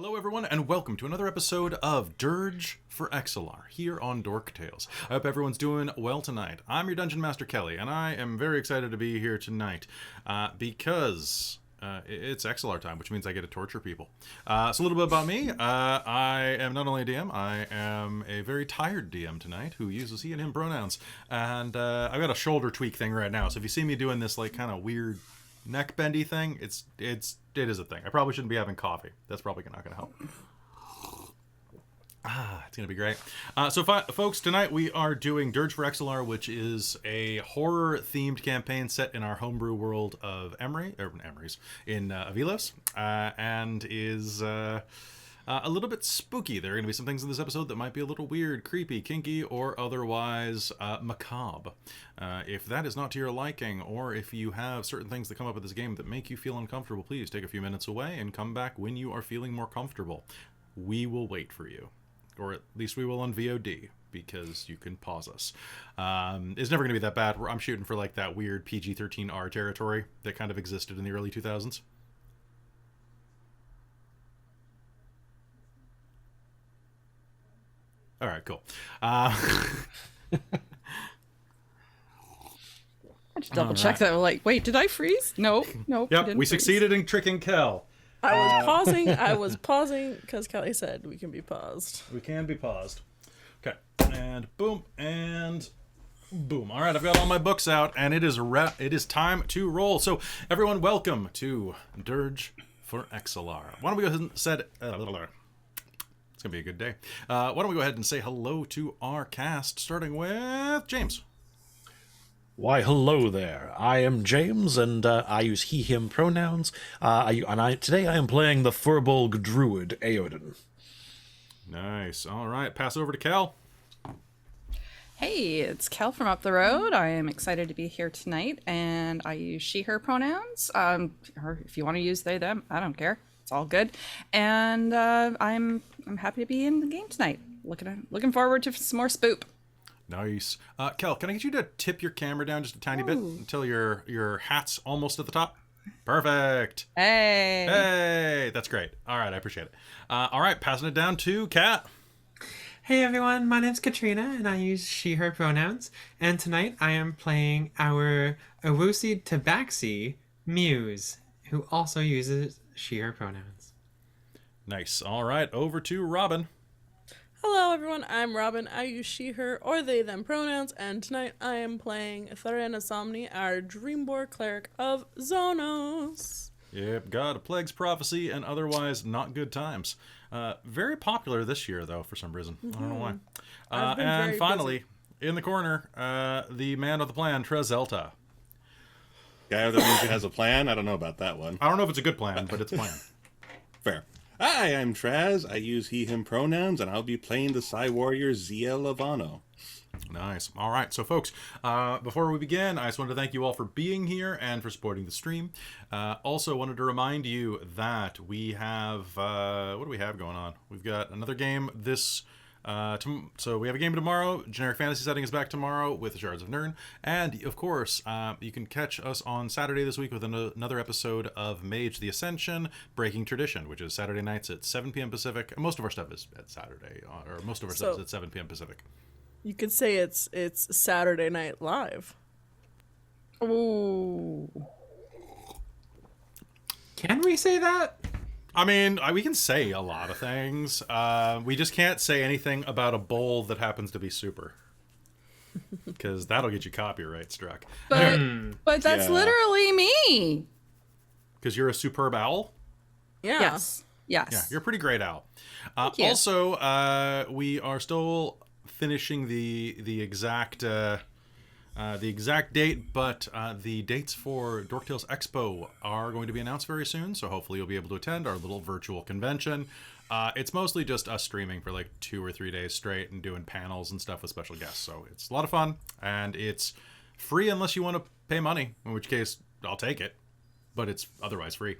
Hello everyone, and welcome to another episode of Dirge for Exalar, here on Dork Tales. I hope everyone's doing well tonight. I'm your Dungeon Master Kelly, and I am very excited to be here tonight, because it's Exalar time, which means I get to torture people. So a little bit about me. I am not only a DM, I am a very tired DM tonight, who uses he and him pronouns, and I've got a shoulder tweak thing right now, so if you see me doing this like kind of weird neck bendy thing, it is a thing. I probably shouldn't be having coffee. That's probably not going to help. It's going to be great. So folks, tonight we are doing Dirge for Exalar, which is a horror-themed campaign set in our homebrew world of Ylos, and is a little bit spooky. There are going to be some things in this episode that might be a little weird, creepy, kinky, or otherwise macabre. If that is not to your liking, or if you have certain things that come up with this game that make you feel uncomfortable, please take a few minutes away and come back when you are feeling more comfortable. We will wait for you. Or at least we will on VOD, because you can pause us. It's never going to be that bad. I'm shooting for like that weird PG-13R territory that kind of existed in the early 2000s. All right, cool. I just double checked that. Like, wait, did I freeze? Nope. Yep, we succeeded in tricking Kel. I was pausing because Kelly said we can be paused. We can be paused. Okay, and boom, and boom. All right, I've got all my books out, and it is time to roll. So, everyone, welcome to Dirge for Exalar. Why don't we go ahead and set it's gonna be a good day. Why don't we go ahead and say hello to our cast, starting with James. Why, hello there. I am James, and I use he/him pronouns. Today I am playing the Furbolg Druid, Eoden. Nice. All right, pass over to Kel. Hey, it's Kel from up the road. I am excited to be here tonight, and I use she/her pronouns. Or if you want to use they/them, I don't care. It's all good. And I'm happy to be in the game tonight. Looking forward to some more spoop. Nice. Kel, can I get you to tip your camera down just a tiny bit until your hat's almost at the top? Perfect. Hey, that's great. All right, I appreciate it. All right, passing it down to Kat. Hey everyone, my name's Katrina, and I use she/her pronouns. And tonight I am playing our Awusi Tabaxi Muse, who also uses she/her pronouns. Nice. All right, over to Robin. Hello everyone, I'm Robin. I use she, her, or they, them pronouns, and tonight I am playing Tharana Somni, our Dreamborn cleric of Zonos. Yep, God, a Plague's Prophecy, and otherwise not good times. Very popular this year, though, for some reason. I don't know why. And finally, in the corner, the man of the plan, Trezelta. Guy that means he has a plan? I don't know about that one. I don't know if it's a good plan, but it's a plan. Fair. Hi, I'm Traz. I use he, him pronouns, and I'll be playing the Psy Warrior Zia Lavano. Nice. All right. So, folks, before we begin, I just wanted to thank you all for being here and for supporting the stream. Also wanted to remind you that we have, what do we have going on? We've got another game this so we have a game tomorrow. Generic Fantasy Setting is back tomorrow with the Shards of Nirn. And, of course, you can catch us on Saturday this week with another episode of Mage the Ascension, Breaking Tradition, which is Saturday nights at 7 p.m. Pacific. Most of our stuff is at Saturday, or most of our stuff is at 7 p.m. Pacific. You could say it's Saturday Night Live. Ooh. Can we say that? I mean, we can say a lot of things. We just can't say anything about a bowl that happens to be super. Because that'll get you copyright struck. But that's literally me. Because you're a superb owl? Yeah. Yes. Yeah, you're a pretty great owl. you. Also, we are still finishing the exact date, but the dates for Dork Tales Expo are going to be announced very soon, so hopefully you'll be able to attend our little virtual convention. It's mostly just us streaming for like 2 or 3 days straight and doing panels and stuff with special guests, so it's a lot of fun, and it's free unless you want to pay money, in which case I'll take it, but it's otherwise free.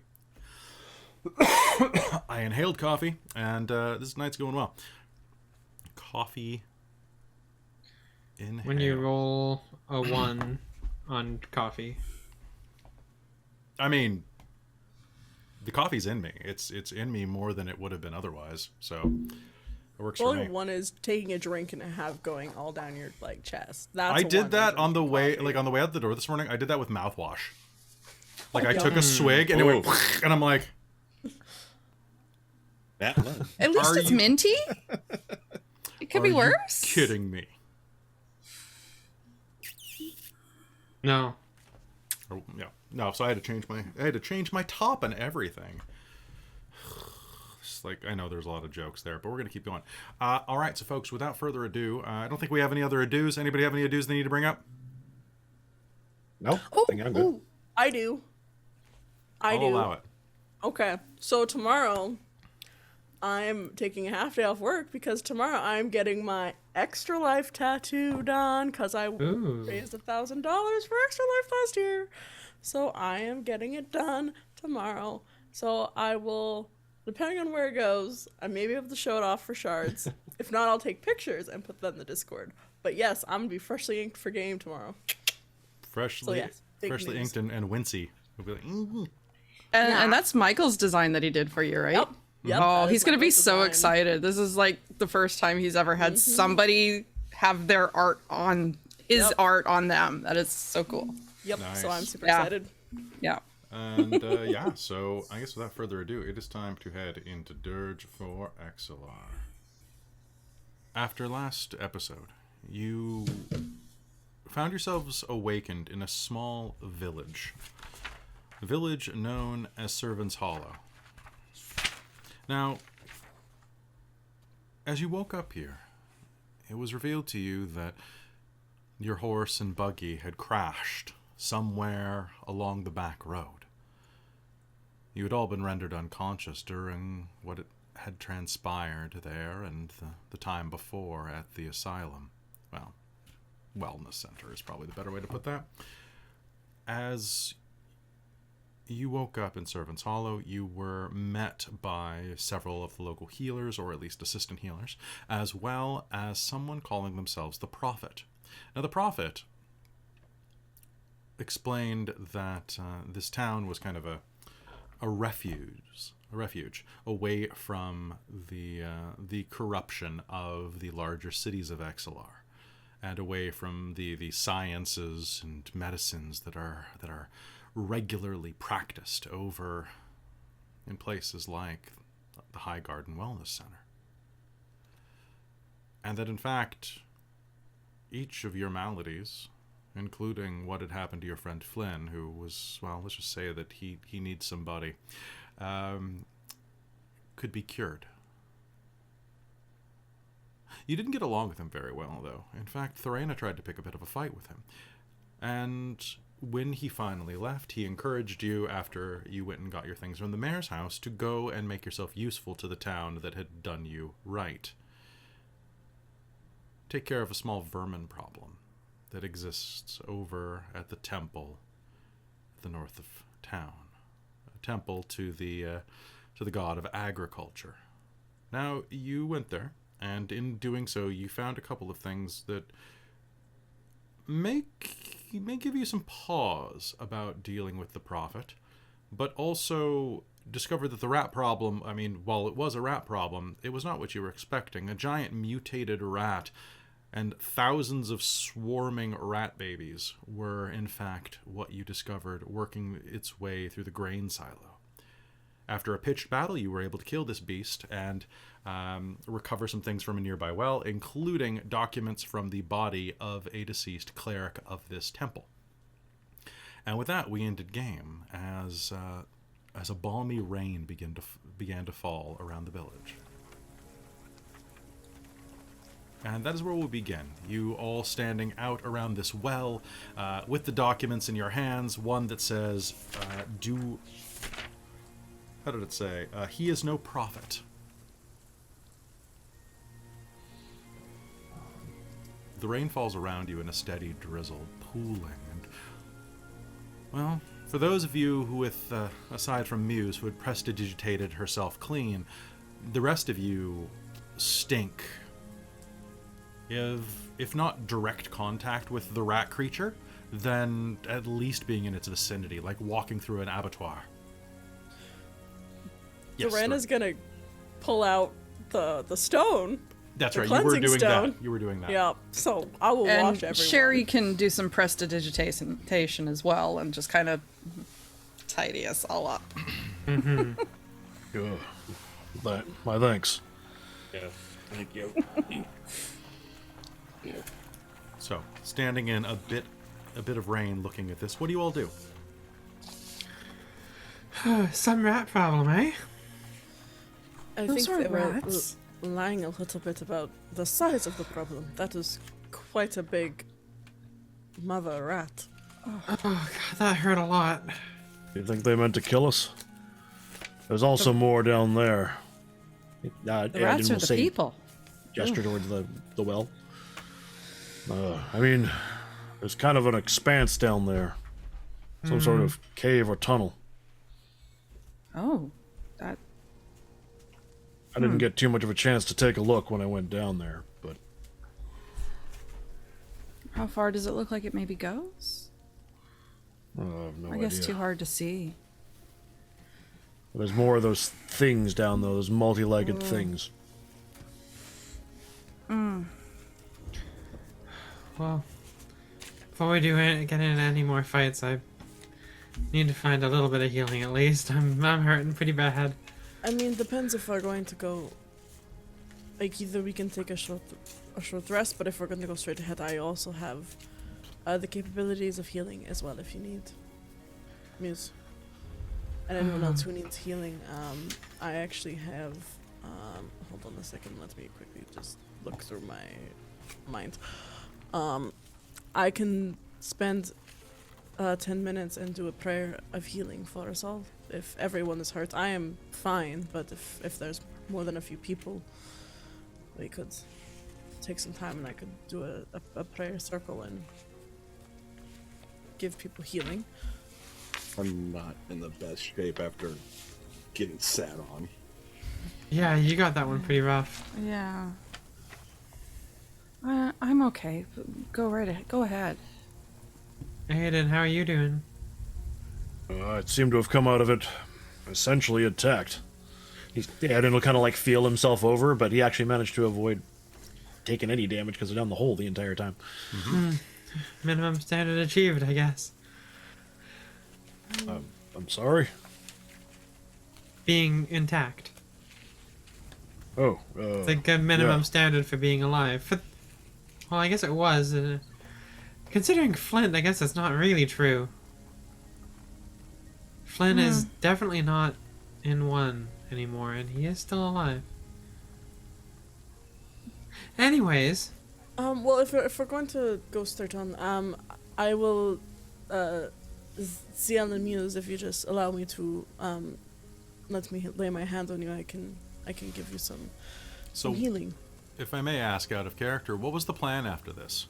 I inhaled coffee, and this night's going well. Coffee. Inhale. When you roll a 1 on coffee. I mean, the coffee's in me. It's in me more than it would have been otherwise. So it works for Only me. one is taking a drink and a half going all down your like chest. That's I a did one that on the drinking way, coffee. like on the way out the door this morning. I did that with mouthwash. Like I took a swig and it went, Oh. and I'm like, That was. At least Are it's you- minty. It could "Are be you worse. kidding me?" No. Oh, yeah. No, so I had to change my top and everything. It's like, I know there's a lot of jokes there, but we're gonna keep going. All right, so folks, without further ado, I don't think we have any other ados. Anybody have any ados they need to bring up? No, I think I'm good. Ooh, I do. I I'll do. allow it. Okay, so tomorrow I'm taking a half day off work because tomorrow I'm getting my Extra Life tattoo done because I Ooh. raised $1,000 for Extra Life last year. So I am getting it done tomorrow. So I will, depending on where it goes, I may be able to show it off for shards. If not, I'll take pictures and put them in the Discord. But yes, I'm gonna be freshly inked for game tomorrow. Freshly, yes, big freshly news. inked and wincy. We'll be like, "Mm-hmm." And that's Michael's design that he did for you, right? Yep. Yep, Oh, that he's is going to be Michael's so design. excited. This is like the first time he's ever had somebody have their art on his Yep. art on them. That is so cool. Yep. So I'm Nice. super Yeah. excited. Yeah. And yeah, so I guess without further ado, it is time to head into Dirge for Exalar. After last episode, you found yourselves awakened in a small village. A village known as Cervin's Hollow. Now, as you woke up here, it was revealed to you that your horse and buggy had crashed somewhere along the back road. You had all been rendered unconscious during what had transpired there and the time before at the asylum. Well, wellness center is probably the better way to put that. As you woke up in Servant's Hollow, you were met by several of the local healers, or at least assistant healers, as well as someone calling themselves the Prophet. Now, the Prophet explained that this town was kind of a refuge away from the corruption of the larger cities of Exalar, and away from the sciences and medicines that are regularly practiced over in places like the High Garden Wellness Center. And that in fact, each of your maladies, including what had happened to your friend Flynn, who was, well, let's just say that he needs somebody, could be cured. You didn't get along with him very well, though. In fact, Thorena tried to pick a bit of a fight with him. And when he finally left, he encouraged you, after you went and got your things from the mayor's house, to go and make yourself useful to the town that had done you right. Take care of a small vermin problem that exists over at the temple at the north of town. A temple to the god of agriculture. Now, you went there, and in doing so, you found a couple of things that may give you some pause about dealing with the Prophet, but also discovered that the rat problem, I mean, while it was a rat problem, it was not what you were expecting. A giant mutated rat and thousands of swarming rat babies were, in fact, what you discovered working its way through the grain silo. After a pitched battle, you were able to kill this beast and recover some things from a nearby well, including documents from the body of a deceased cleric of this temple. And with that, we ended game as a balmy rain began to fall around the village. And that is where we'll begin. You all standing out around this well with the documents in your hands. One that says, how did it say? He is no prophet. The rain falls around you in a steady drizzle, pooling. And, well, for those of you who, aside from Muse, who had prestidigitated herself clean, the rest of you stink. If not direct contact with the rat creature, then at least being in its vicinity, like walking through an abattoir. Yes, Doran's sorry. gonna pull out the stone. That's the right. You were cleansing doing stone. that. You were doing that. Yeah, so I will And watch everyone. Sherry can do some prestidigitation as well and just kind of tidy us all up. Yeah. My thanks. Yes, thank you. So, standing in a bit of rain, looking at this, what do you all do? Some rat problem, eh? I Those think are they were rats. lying a little bit about the size of the problem. That is quite a big mother rat. Oh god, that hurt a lot. Do you think they meant to kill us? There's also more down there. The rats are the people. Gesture towards the well. I mean, there's kind of an expanse down there. Some sort of cave or tunnel. Oh, that. I didn't get too much of a chance to take a look when I went down there, but How far does it look like it maybe goes? I have no I guess idea. too hard to see. There's more of those things down there, those multi-legged things. Well, before we get into any more fights, I need to find a little bit of healing at least. I'm hurting pretty bad. I mean, depends if we're going to go. Like, either we can take a short rest, but if we're going to go straight ahead, I also have the capabilities of healing as well if you need. Muse. And anyone else who needs healing, I actually have. Hold on a second, let me quickly just look through my mind. I can spend 10 minutes and do a prayer of healing for us all. If everyone is hurt, I am fine, but if there's more than a few people, we could take some time and I could do a prayer circle and give people healing. I'm not in the best shape after getting sat on. Yeah, you got that one pretty rough. Yeah. I'm okay. Go right ahead. Go ahead. Aiden, how are you doing? It seemed to have come out of it essentially intact. Eden will kind of like feel himself over, but he actually managed to avoid taking any damage because they're down the hole the entire time. Minimum standard achieved, I guess. I'm sorry. Being intact. Oh, It's a good minimum yeah. standard for being alive. Well, I guess it was. Considering Flint, I guess that's not really true. Flint is definitely not in 1 anymore, and he is still alive. Anyways, Well, if we're going to go straight on, I will, Ziel and Muse, if you just allow me to, let me lay my hand on you, I can give you some So, healing. if I may ask out of character, what was the plan after this?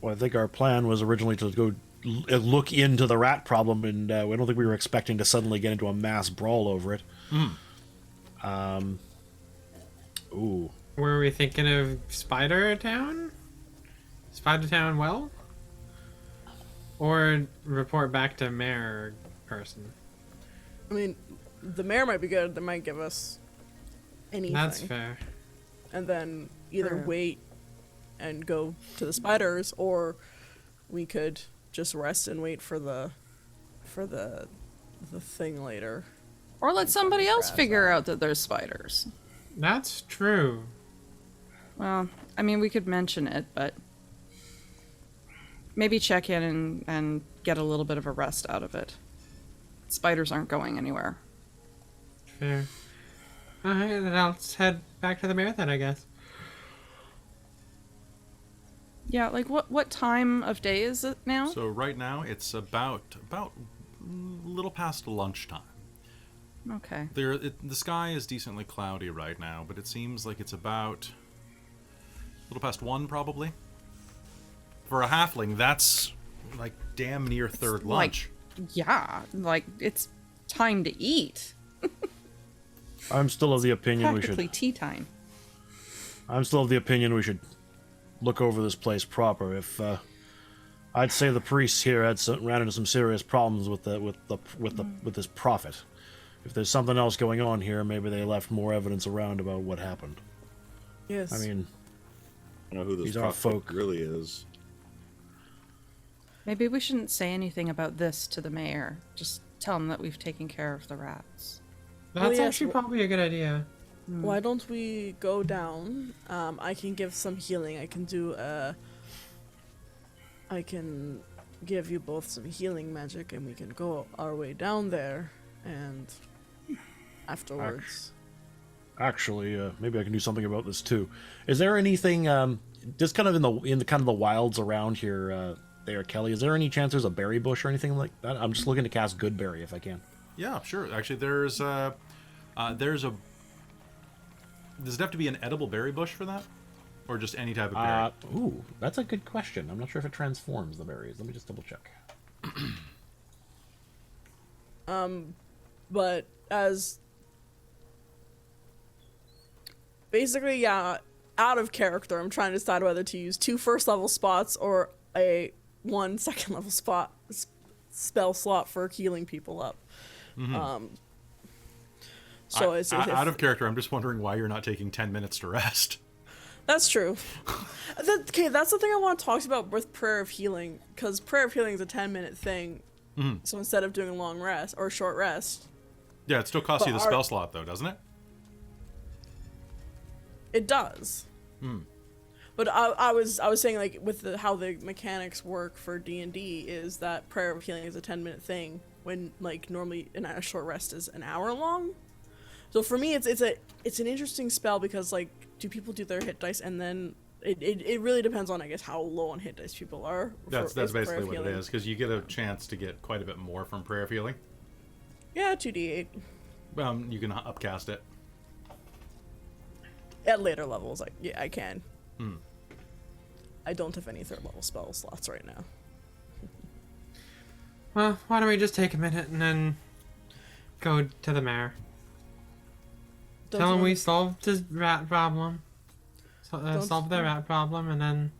Well, I think our plan was originally to go look into the rat problem, and I don't think we were expecting to suddenly get into a mass brawl over it. Ooh. were we thinking of Spider Town? Spider Town well? Or report back to mayor person? I mean, the mayor might be good. They might give us anything. That's fair. And then either True. wait and go to the spiders, or we could just rest and wait for the thing later. Or let somebody else grass figure out that there's spiders. That's true. Well, I mean, we could mention it, but maybe check in and get a little bit of a rest out of it. Spiders aren't going anywhere. Fair. Alright, then I'll head back to the mayor then, I guess. Yeah, like what time of day is it now? So right now it's about a little past lunchtime. Okay. The sky is decently cloudy right now, but it seems like it's about a little past 1 probably. For a halfling, that's like damn near third lunch. Yeah, like it's time to eat. I'm still of the opinion Practically tea time. I'm still of the opinion we should look over this place proper. If I'd say the priests here ran into some serious problems with this prophet. If there's something else going on here, maybe they left more evidence around about what happened. Yes. I mean, I don't know who this These are prophet folk. really is. Maybe we shouldn't say anything about this to the mayor. Just tell him that we've taken care of the rats. That's yes, actually probably a good idea. Why don't we go down? I can give some healing. I can give you both some healing magic, and we can go our way down there, and afterwards. actually, maybe I can do something about this too. Is there anything, just kind of in the kind of the wilds around here, there, Kelly? Is there any chance there's a berry bush or anything like that? I'm just looking to cast good berry if I can. Yeah, sure. Actually, does it have to be an edible berry bush for that? Or just any type of berry? Ooh, that's a good question. I'm not sure if it transforms the berries. Let me just double check. But as basically, yeah, out of character, I'm trying to decide whether to use 2 first level spots or a 1 second level spell slot for healing people up. So it's out of character, I'm just wondering why you're not taking 10 minutes to rest. That's true. Okay, that's the thing I want to talk about with Prayer of Healing, because Prayer of Healing is a 10-minute thing. So instead of doing a long rest or a short rest, Yeah, it still costs you the spell slot, though, doesn't it? it does. But I was saying, like, with how the mechanics work for D&D is that Prayer of Healing is a 10-minute thing when, like, normally a short rest is an hour long. So for me, it's an interesting spell because, like, do people do their hit dice and then it really depends on, I guess, how low on hit dice people are. That's basically what it is, because you get a chance to get quite a bit more from Prayer of Healing. Yeah, 2d8 You can upcast it. at later levels. Like, yeah, I can. I don't have any 3rd level spell slots right now. Well, why don't we just take a minute and then go to the mayor? Tell him we solved his rat problem. Solve the rat problem, and then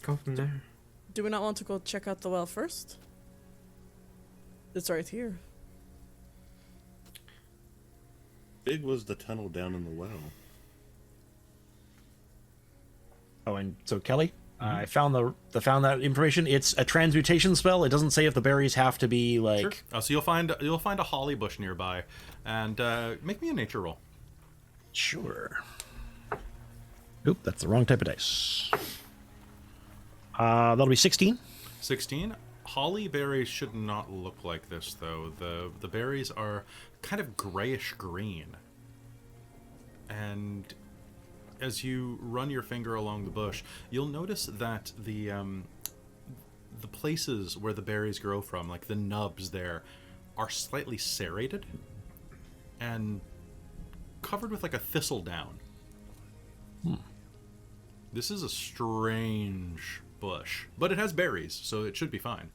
go from there. Do we not want to go check out the well first? It's right here. Big was the tunnel down in the well. Oh, and so Kelly, I found that information. It's a transmutation spell. It doesn't say if the berries have to be like. Sure. So you'll find a holly bush nearby, and make me a nature roll. Sure. Oop, that's the wrong type of dice. That'll be 16. 16. Holly berries should not look like this, though. The berries are kind of grayish green, and as you run your finger along the bush, you'll notice that the places where the berries grow from, like the nubs there, are slightly serrated and covered with like a thistle down. This is a strange bush, but it has berries, so it should be fine.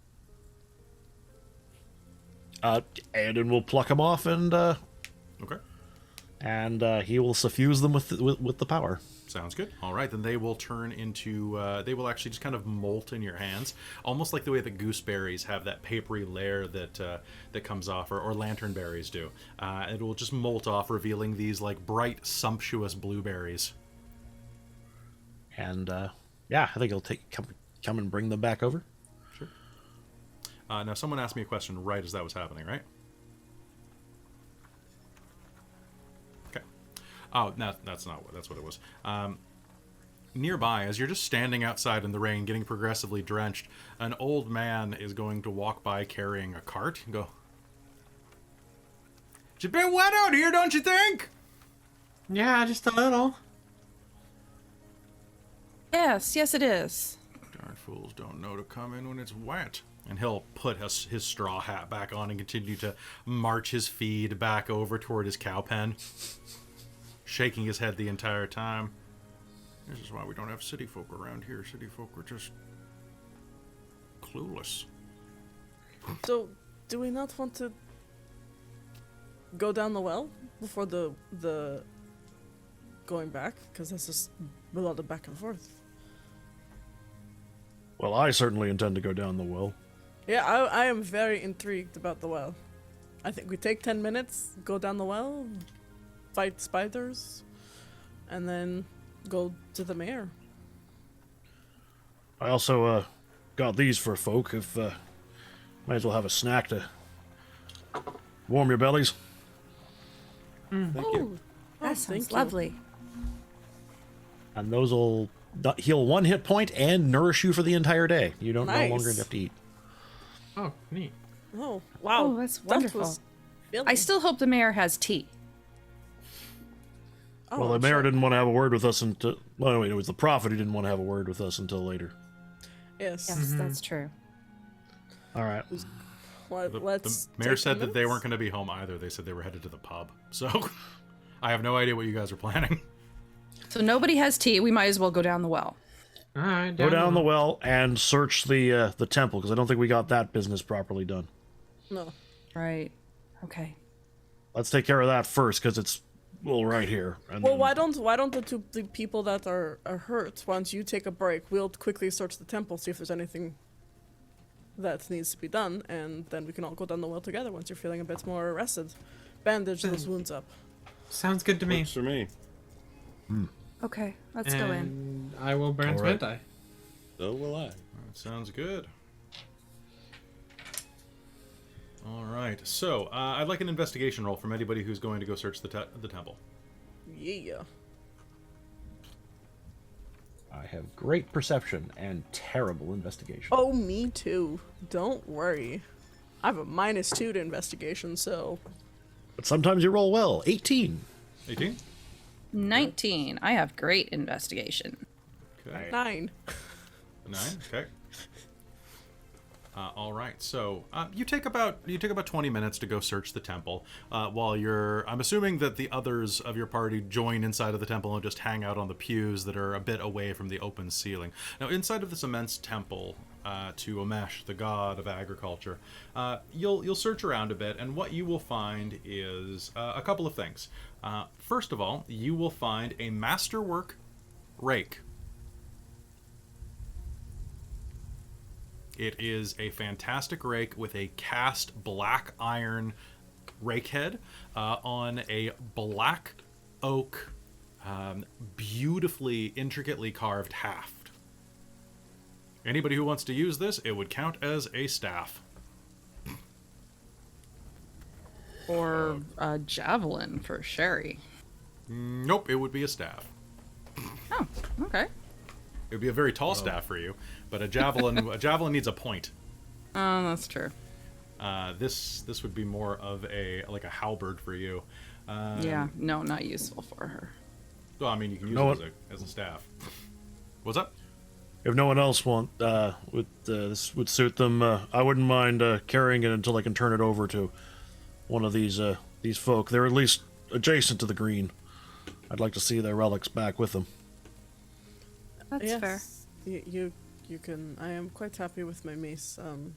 And then we'll pluck them off, and Okay. He will suffuse them with the power. Sounds good. All right, then they will turn into, they will actually just kind of molt in your hands, almost like the way that gooseberries have that papery layer that comes off, or lantern berries do. It will just molt off, revealing these like bright, sumptuous blueberries. And yeah, I think he'll come and bring them back over. Sure. Now, someone asked me a question right as that was happening, right? Oh, no, that's what it was. Nearby, as you're just standing outside in the rain, getting progressively drenched, an old man is going to walk by carrying a cart and go, "It's a bit wet out here, don't you think?" Yeah, just a little. Yes, it is. Darn fools don't know to come in when it's wet. And he'll put his straw hat back on and continue to march his feed back over toward his cow pen, shaking his head the entire time. This is why we don't have city folk around here. City folk are just clueless. So, do we not want to go down the well before the going back? Because that's just a lot of back and forth. Well, I certainly intend to go down the well. Yeah, I am very intrigued about the well. I think we take 10 minutes, go down the well, fight spiders, and then go to the mayor. I also got these for folk. If might as well have a snack to warm your bellies. Thank you. That thank sounds you. lovely. And those will heal 1 hit point and nourish you for the entire day. You don't no Nice. longer have to eat. Oh, neat. Oh, wow. Oh, that's That wonderful. was filling. I still hope the mayor has tea. Oh, Well, the I'm mayor sure. didn't want to have a word with us until... Well, wait, it was the prophet who didn't want to have a word with us until later. Yes. Yes, that's true. All right. Well, The let's mayor take said that they 10 weren't going to be home either. They said they were headed to the pub. So I have no idea what you guys are planning. So nobody has tea. We might as well go down the well. All right, Go down the well and search the temple, because I don't think we got that business properly done. No. Right. Okay. Let's take care of that first, because it's right here. And Well, then- why don't the people that are hurt, once you take a break, we'll quickly search the temple, see if there's anything that needs to be done, and then we can all go down the well together once you're feeling a bit more rested. Bandage those wounds up. Sounds good to me. Works for me. Okay. Let's go in. And I will burn All some right. hentai. So will I. That sounds good. All right. So I'd like an investigation roll from anybody who's going to go search the temple. Yeah. I have great perception and terrible investigation. Oh, me too. Don't worry. I have a -2 to investigation, so But sometimes you roll well. 18. 18? 19. I have great investigation. Okay. 9. 9. Okay. All right. So you take about 20 minutes to go search the temple. While I'm assuming that the others of your party join inside of the temple and just hang out on the pews that are a bit away from the open ceiling. Now, inside of this immense temple to Omesh, the god of agriculture, you'll search around a bit, and what you will find is a couple of things. First of all, you will find a masterwork rake. It is a fantastic rake with a cast black iron rake head on a black oak, beautifully, intricately carved haft. Anybody who wants to use this, it would count as a staff. Or a javelin for Sherry. Nope, it would be a staff. Oh, okay. It would be a very tall staff for you, but a javelin needs a point. Oh, that's true. This would be more of a halberd for you. Yeah, no, not useful for her. Well, I mean, you can use know it as a staff. What's up? If no one else this would suit them, I wouldn't mind carrying it until I can turn it over to one of these folk. They're at least adjacent to the green. I'd like to see their relics back with them. That's fair. You can. I am quite happy with my mace and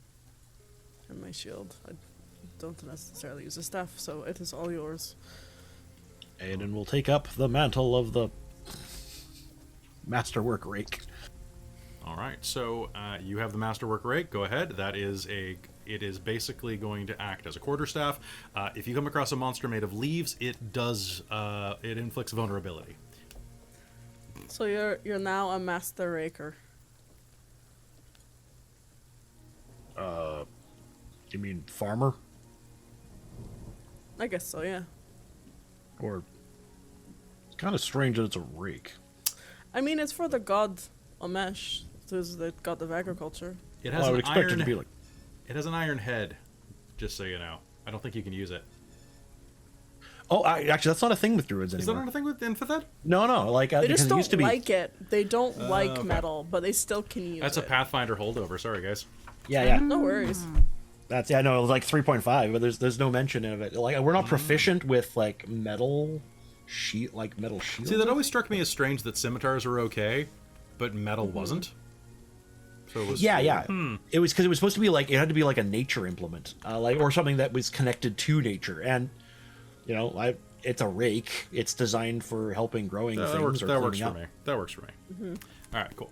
my shield. I don't necessarily use a staff, so it is all yours. Aiden will take up the mantle of the masterwork rake. All right, so you have the masterwork rake. Go ahead. It is basically going to act as a quarterstaff. If you come across a monster made of leaves, it inflicts vulnerability. So you're now a master raker. You mean farmer? I guess so, yeah. Or it's kind of strange that it's a rake. I mean, it's for the god Omesh, who's the god of agriculture. It Well, has I would an expect iron. it to be like. It has an iron head. Just so you know, I don't think you can use it. Oh, actually, that's not a thing with druids Is that anymore. not a thing with Infithid? No, like They because just it used to don't be. like it. They don't like okay. metal, but they still can use That's it. a Pathfinder holdover. Sorry, guys. Yeah. No worries. That's no, it was like 3.5, but there's no mention of it. Like we're not proficient with like metal metal shields. See, that always struck me as strange that scimitars were okay, but metal wasn't. So it was. Yeah. It was because it was supposed to be like it had to be like a nature implement, or something that was connected to nature. And it's a rake. It's designed for helping growing That things. works. Or That works cleaning for up. me. That works for me. All right, cool.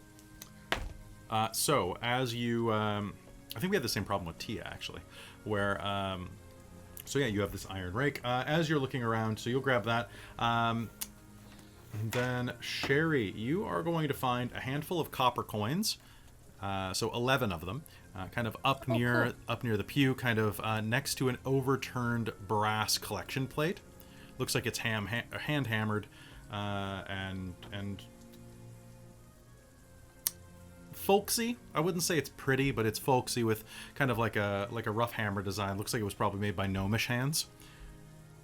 So as you, I think we had the same problem with Tia actually, where, so yeah, you have this iron rake. As you're looking around, so you'll grab that. And then Sherry, you are going to find a handful of copper coins. So 11 of them, kind of up near the pew, kind of next to an overturned brass collection plate. Looks like it's hand hammered, and folksy. I wouldn't say it's pretty, but it's folksy with kind of like a rough hammer design. Looks like it was probably made by gnomish hands.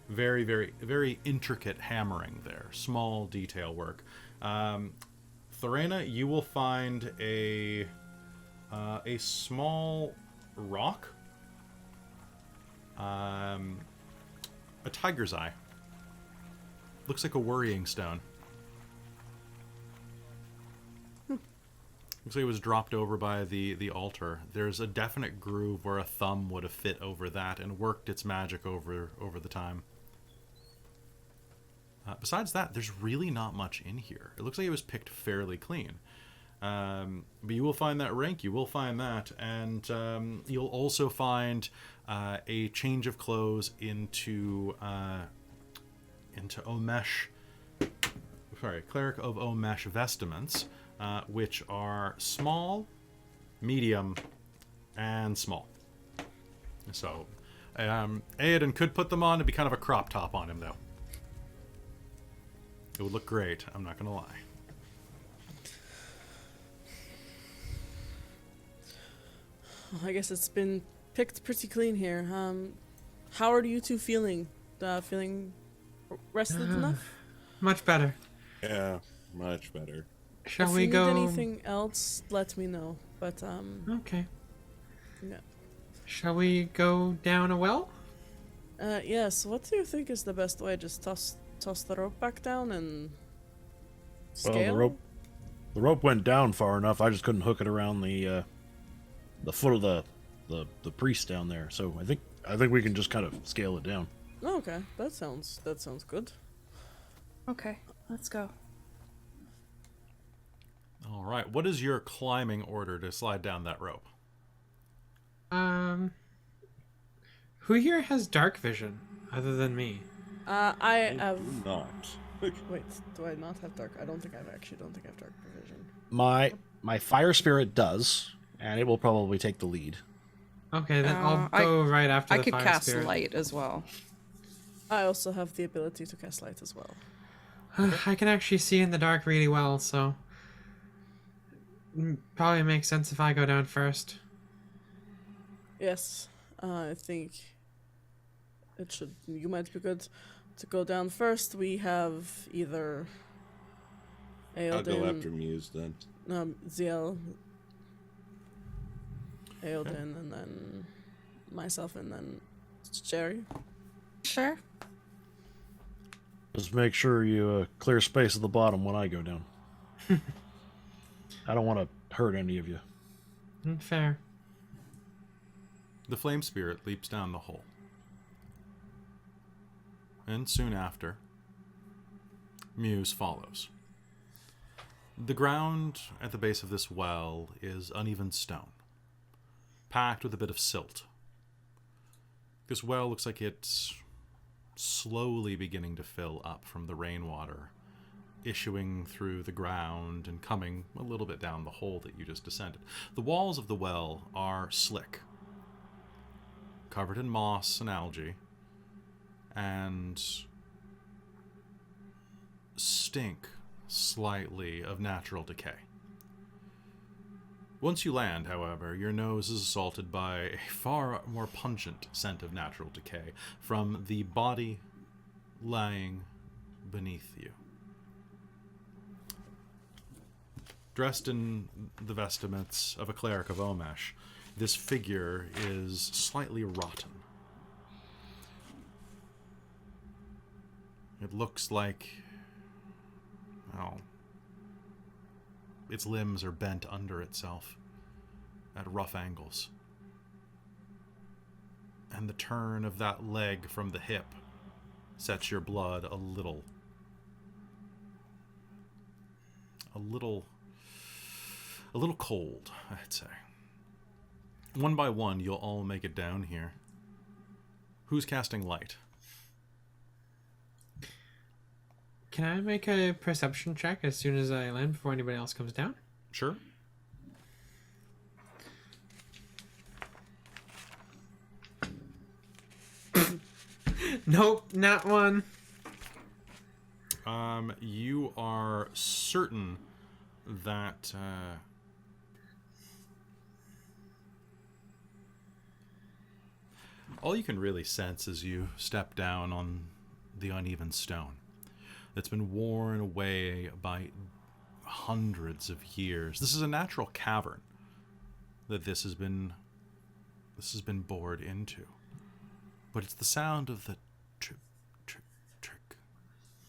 Very, very, very intricate hammering there. Small detail work. Thorena, you will find a small rock, a tiger's eye. Looks like a worrying stone. Looks like it was dropped over by the altar. There's a definite groove where a thumb would have fit over that and worked its magic over the time. Besides that, there's really not much in here. It looks like it was picked fairly clean. But you will find that rank, you will find that, and you'll also find a change of clothes into Omesh, Cleric of Omesh vestments, which are small, medium, and small. So, Aedan could put them on. It'd be kind of a crop top on him, though. It would look great, I'm not gonna lie. Well, I guess it's been picked pretty clean here. How are you two feeling? Feeling rested enough? Much better. Yeah, much better. Shall If we you go? need anything else, let me know. But Okay. yeah. Shall we go down a well? Yes. What do you think is the best way? Just toss the rope back down and scale. Well, the rope went down far enough. I just couldn't hook it around the foot of the priest down there. So I think we can just kind of scale it down. Oh, okay, that sounds good. Okay, let's go. All right, what is your climbing order to slide down that rope? Who here has dark vision other than me? I have. Not. Wait, do I not have dark? I don't think I have dark vision. My fire spirit does, and it will probably take the lead. Okay, then I'll go right after I the could fire cast spirit. light as well. I also have the ability to cast light as well. I can actually see in the dark really well, so probably makes sense if I go down first. Yes, I think you might be good to go down first. We have either I'll go after Aeldin, Muse then. Ziel, Aeldin, and then myself, and then Jerry. Sure. Just make sure you clear space at the bottom when I go down. I don't want to hurt any of you. Fair. The flame spirit leaps down the hole. And soon after, Muse follows. The ground at the base of this well is uneven stone, packed with a bit of silt. This well looks like it's slowly beginning to fill up from the rainwater, issuing through the ground and coming a little bit down the hole that you just descended. The walls of the well are slick, covered in moss and algae, and stink slightly of natural decay. Once you land, however, your nose is assaulted by a far more pungent scent of natural decay from the body lying beneath you. Dressed in the vestments of a cleric of Omesh, this figure is slightly rotten. It looks like, well, its limbs are bent under itself at rough angles. And the turn of that leg from the hip sets your blood a little a little cold, I'd say. One by one, you'll all make it down here. Who's casting light? Can I make a perception check as soon as I land before anybody else comes down? Sure. Nope, not one. You are certain that all you can really sense as you step down on the uneven stone that's been worn away by hundreds of years. This is a natural cavern that this has been bored into. But it's the sound of the trick, trick, trick,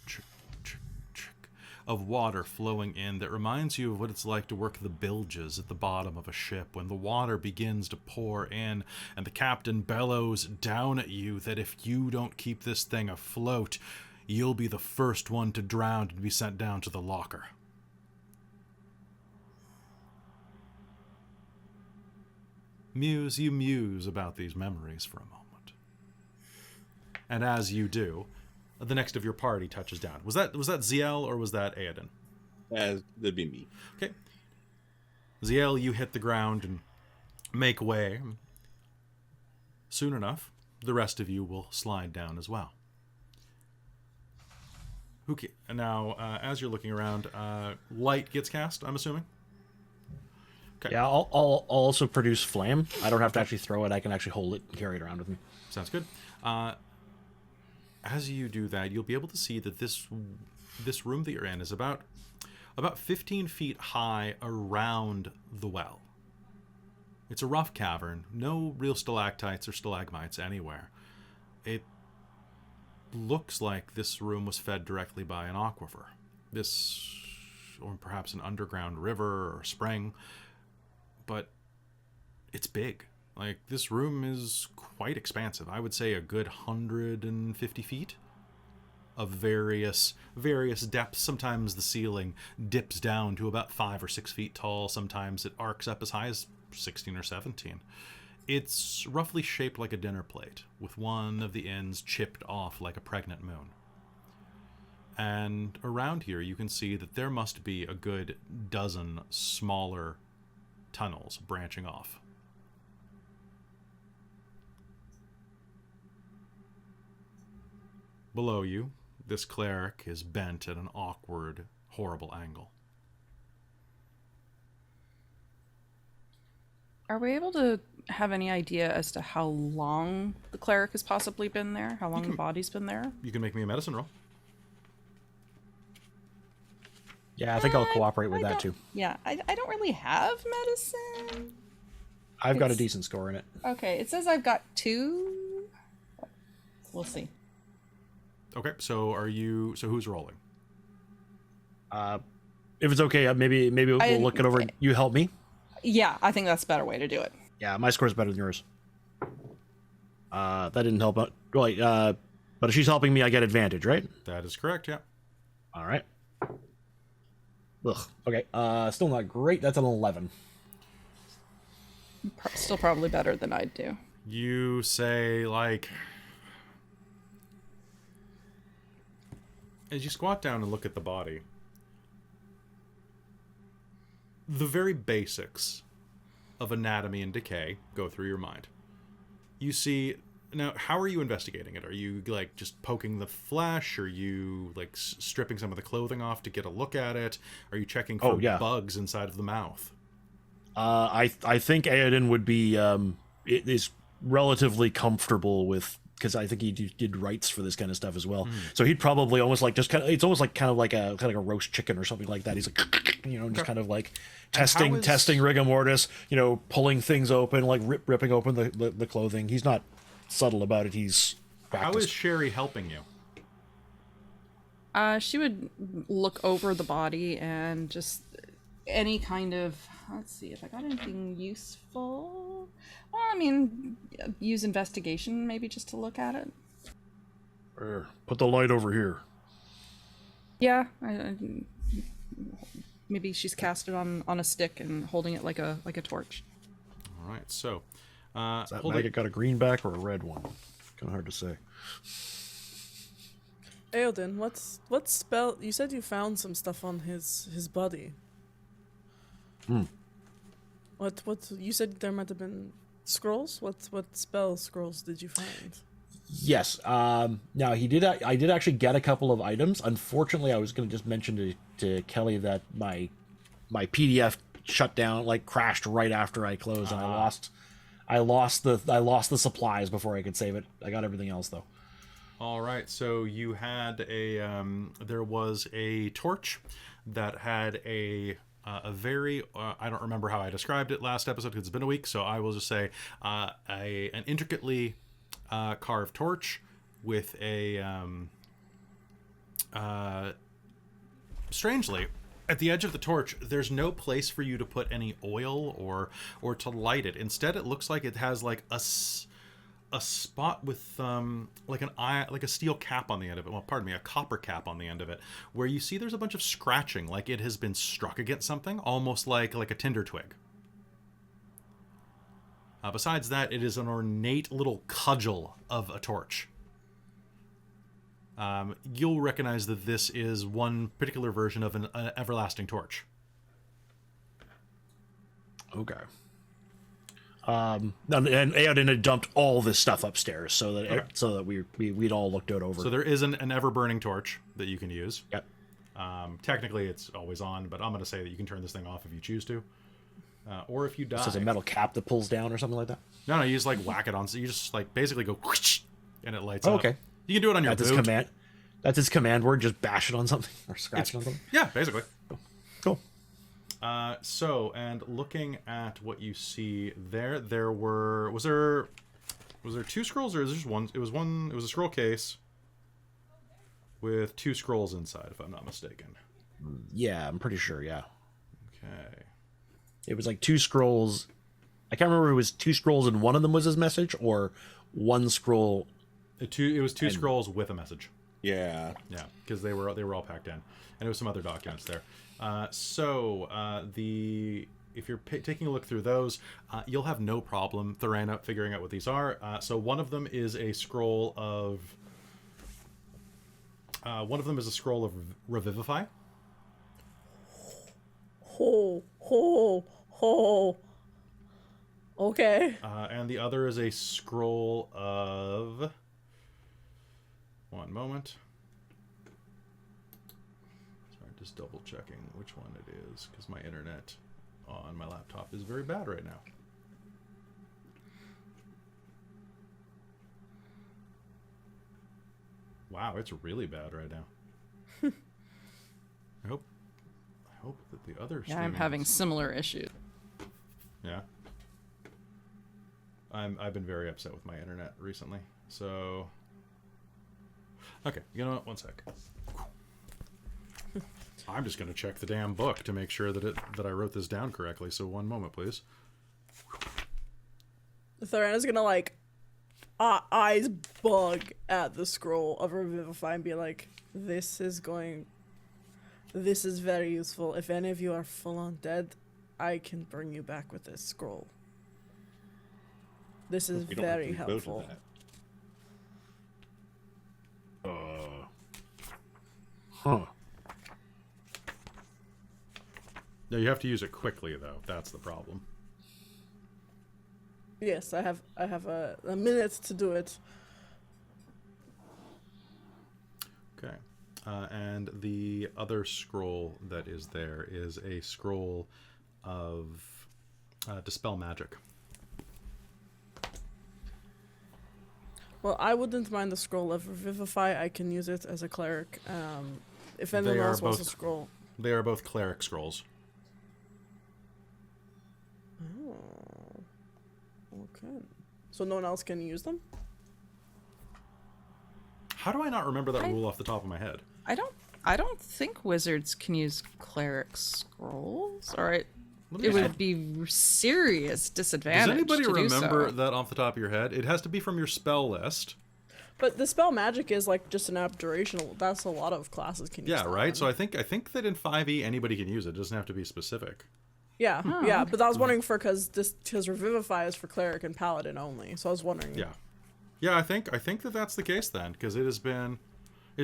trick, trick, trick of water flowing in that reminds you of what it's like to work the bilges at the bottom of a ship when the water begins to pour in and the captain bellows down at you that if you don't keep this thing afloat, you'll be the first one to drown and be sent down to the locker. You muse about these memories for a moment. And as you do, the next of your party touches down. Was that Ziel or was that Aodin? That'd be me. Okay. Ziel, you hit the ground and make way. Soon enough, the rest of you will slide down as well. Now, as you're looking around, light gets cast, I'm assuming? Okay. Yeah, I'll also produce flame. I don't have to actually throw it. I can actually hold it and carry it around with me. Sounds good. As you do that, you'll be able to see that this room that you're in is about 15 feet high around the well. It's a rough cavern, no real stalactites or stalagmites anywhere. It looks like this room was fed directly by an aquifer. Or perhaps an underground river or spring. But it's big. Like, this room is quite expansive. I would say a good 150 feet of various depths. Sometimes the ceiling dips down to about 5 or 6 feet tall. Sometimes it arcs up as high as 16 or 17. It's roughly shaped like a dinner plate, with one of the ends chipped off like a pregnant moon. And around here you can see that there must be a good dozen smaller tunnels branching off. Below you, this cleric is bent at an awkward, horrible angle. Are we able to have any idea as to how long the cleric has possibly been there? How long the body's been there? You can make me a medicine roll. Yeah, I think I'll cooperate with that too. Yeah, I don't really have medicine. I've got a decent score in it. Okay, it says I've got 2. We'll see. Okay, so who's rolling? If it's okay, maybe we'll look it over. You help me? Yeah, I think that's a better way to do it. Yeah, my score's better than yours. That didn't help out. But if she's helping me, I get advantage, right? That is correct, yeah. All right. Ugh. Okay. Still not great. That's an 11. Still probably better than I'd do. You say, like... As you squat down and look at the body, the very basics of anatomy and decay go through your mind. You see... Now, how are you investigating it? Are you, like, just poking the flesh? Are you, like, stripping some of the clothing off to get a look at it? Are you checking for bugs inside of the mouth? I think Aodin would be is relatively comfortable with, because I think he did rites for this kind of stuff as well. So he'd probably almost like just kind of, it's almost like kind of like a roast chicken or something like that. He's like, just kind of like testing rigor mortis, pulling things open, like ripping open the clothing. He's not subtle about it. He's practiced. How is Sherry helping you? She would look over the body and just any kind of, let's see if I got anything useful. Well, I mean, use investigation maybe just to look at it. Put the light over here. Yeah, maybe she's cast it on a stick and holding it like a torch. All right, so Is that hold maggot got a green back or a red one? Kind of hard to say. Eodin, what spell? You said you found some stuff on his body. What you said there might have been scrolls? What spell scrolls did you find? Yes. Now I did actually get a couple of items. Unfortunately, I was going to just mention to Kelly that my PDF shut down, like crashed right after I closed, and I lost the supplies before I could save it. I got everything else though. All right, so you had there was a torch that had a very I don't remember how I described it last episode because it's been a week, so I will just say an intricately carved torch with a strangely, at the edge of the torch, there's no place for you to put any oil or to light it. Instead, it looks like it has like a spot with like a steel cap on the end of it. Well, pardon me, a copper cap on the end of it, where you see there's a bunch of scratching, like it has been struck against something, almost like a tinder twig. Besides that, it is an ornate little cudgel of a torch. You'll recognize that this is one particular version of an everlasting torch. Okay. And Eodin had dumped all this stuff upstairs so that we'd all looked it over. So there is an ever-burning torch that you can use. Yep. Technically, it's always on, but I'm going to say that you can turn this thing off if you choose to. Or if you die. So there's a metal cap that pulls down or something like that? No, you just like whack it on. So you just like basically go whoosh, and it lights up. Okay. You can do it on your That's boot. his command. That's his command word. Just bash it on something or scratch it on something. Yeah, basically. Cool. So, and looking at what you see there, was there two scrolls, or is there just one? It was a scroll case with two scrolls inside, if I'm not mistaken. Yeah, I'm pretty sure. Yeah. Okay. It was like two scrolls. I can't remember if it was two scrolls and one of them was his message, or one scroll. It was two scrolls with a message. Yeah. Yeah, because they were all packed in, and there was some other documents there. If you're taking a look through those, you'll have no problem figuring out what these are. So one of them is a scroll of revivify. Okay. And the other is a scroll of... One moment. Sorry, just double checking which one it is, because my internet on my laptop is very bad right now. Wow, it's really bad right now. I hope that the other Yeah, I'm having similar issues. Yeah. I've been very upset with my internet recently. So okay, you know what? One sec. I'm just gonna check the damn book to make sure that I wrote this down correctly. So one moment, please. Thorana's gonna like eyes bug at the scroll of Revivify and be like, this is very useful. If any of you are full on dead, I can bring you back with this scroll. This is You don't have to very go to helpful. that. Huh. No, you have to use it quickly though. That's the problem. Yes, I have a minute to do it. Okay. And the other scroll that is there is a scroll of Dispel Magic. Well, I wouldn't mind the scroll of Revivify. I can use it as a cleric. If anyone They are else wants a both- scroll. They are both cleric scrolls. Oh. Okay. So no one else can use them? How do I not remember that rule off the top of my head? I don't think wizards can use cleric scrolls, or it me would be serious disadvantage. Does anybody to do remember so. that off the top of your head? It has to be from your spell list. But the spell magic is like just an abjuration. That's a lot of classes can use. Yeah, that right. one. So I think that in 5e anybody can use it. It doesn't have to be specific. Yeah, yeah. But I was wondering because Revivify is for cleric and paladin only. So I was wondering. Yeah, yeah. I think that that's the case then, because it just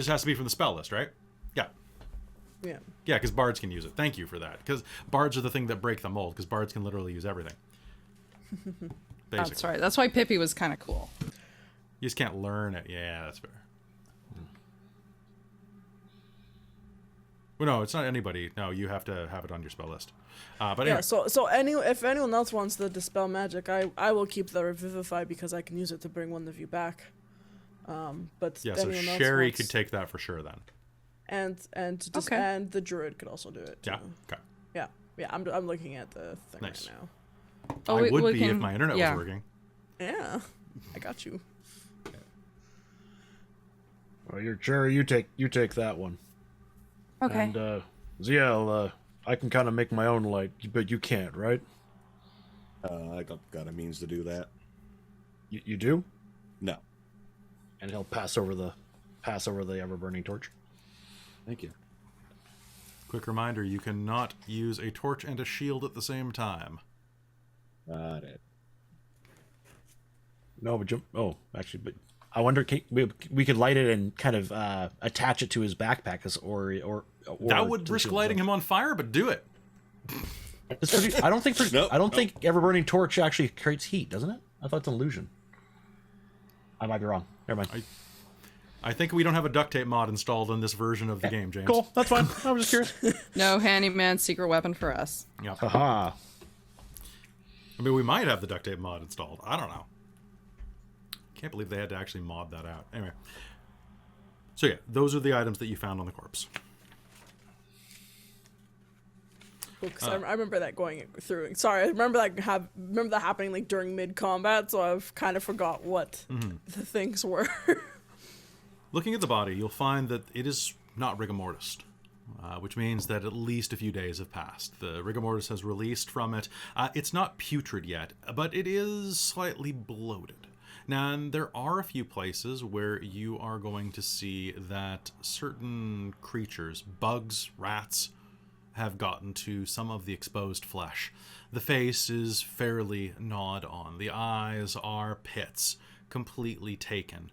has to be from the spell list, right? Yeah. Yeah. Yeah, because bards can use it. Thank you for that. Because bards are the thing that break the mold. Because bards can literally use everything. Basically. That's right. That's why Pippi was kind of cool. You just can't learn it. Yeah, that's fair. Well, no, it's not anybody. No, you have to have it on your spell list. But anyway. Yeah. So if anyone else wants the dispel magic, I will keep the Revivify because I can use it to bring one of you back. But Yeah, so anyone else Sherry wants- could take that for sure then. and and the druid could also do it. Too. Yeah. Okay. Yeah. I'm looking at the thing Nice. right now. Oh, I would we be if can- my internet yeah. was working. Yeah. I got you. Well, you're Jerry. You take that one. Okay. And Ziel, I can kind of make my own light, but you can't, right? I got a means to do that. You do? No. And he'll pass over the ever burning torch. Thank you. Quick reminder, you cannot use a torch and a shield at the same time. Got it. No, but but I wonder, we could light it and kind of attach it to his backpack, or That would risk lighting him on fire, but do it. I don't think Nope. think ever burning torch actually creates heat, doesn't it? I thought it's an illusion. I might be wrong. Never mind. I think we don't have a duct tape mod installed in this version of the game, James. Cool, that's fine. I was just curious. No handyman secret weapon for us. Yeah. Haha. I mean, we might have the duct tape mod installed. I don't know. Can't believe they had to actually mod that out. Anyway. So yeah, those are the items that you found on the corpse. Cool, 'cause I remember that going through. Sorry, I remember that happening like during mid combat, so I've kind of forgot what the things were. Looking at the body, you'll find that it is not rigor mortis, which means that at least a few days have passed. The rigor mortis has released from it. It's not putrid yet, but it is slightly bloated. Now, there are a few places where you are going to see that certain creatures, bugs, rats, have gotten to some of the exposed flesh. The face is fairly gnawed on. The eyes are pits, completely taken.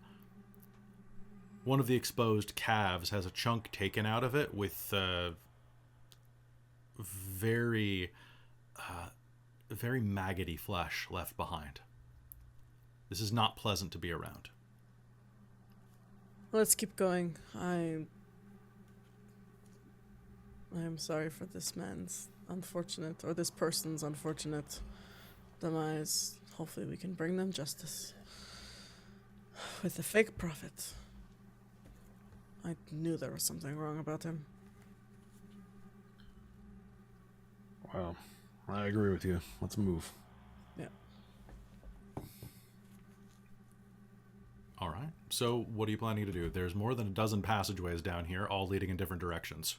One of the exposed calves has a chunk taken out of it with very maggoty flesh left behind. This is not pleasant to be around. Let's keep going. I am sorry for this this person's unfortunate demise. Hopefully we can bring them justice. With the fake prophet. I knew there was something wrong about him. Well, I agree with you. Let's move. Yeah. All right. So what are you planning to do? There's more than a dozen passageways down here, all leading in different directions.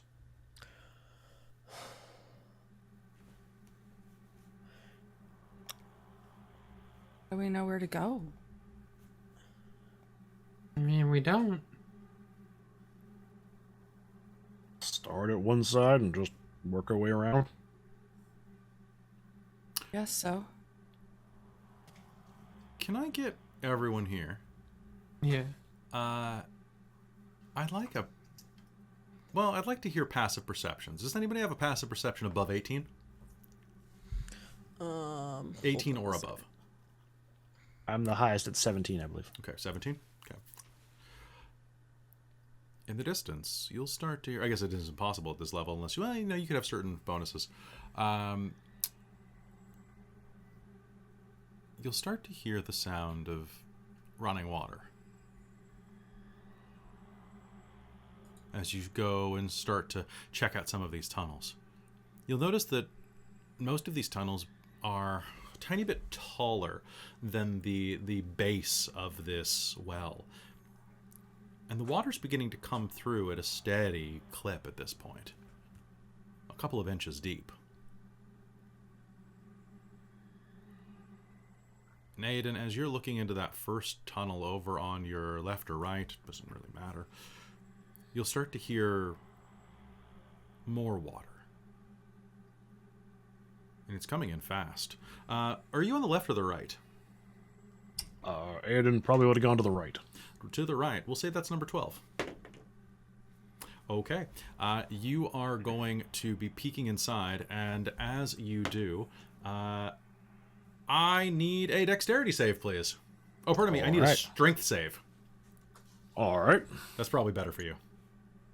Do we know where to go? I mean, we don't. Start at one side and just work our way around. Guess so. Can I get everyone here? Yeah. I'd like to hear passive perceptions. Does anybody have a passive perception above 18? 18 or above. I'm the highest at 17, I believe. Okay, 17? Okay. In the distance, you'll start to hear... I guess it isn't possible at this level unless you... Well, you know, you could have certain bonuses. You'll start to hear the sound of running water. As you go and start to check out some of these tunnels. You'll notice that most of these tunnels are a tiny bit taller than the base of this well. And the water's beginning to come through at a steady clip at this point. A couple of inches deep. Aiden, as you're looking into that first tunnel over on your left or right, doesn't really matter, you'll start to hear more water. And it's coming in fast. Are you on the left or the right? Aiden probably would have gone to the right. To the right. We'll say that's number 12. Okay. You are going to be peeking inside, and as you do, I need a dexterity save, please. Oh, pardon me. I need a strength save. All right. That's probably better for you.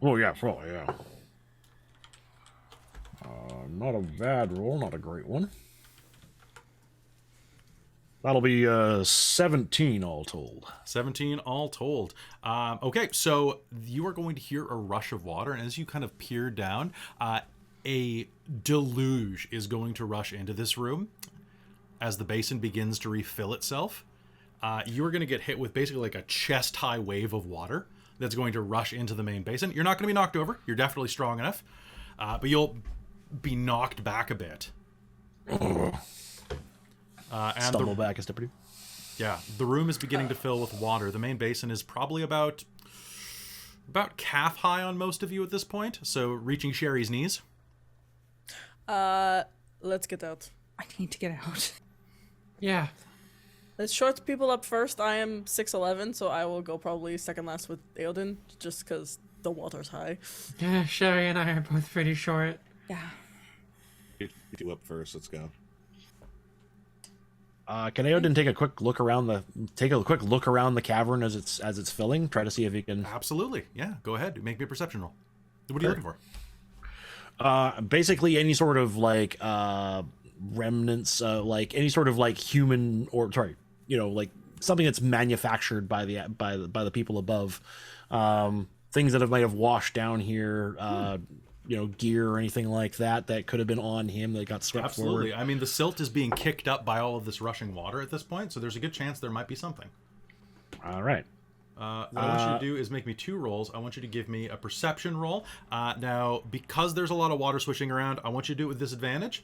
Oh, yeah, probably, yeah. Not a bad roll, not a great one. That'll be 17 all told. 17 all told. Okay, so you are going to hear a rush of water, and as you kind of peer down, a deluge is going to rush into this room as the basin begins to refill itself. You are going to get hit with basically like a chest-high wave of water that's going to rush into the main basin. You're not going to be knocked over. You're definitely strong enough, but you'll be knocked back a bit. And stumble back a step or two. Yeah, the room is beginning to fill with water. The main basin is probably about calf high on most of you at this point, so reaching Sherry's knees. Let's get out. I need to get out. Yeah. Let's short people up first. I am 6'11", so I will go probably second last with Eildon, just because the water's high. Yeah, Sherry and I are both pretty short. Yeah. You up first. Let's go. Can Eildon take a quick look around the cavern as it's filling? Try to see if he can. Absolutely, yeah. Go ahead, make me a perception roll. What are you looking for? Basically any sort of like remnants, like any sort of like human or like something that's manufactured by the people above, things that might have washed down here, gear or anything like that could have been on him that got swept Absolutely. forward. I mean, the silt is being kicked up by all of this rushing water at this point, so there's a good chance there might be something. All right. What I want you to do is make me 2 rolls. I want you to give me a perception roll. Now, because there's a lot of water swishing around, I want you to do it with disadvantage.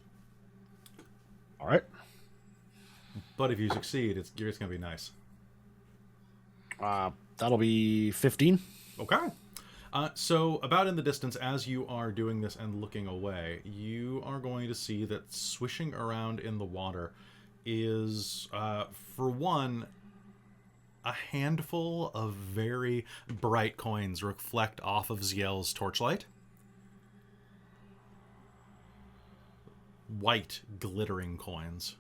All right. But if you succeed, it's going to be nice. That'll be 15. Okay. So about in the distance, as you are doing this and looking away, you are going to see that swishing around in the water is, for one, a handful of very bright coins reflect off of Ziel's torchlight. White, glittering coins.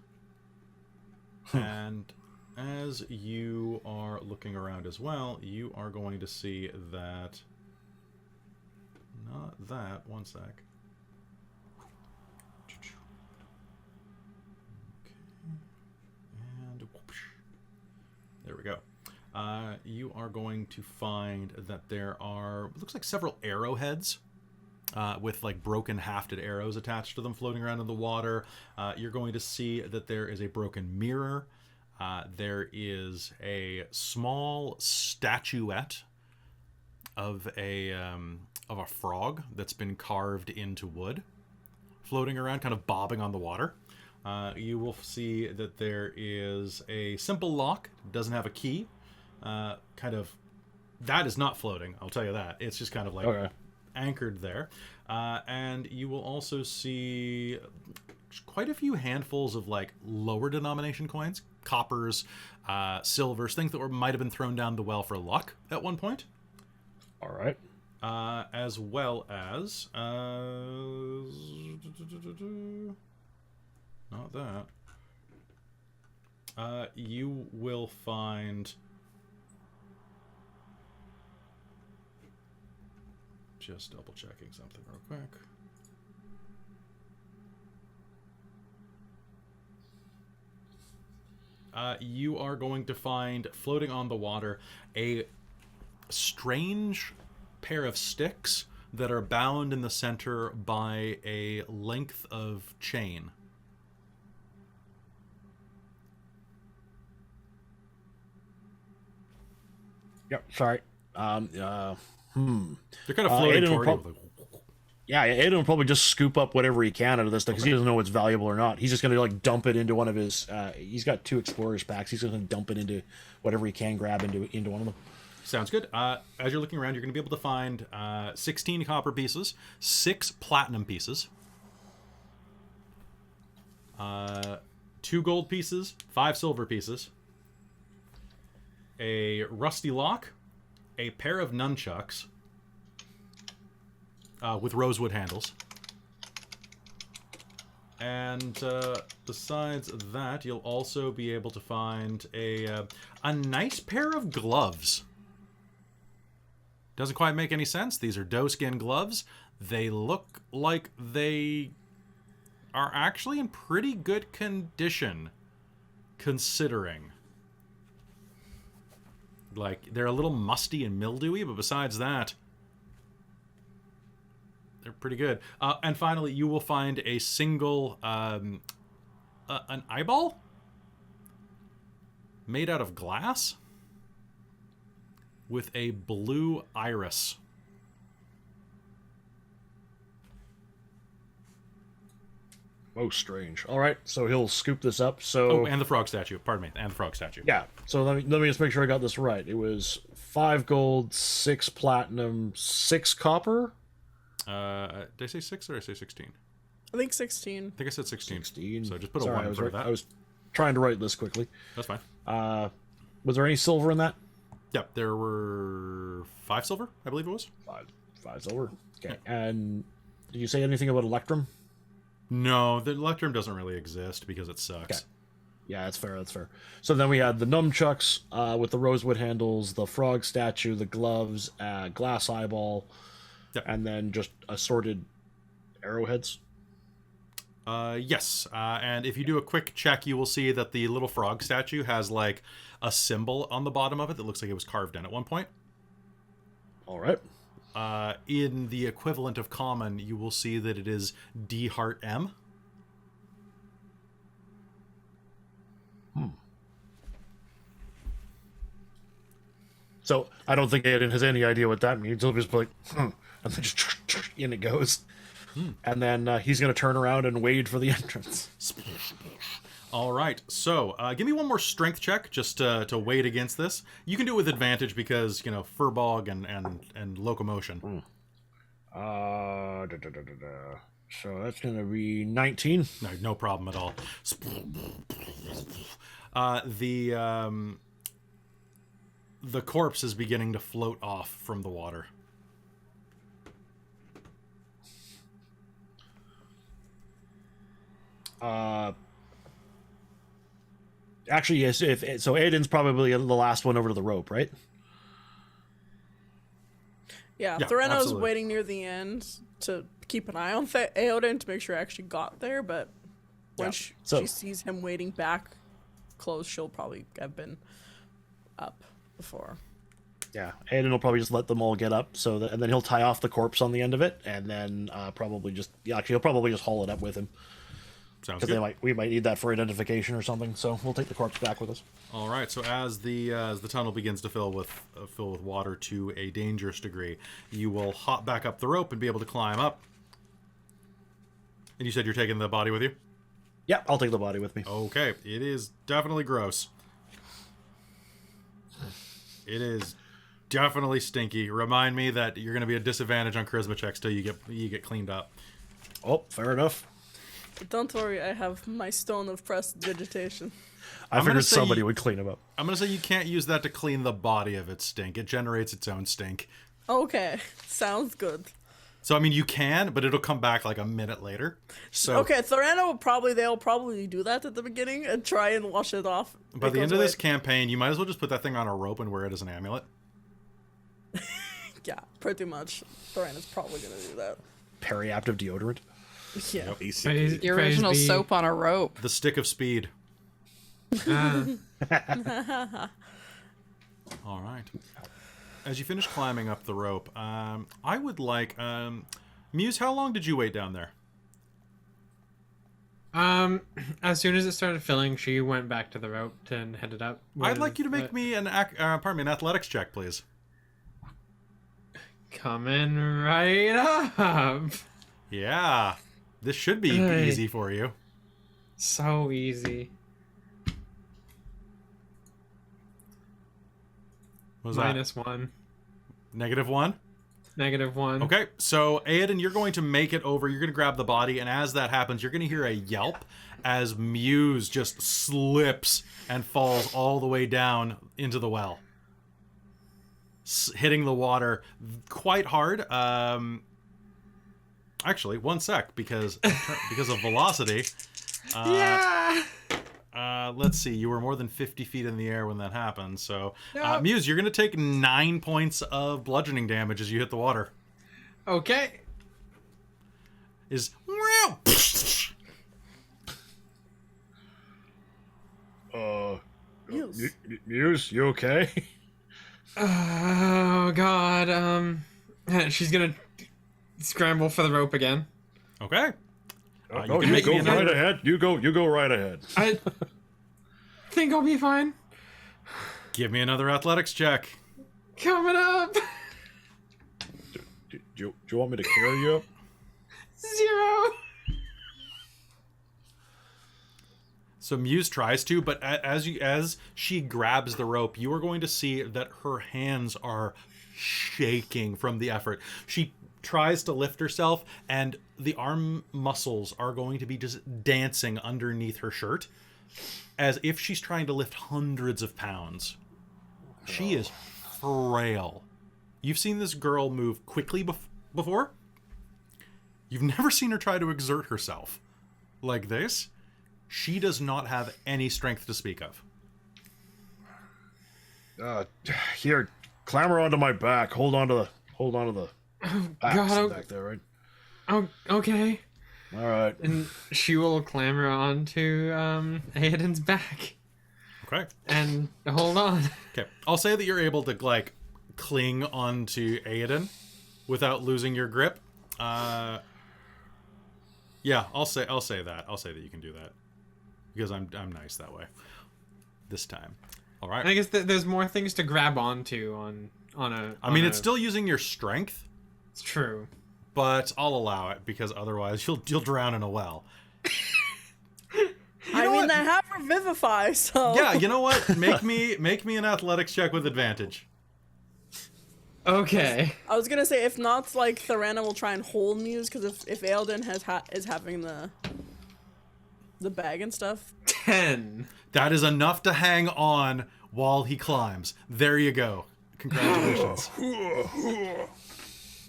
And as you are looking around as well, you are going to see that... Not that. One sec. Okay. And whoosh. There we go. You are going to find that there are, it looks like several arrowheads with like broken hafted arrows attached to them floating around in the water. You're going to see that there is a broken mirror. There is a small statuette of a frog that's been carved into wood, floating around, kind of bobbing on the water. You will see that there is a simple lock, doesn't have a key. That is not floating, I'll tell you that. It's just kind of like anchored there. And you will also see quite a few handfuls of like lower denomination coins, coppers, silvers, things that might have been thrown down the well for luck at one point. All right. As well as not that. You will find just double checking something real quick. You are going to find floating on the water a strange pair of sticks that are bound in the center by a length of chain. Yep. Sorry. They're kind of floating toward you. Yeah, Aiden will probably just scoop up whatever he can out of this stuff because he doesn't know what's valuable or not. He's just going to like dump it into one of his. He's got 2 explorers packs. He's going to dump it into whatever he can grab into one of them. Sounds good. As you're looking around, you're going to be able to find 16 copper pieces, 6 platinum pieces, 2 gold pieces, 5 silver pieces, a rusty lock, a pair of nunchucks with rosewood handles. And besides that, you'll also be able to find a nice pair of gloves. Doesn't quite make any sense. These are doe-skin gloves. They look like they are actually in pretty good condition, considering. Like, they're a little musty and mildewy, but besides that, they're pretty good. And finally, you will find a single, an eyeball made out of glass with a blue iris. Most strange. All right, so he'll scoop this up. So Oh, and the frog statue. Pardon me, and the frog statue. yeah, so let me just make sure I got this right. It was 5 gold, 6 platinum, 6 copper. Did I say 6 or did I say 16? I think 16. I think I said 16. 16. So just put a Sorry, 1 in front of that. I was trying to write this quickly. That's fine. Was there any silver in that? Yep, there were 5 silver, I believe it was. 5 silver. Okay. And did you say anything about Electrum? No, the Electrum doesn't really exist because it sucks. Okay. Yeah, that's fair. That's fair. So then we had the nunchucks with the rosewood handles, the frog statue, the gloves, glass eyeball, Yep. and then just assorted arrowheads. Yes, and if you do a quick check, you will see that the little frog statue has like a symbol on the bottom of it that looks like it was carved in at one point. All right. In the equivalent of common, you will see that it is D Heart M. So I don't think Aiden has any idea what that means. He'll just be like, and then just in it goes. And then he's going to turn around and wade for the entrance. All right, so give me one more strength check just to wade against this. You can do it with advantage because, you know, furbog and locomotion. So that's going to be 19. No problem at all. The corpse is beginning to float off from the water. Actually, yes. So Aiden's probably the last one over to the rope, right? Yeah, Yeah, Thoreno's absolutely. waiting near the end to keep an eye on Eowyn to make sure I actually got there, but when Yeah. she So- sees him waiting back close, she'll probably have been up before. Yeah, Aiden will probably just let them all get up, and then he'll tie off the corpse on the end of it, and then he'll probably just haul it up with him Sounds because good. we might need that for identification or something. So we'll take the corpse back with us. All right. So as the tunnel begins to fill with water to a dangerous degree, you will hop back up the rope and be able to climb up. And you said you're taking the body with you? Yeah, I'll take the body with me. Okay. It is definitely gross. It is definitely stinky. Remind me that you're going to be a disadvantage on charisma checks till you get cleaned up. Oh, fair enough. But don't worry, I have my stone of prestidigitation. I I'm gonna figured say somebody you- would clean him up. I'm going to say you can't use that to clean the body of its stink. It generates its own stink. Okay, sounds good. So, I mean, you can, but it'll come back like a minute later. So, Okay, they'll probably do that at the beginning and try and wash it off. by the It end goes of this away. campaign, you might as well just put that thing on a rope and wear it as an amulet. Yeah, pretty much. Thoreno's probably gonna do that. Periaptive deodorant. Yeah. Basically. The original soap on a rope. The stick of speed. Uh, All right. As you finish climbing up the rope, I would like... Muse, how long did you wait down there? as soon as it started filling, she went back to the rope and headed up. I'd like you to make me an athletics check, please. Coming right up. Yeah. This should be Hey. easy for you. So easy. What was -1. that? -1? -1. Okay, so Aiden, you're going to make it over. You're going to grab the body, and as that happens, you're going to hear a yelp as Muse just slips and falls all the way down into the well, hitting the water quite hard. Actually, one sec, because of velocity. Yeah. Let's see. You were more than 50 feet in the air when that happened. So, Nope. Muse, you're going to take 9 points of bludgeoning damage as you hit the water. Okay. Is Yes. Muse, you okay? Oh God. She's gonna scramble for the rope again. okay. No, can you make go me another- right ahead. You go right ahead. I think I'll be fine. Give me another athletics check. Coming up. Do you want me to carry you up? 0. So Muse tries to, but as she grabs the rope, you are going to see that her hands are shaking from the effort. She tries to lift herself, and the arm muscles are going to be just dancing underneath her shirt, as if she's trying to lift hundreds of pounds. She is frail. You've seen this girl move quickly before. You've never seen her try to exert herself like this. She does not have any strength to speak of. Here, clamber onto my back. Hold on to the backs God. back there, right? Oh, okay. All right. And she will clamber onto Aiden's back Okay. and hold on. Okay. I'll say that you're able to like cling onto Aiden without losing your grip. Yeah, I'll say that. I'll say that you can do that because I'm nice that way. This time. All right. I guess there's more things to grab onto on a. I mean, it's still using your strength, It's true. but I'll allow it because otherwise you'll drown in a well. I mean, I have Revivify, so Yeah, you know what? Make me an athletics check with advantage. Okay. I was gonna say if not, like Thorana will try and hold Muse because if Aelden is having the bag and stuff. 10. That is enough to hang on while he climbs. There you go. Congratulations.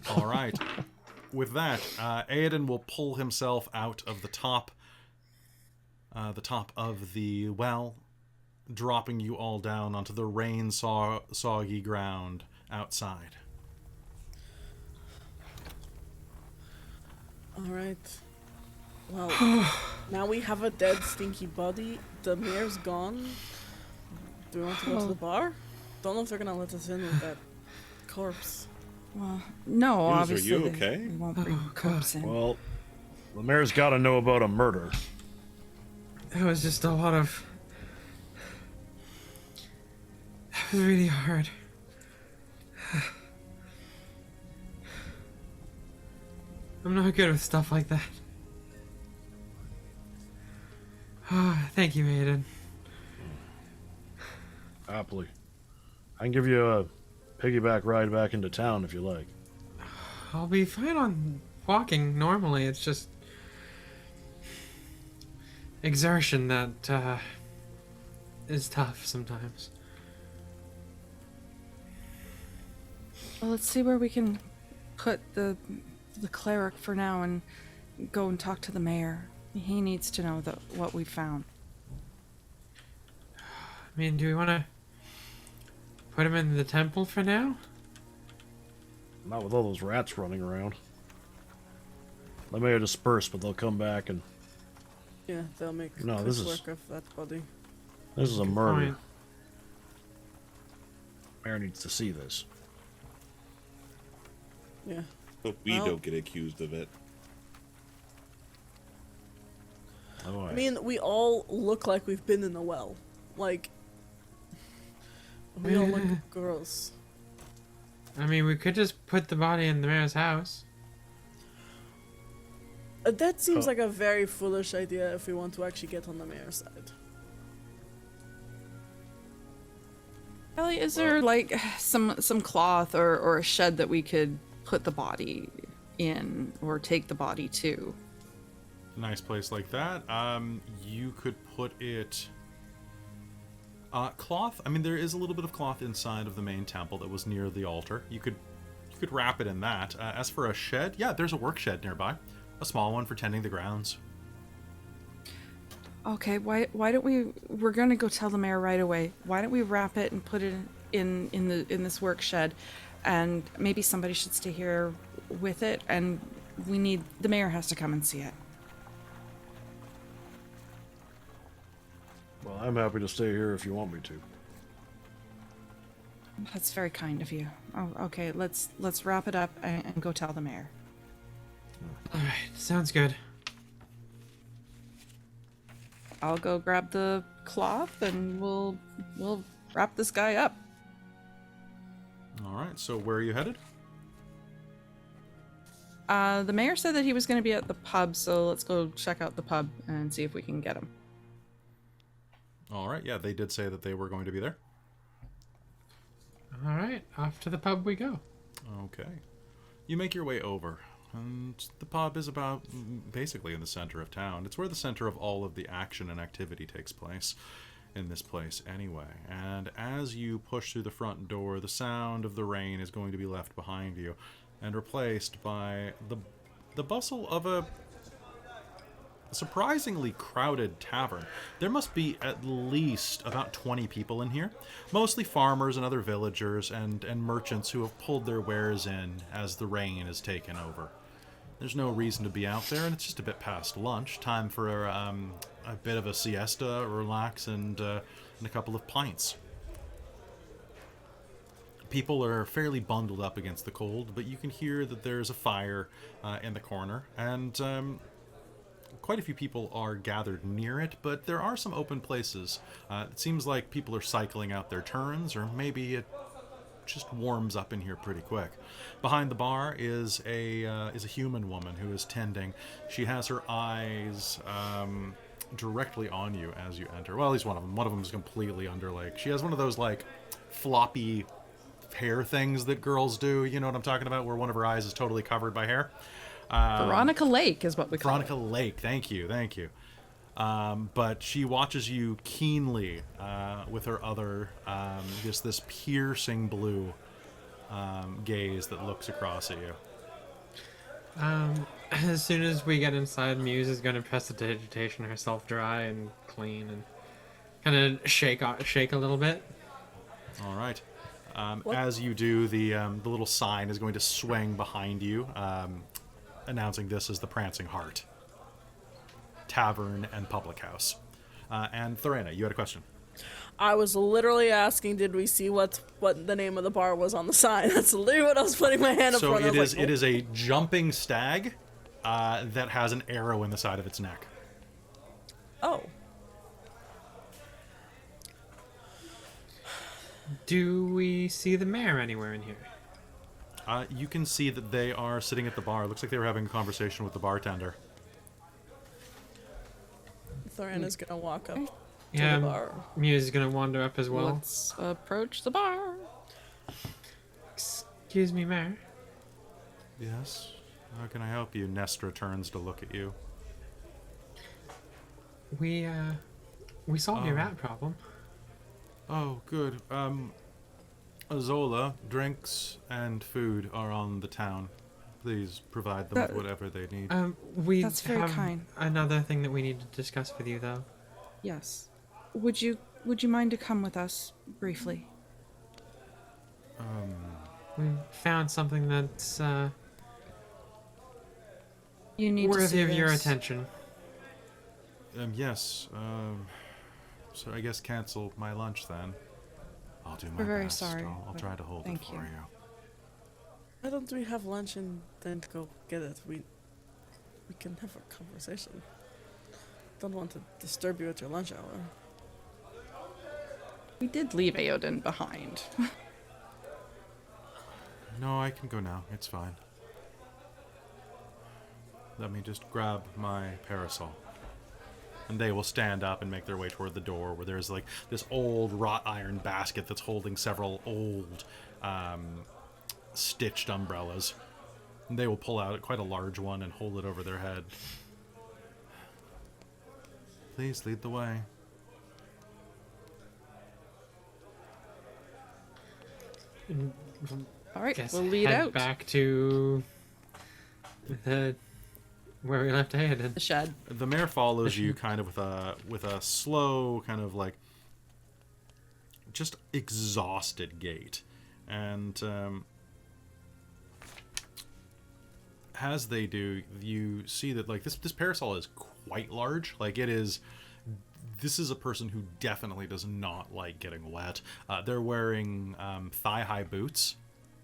All right. With that, Aiden will pull himself out of the top of the well, dropping you all down onto the soggy ground outside. All right. Well, now we have a dead, stinky body. The mayor's gone. Do we want to go to the bar? Don't know if they're gonna let us in with that corpse. Well, no, Muse, are obviously you they- okay? they won't bring the corpse in. Well, the mayor's got to know about a murder. It was just a lot of. It was really hard. I'm not good with stuff like that. Thank you, Aiden. Happily. I can give you a piggyback ride back into town if you like. I'll be fine on walking normally. It's just exertion that is tough sometimes. Well, let's see where we can put the cleric for now and go and talk to the mayor. He needs to know what we found. I mean, do we want to put him in the temple for now? Not with all those rats running around. They may have dispersed, but they'll come back and... Yeah, they'll make No, quick this is- work of that body. This is a murder. Point. Mayor needs to see this. Yeah. Hope we Well- don't get accused of it. Oh, I mean, we all look like we've been in a well. Like, we all look gross. I mean, we could just put the body in the mayor's house. That seems Oh. like a very foolish idea if we want to actually get on the mayor's side. Ellie, is there like some cloth or a shed that we could put the body in or take the body to? Nice place like that. You could put it. Cloth. I mean, there is a little bit of cloth inside of the main temple that was near the altar. You could wrap it in that. As for a shed, yeah, there's a work shed nearby, a small one for tending the grounds. Okay, why don't we're gonna go tell the mayor right away. Why don't we wrap it and put it in this work shed, and maybe somebody should stay here with it, and the mayor has to come and see it. Well, I'm happy to stay here if you want me to. That's very kind of you. Oh, okay, let's wrap it up and go tell the mayor. All right, sounds good. I'll go grab the cloth and we'll wrap this guy up. All right. So where are you headed? The mayor said that he was going to be at the pub, so let's go check out the pub and see if we can get him. All right. Yeah, they did say that they were going to be there. All right, off to the pub we go. Okay. You make your way over, and the pub is about basically in the center of town. It's where the center of all of the action and activity takes place in this place anyway. And as you push through the front door, the sound of the rain is going to be left behind you and replaced by the bustle of a surprisingly crowded tavern. There must be at least about 20 people in here, mostly farmers and other villagers and merchants who have pulled their wares in as the rain has taken over. There's no reason to be out there, and it's just a bit past lunch. Time for a bit of a siesta, relax, and a couple of pints. People are fairly bundled up against the cold, but you can hear that there's a fire in the corner, and quite a few people are gathered near it, but there are some open places. It seems like people are cycling out their turns, or maybe it just warms up in here pretty quick. Behind the bar is a human woman who is tending. She has her eyes directly on you as you enter. Well, at least one of them. One of them is completely under, like, she has one of those, like, floppy hair things that girls do. You know what I'm talking about? Where one of her eyes is totally covered by hair. Veronica Lake is what we call Veronica Lake, thank you. But she watches you keenly with her other, just this piercing blue gaze that looks across at you. As soon as we get inside, Muse is going to prestidigitation herself dry and clean and kind of shake a little bit. All right. As you do, the little sign is going to swing behind you, announcing this as the Prancing Heart Tavern and Public House. And Thorena, you had a question. I was literally asking, did we see what the name of the bar was on the sign? That's literally what I was putting my hand up So for. it is a jumping stag that has an arrow in the side of its neck. Oh. Do we see the mayor anywhere in here? You can see that they are sitting at the bar. Looks like they were having a conversation with the bartender. Thorena's gonna walk up to Yeah, the bar. Muse is going to wander up as well. Let's approach the bar. Excuse me, mayor. Yes? How can I help you? Nestra turns to look at you. We solved your rat problem. Oh, good. Azola, drinks and food are on the town. Please provide them with whatever they need. We That's very have kind. another thing that we need to discuss with you, though. Yes. Would you mind to come with us briefly? We found something that's You need to worthy see of your this. attention. Yes. So I guess cancel my lunch then. I'll do my We're very best. sorry, I'll but try to hold it thank for you. you. Why don't we have lunch and then go get it? We can have a conversation. Don't want to disturb you at your lunch hour. We did leave Aoden behind. No, I can go now. It's fine. Let me just grab my parasol. And they will stand up and make their way toward the door, where there's like this old wrought iron basket that's holding several old stitched umbrellas. And they will pull out quite a large one and hold it over their head. Please lead the way. All right, Guess we'll lead head out back to the where we left Aiden. the shed. The mayor follows you kind of with a slow kind of like just exhausted gait. And as they do, you see that like this parasol is quite large. Like this is a person who definitely does not like getting wet. They're wearing thigh-high boots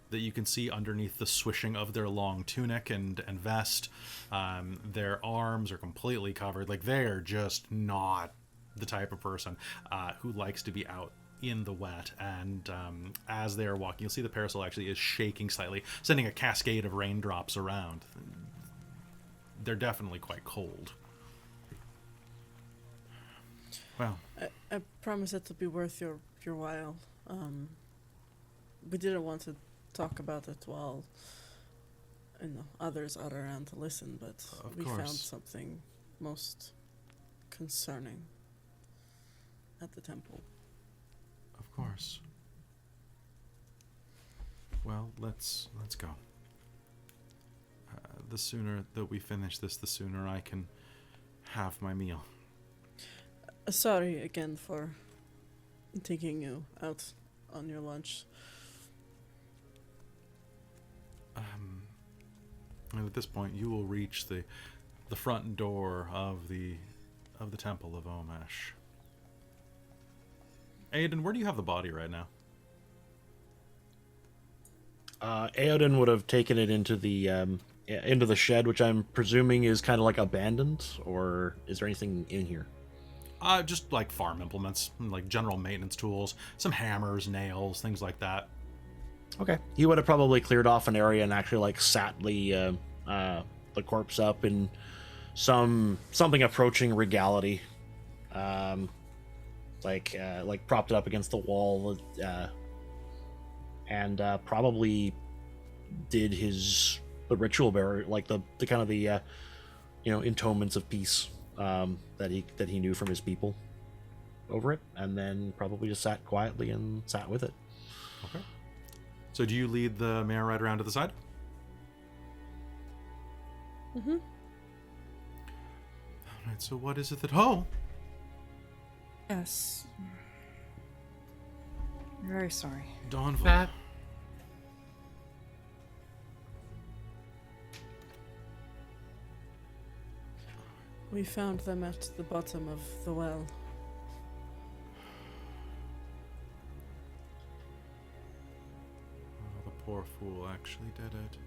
that you can see underneath the swishing of their long tunic and vest. Their arms are completely covered. Like, they are just not the type of person who likes to be out in the wet. And as they are walking, you'll see the parasol actually is shaking slightly, sending a cascade of raindrops around. They're definitely quite cold. Well, I promise it to be worth your while. We didn't want to talk about it while others are around to listen, but Of we found course. something most concerning at the temple. of course. Well, let's go. The sooner that we finish this, the sooner I can have my meal. Sorry again for taking you out on your lunch. And at this point, you will reach the front door of the Temple of Omesh. Aiden, where do you have the body right now? Aoden would have taken it into the shed, which I'm presuming is kind of like abandoned, or is there anything in here? Just like farm implements, like general maintenance tools, some hammers, nails, things like that. Okay. He would have probably cleared off an area and actually like sat the corpse up in something approaching regality, like propped it up against the wall, and probably did the ritual burial, like the kind of the intonements of peace that he knew from his people over it, and then probably just sat quietly and sat with it. Okay. So do you lead the mayor right around to the side? Mm-hmm. All right, so what is it that... Oh! Yes. I'm very sorry. Dawnful. That We found them at the bottom of the well. Oh, the poor fool actually did it.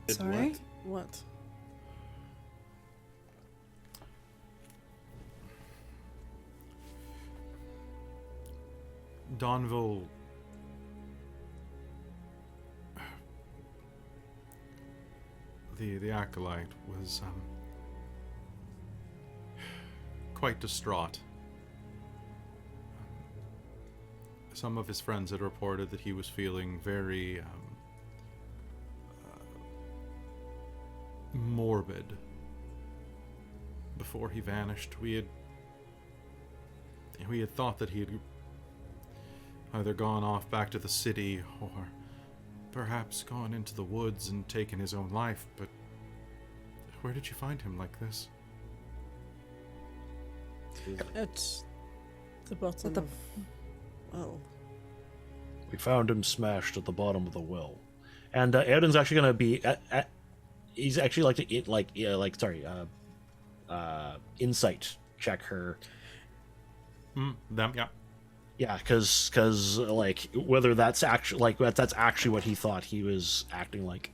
Did Sorry? What? Donville... The acolyte was quite distraught. Some of his friends had reported that he was feeling very morbid before he vanished. We had thought that he had either gone off back to the city or perhaps gone into the woods and taken his own life, but where did you find him like this? At the bottom the- of... Well, We found him smashed at the bottom of the well, and Aoden's actually going to be he's actually insight check her. Them, yeah. Yeah, because like whether that's actually what he thought he was acting like.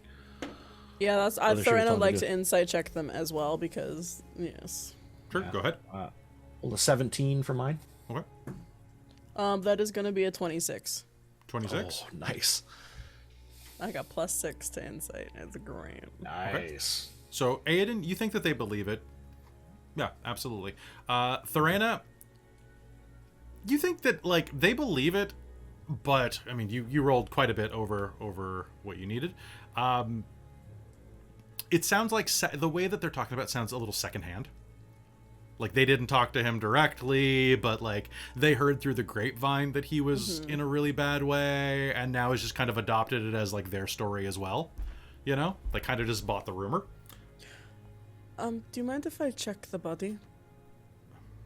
yeah, Whether she I'd was throw in. I'd telling like you. to insight check them as well because yes, Sure, go ahead. Well, a 17 for mine. Okay. that is going to be a 26. 26. Oh, nice. I got +6 to insight. It's great. Nice. So, Aiden, you think that they believe it? Yeah, absolutely. Thorana, you think that, like, they believe it, but, I mean, you rolled quite a bit over what you needed. It sounds like the way that they're talking about it sounds a little secondhand. Like, they didn't talk to him directly, but, like, they heard through the grapevine that he was in a really bad way, and now has just kind of adopted it as, like, their story as well. You know? They kind of just bought the rumor. Do you mind if I check the body?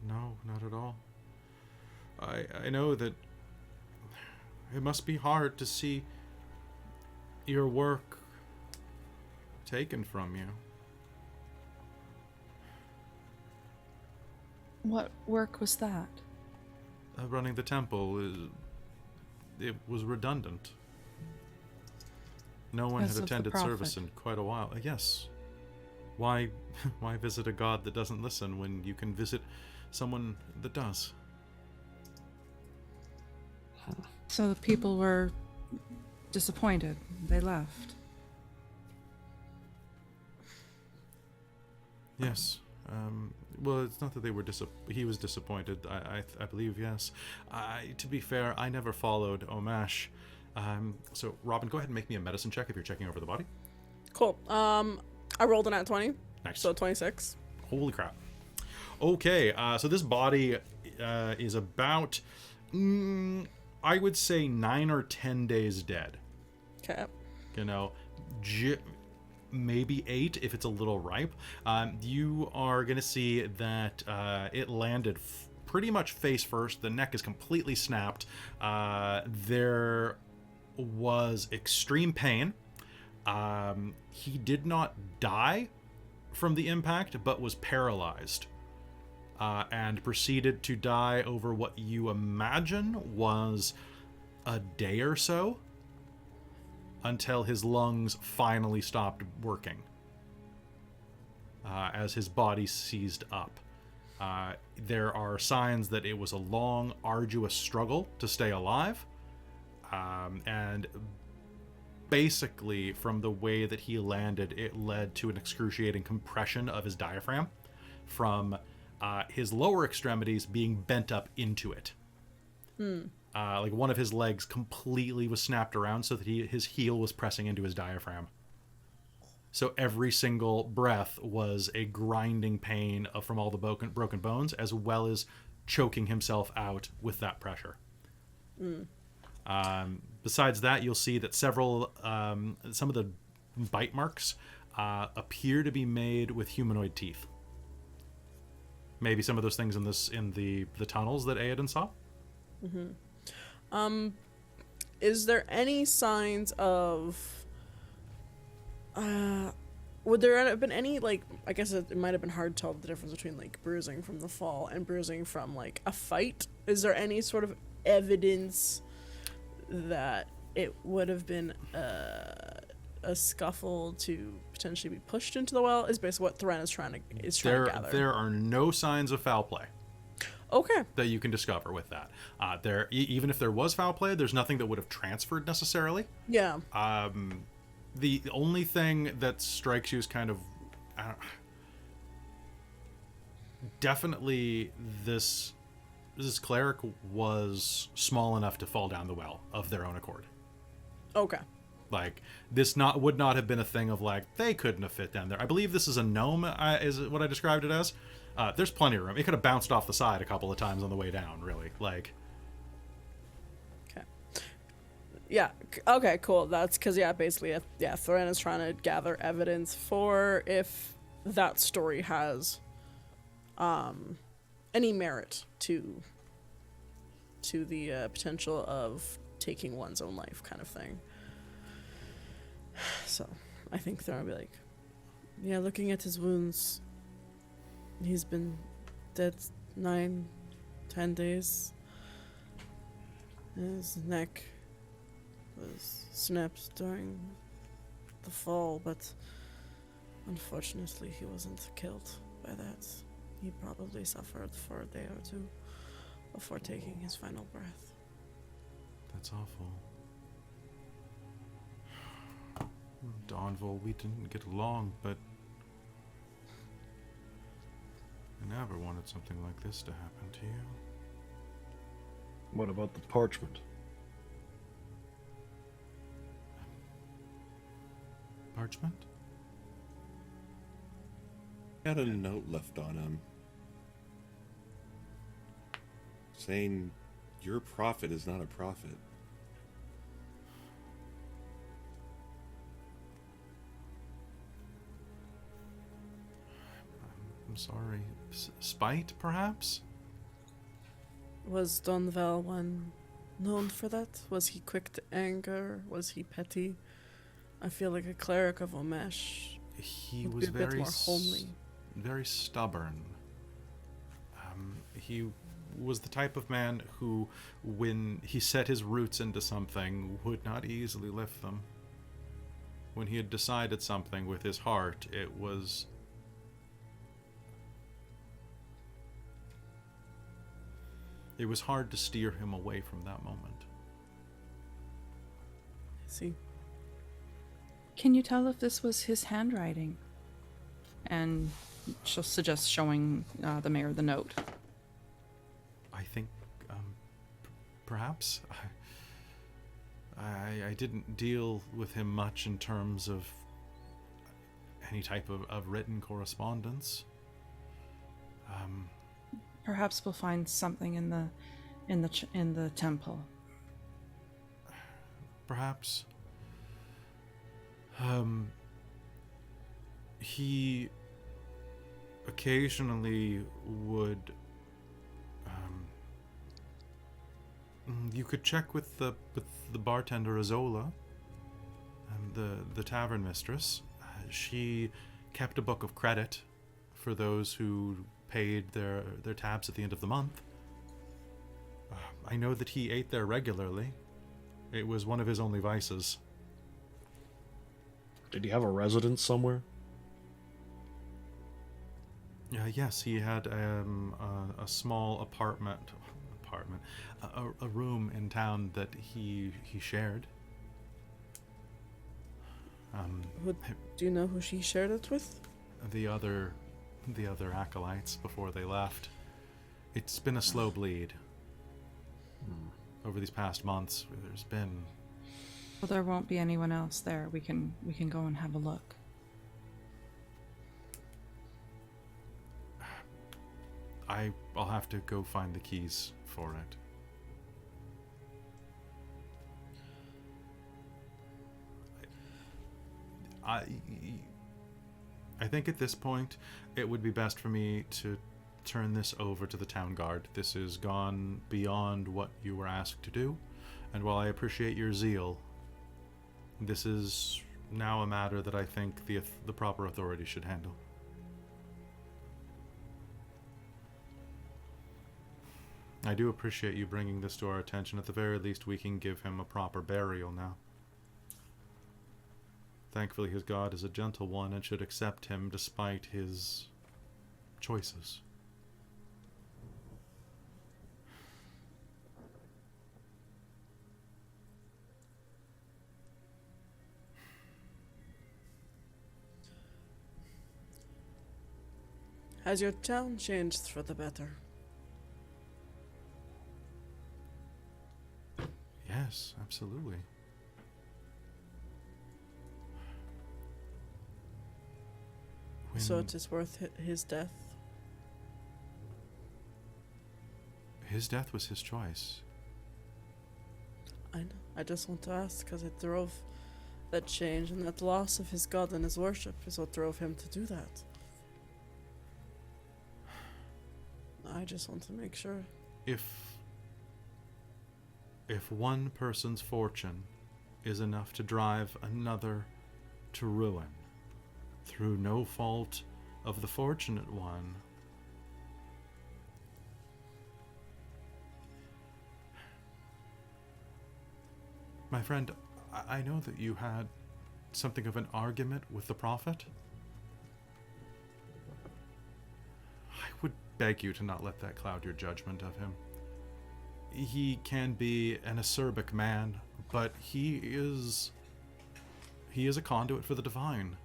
No, not at all. I know that it must be hard to see your work taken from you. What work was that? Running the temple, it was redundant. No one Because had of the attended service prophet. in quite a while. Yes. Why visit a god that doesn't listen when you can visit someone that does? So the people were disappointed. They left. Yes. Well, it's not that they were he was disappointed. I believe, yes. To be fair, I never followed Omash. So, Robin, go ahead and make me a medicine check if you're checking over the body. Cool. I rolled an at 20. Nice. So 26. Holy crap. Okay, so this body is about, I would say, 9 or 10 days dead. Okay. You know, maybe 8 if it's a little ripe. You are going to see that it landed pretty much face first. The neck is completely snapped. There was extreme pain. He did not die from the impact, but was paralyzed. And proceeded to die over what you imagine was a day or so, until his lungs finally stopped working, as his body seized up. There are signs that it was a long, arduous struggle to stay alive, and basically, from the way that he landed, it led to an excruciating compression of his diaphragm from his lower extremities being bent up into it. Like one of his legs completely was snapped around so that his heel was pressing into his diaphragm. So every single breath was a grinding pain from all the broken bones, as well as choking himself out with that pressure. Besides that, you'll see that several, some of the bite marks appear to be made with humanoid teeth. Maybe some of those things in the tunnels that Aedan saw. Is there any signs of would there have been any, like, I guess it might have been hard to tell the difference between, like, bruising from the fall and bruising from, like, a fight? Is there any sort of evidence that it would have been a scuffle to potentially be pushed into the well? Is basically what Thorin is trying to gather. There are no signs of foul play Okay. that you can discover with that. Even if there was foul play, there's nothing that would have transferred necessarily. Yeah. The only thing that strikes you as kind of, definitely this cleric was small enough to fall down the well of their own accord. Okay. Like, this would not have been a thing of, like, they couldn't have fit down there. I believe this is a gnome, is what I described it as. There's plenty of room. It could have bounced off the side a couple of times on the way down, really. Like, okay. Yeah. Okay, cool. That's because, basically, Thorin is trying to gather evidence for if that story has any merit to the potential of taking one's own life kind of thing. So, I think Thorin will be like, yeah, looking at his wounds, he's been dead 9-10 days. His neck was snapped during the fall, but unfortunately he wasn't killed by that. He probably suffered for a day or two before taking his final breath. that's awful. Dawnville, we didn't get along, but I never wanted something like this to happen to you. What about the parchment? Parchment? Had a note left on him saying your prophet is not a prophet. I'm sorry. Spite, perhaps? Was Donvel one known for that? Was he quick to anger? Was he petty? I feel like a cleric of Omesh He would was be a bit very more homely. very stubborn. He was the type of man who, when he set his roots into something, would not easily lift them. When he had decided something with his heart, it was hard to steer him away from that moment. See, Can you tell if this was his handwriting? And she'll suggest showing the mayor the note. I think, perhaps. I didn't deal with him much in terms of any type of written correspondence. Perhaps we'll find something in the temple. Perhaps. He occasionally would. You could check with the bartender Isola, the tavern mistress. She kept a book of credit for those who paid their tabs at the end of the month. I know that he ate there regularly. It was one of his only vices. Did he have a residence somewhere? Yes, he had a small apartment, a room in town that he shared. do you know who she shared it with? The other acolytes before they left. It's been a slow bleed. Over these past months, there's been. Well, there won't be anyone else there. We can go and have a look. I'll have to go find the keys for it. I think at this point it would be best for me to turn this over to the town guard. This has gone beyond what you were asked to do, and while I appreciate your zeal, this is now a matter that I think the proper authority should handle. I do appreciate you bringing this to our attention. At the very least, we can give him a proper burial now. Thankfully, his God is a gentle one and should accept him despite his choices. Has your town changed for the better? Yes, absolutely. So it is worth his death? His death was his choice. I know. I just want to ask because it drove that change, and that loss of his god and his worship is what drove him to do that. I just want to make sure. If one person's fortune is enough to drive another to ruin through no fault of the fortunate one, my friend, I know that you had something of an argument with the prophet. I would beg you to not let that cloud your judgment of him. He can be an acerbic man, but he is He is a conduit for the divine.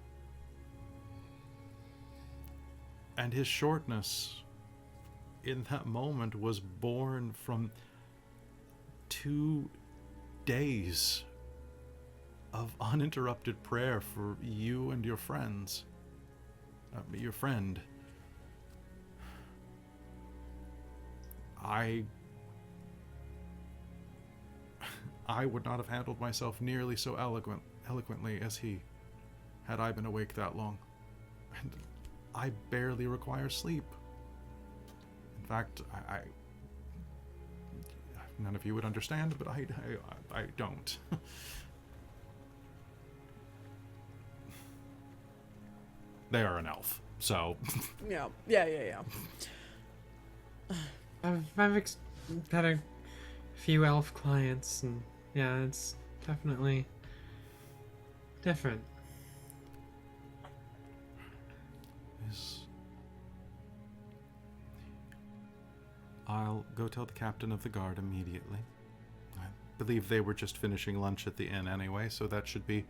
And his shortness in that moment was born from 2 days of uninterrupted prayer for you and your friends. Your friend. I would not have handled myself nearly so eloquently as he, had I been awake that long. And I barely require sleep. In fact, I none of you would understand, but I don't. They are an elf, so. Yeah. I've had a few elf clients, and yeah, it's definitely different. I'll go tell the captain of the guard immediately. I believe they were just finishing lunch at the inn anyway, so that should be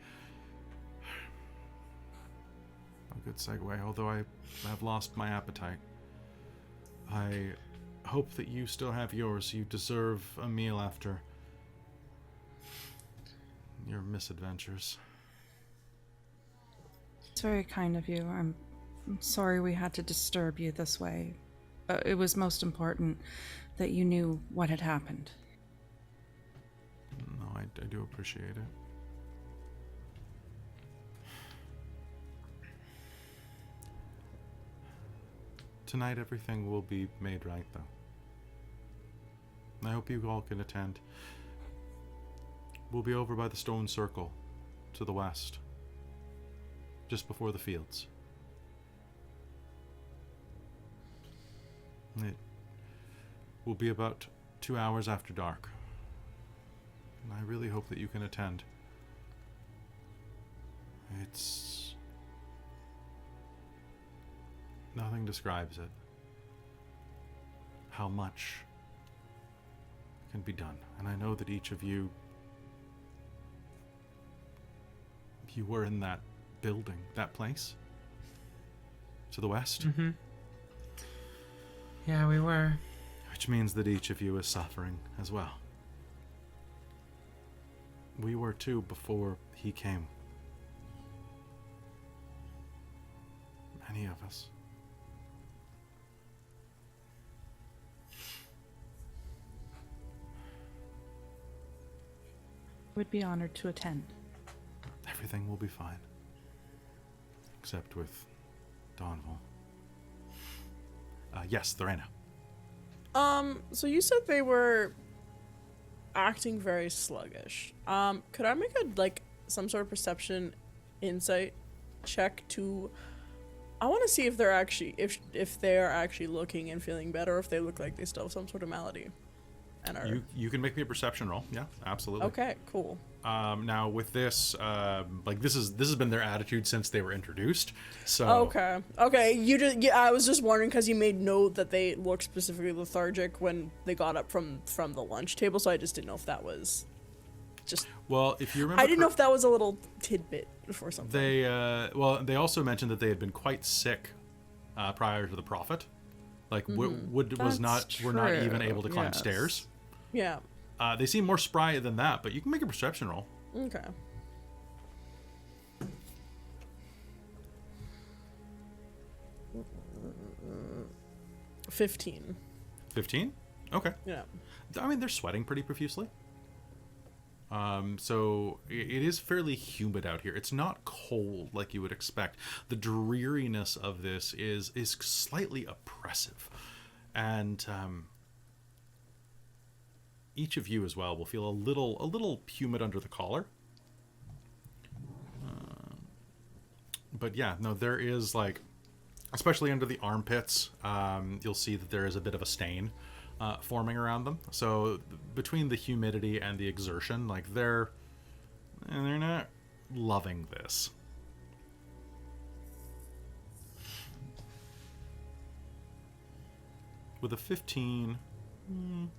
a good segue, although I have lost my appetite. I hope that you still have yours. You deserve a meal after your misadventures. It's very kind of you. I'm sorry we had to disturb you this way. It was most important that you knew what had happened. No, I do appreciate it. Tonight everything will be made right, though. I hope you all can attend. We'll be over by the stone circle to the west, just before the fields. It will be about 2 hours after dark. And I really hope that you can attend. It's... nothing describes it. How much can be done. And I know that each of you... you were in that building, that place? To the west? Mm-hmm. Yeah, we were. Which means that each of you is suffering as well. We were too before he came. Many of us. Would be honored to attend. Everything will be fine. Except with Donval. Yes, Lorena. So you said they were acting very sluggish. Could I make some sort of perception insight check to... I want to see if they're actually, if they are actually looking and feeling better, or if they look like they still have some sort of malady. And are... You can make me a perception roll. Yeah, absolutely. Okay, cool. Now with this, this has been their attitude since they were introduced. So okay. I was just wondering because you made note that they looked specifically lethargic when they got up from the lunch table, so I just didn't know if that was just. Well, if you remember, I didn't know if that was a little tidbit or something. They also mentioned that they had been quite sick prior to the prophet. Like were not even able to climb stairs. Yeah. They seem more spry than that, but you can make a perception roll. Okay. $15. 15? Okay. Yeah. I mean, they're sweating pretty profusely. So it is fairly humid out here. It's not cold like you would expect. The dreariness of this is slightly oppressive. And each of you as well will feel a little humid under the collar. But yeah, no, there is especially under the armpits, you'll see that there is a bit of a stain forming around them. So between the humidity and the exertion, they're not loving this. With a 15,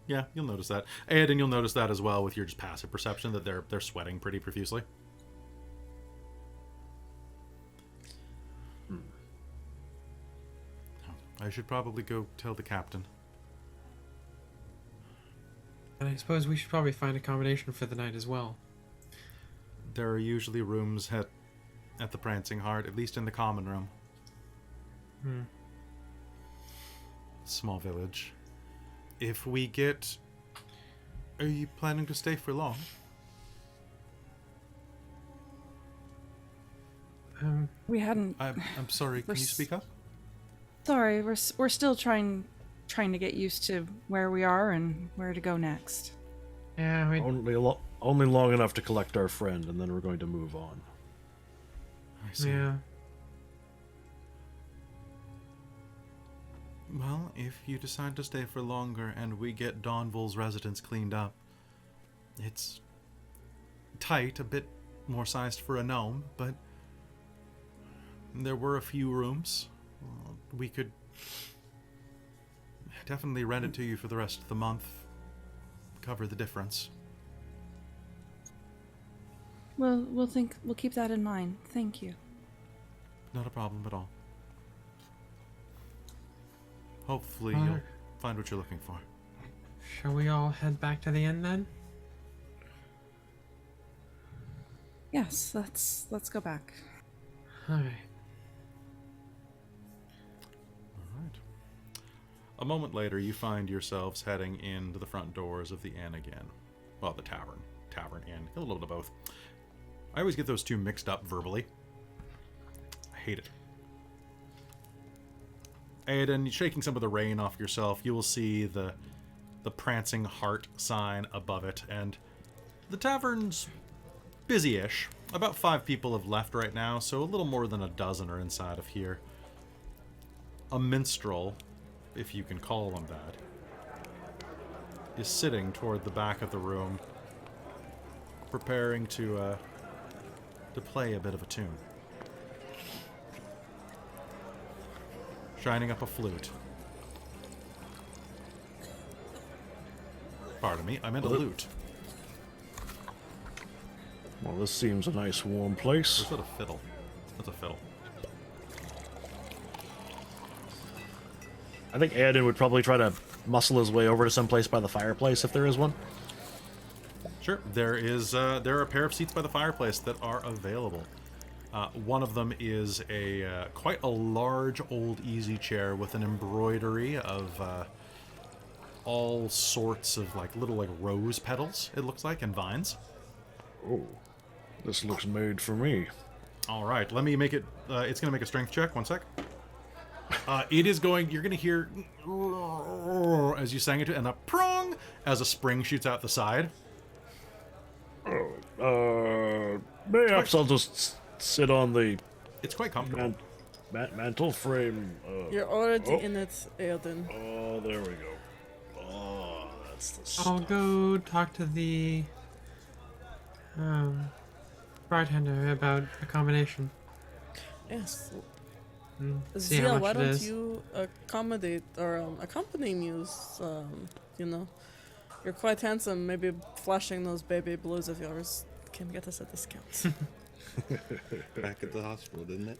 yeah, you'll notice that. And you'll notice that as well with your just passive perception that they're sweating pretty profusely. I should probably go tell the captain. And I suppose we should probably find accommodation for the night as well. There are usually rooms at the Prancing Heart, at least in the common room. Small village. If we get... Are you planning to stay for long? We hadn't. I'm sorry, can you speak up? Sorry, we're still trying to get used to where we are and where to go next. Yeah, we... Only long enough to collect our friend, and then we're going to move on. I see. Yeah. Well, if you decide to stay for longer and we get Dawnville's residence cleaned up, it's tight, a bit more sized for a gnome, but there were a few rooms. We could definitely rent it to you for the rest of the month, cover the difference. Well, we'll keep that in mind. Thank you. Not a problem at all. Hopefully Alright. you'll find what you're looking for. Shall we all head back to the inn then? Yes, let's go back. Alright. Alright. A moment later, you find yourselves heading into the front doors of the inn again. Well, the tavern. Tavern, inn. A little bit of both. I always get those two mixed up verbally. I hate it. Aiden, shaking some of the rain off yourself, you will see the Prancing Heart sign above it, and the tavern's busy-ish. About 5 people have left right now, so a little more than a dozen are inside of here. A minstrel, if you can call him that, is sitting toward the back of the room, preparing to play a bit of a tune. Shining up a flute. Pardon me, I meant a lute. Well, this seems a nice warm place. Is that a fiddle? That's a fiddle. I think Aiden would probably try to muscle his way over to someplace by the fireplace if there is one. Sure, there are a pair of seats by the fireplace that are available. One of them is a quite a large old easy chair with an embroidery of all sorts of little rose petals, it looks like, and vines. Oh, this looks made for me. All right, let me make it. It's going to make a strength check. 1 sec. It is going. You're going to hear as you sang it, and a prong as a spring shoots out the side. Perhaps I'll just sit on the It's quite comfortable. mantle frame. You're already in it, Aiden. Oh, there we go. Oh, that's the stuff. I'll go talk to the bartender about accommodation. Yes. See how Zia, much why it don't is. you accommodate or accompany Muse? You know, you're quite handsome. Maybe flashing those baby blues of yours can get us a discount. Back at the hospital, didn't it?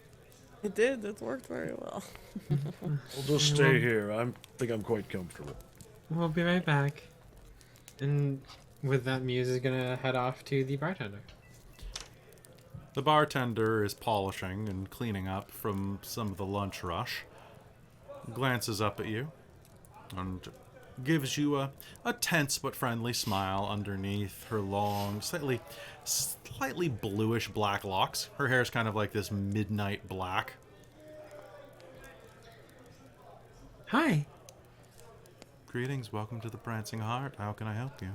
It did. It worked very well. I'll just stay here. think I'm quite comfortable. We'll be right back. And with that, Muse is gonna head off to the bartender. The bartender is polishing and cleaning up from some of the lunch rush. Glances up at you and gives you a tense but friendly smile underneath her long, slightly bluish black locks. Her hair is kind of like this midnight black. Hi. Greetings, welcome to the Prancing Heart. How can I help you?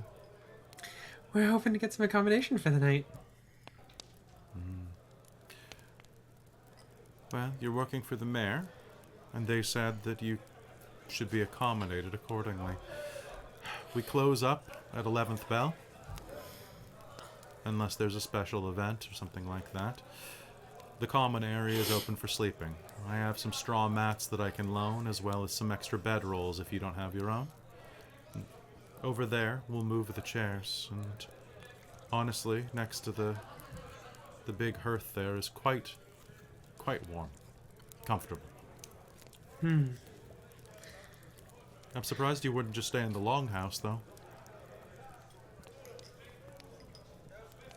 We're hoping to get some accommodation for the night. Well, you're working for the mayor, and they said that you should be accommodated accordingly. We close up at 11th bell, unless there's a special event or something like that. The common area is open for sleeping. I have some straw mats that I can loan, as well as some extra bedrolls if you don't have your own. Over there, we'll move the chairs, and honestly, next to the big hearth there is quite warm, comfortable. I'm surprised you wouldn't just stay in the longhouse, though.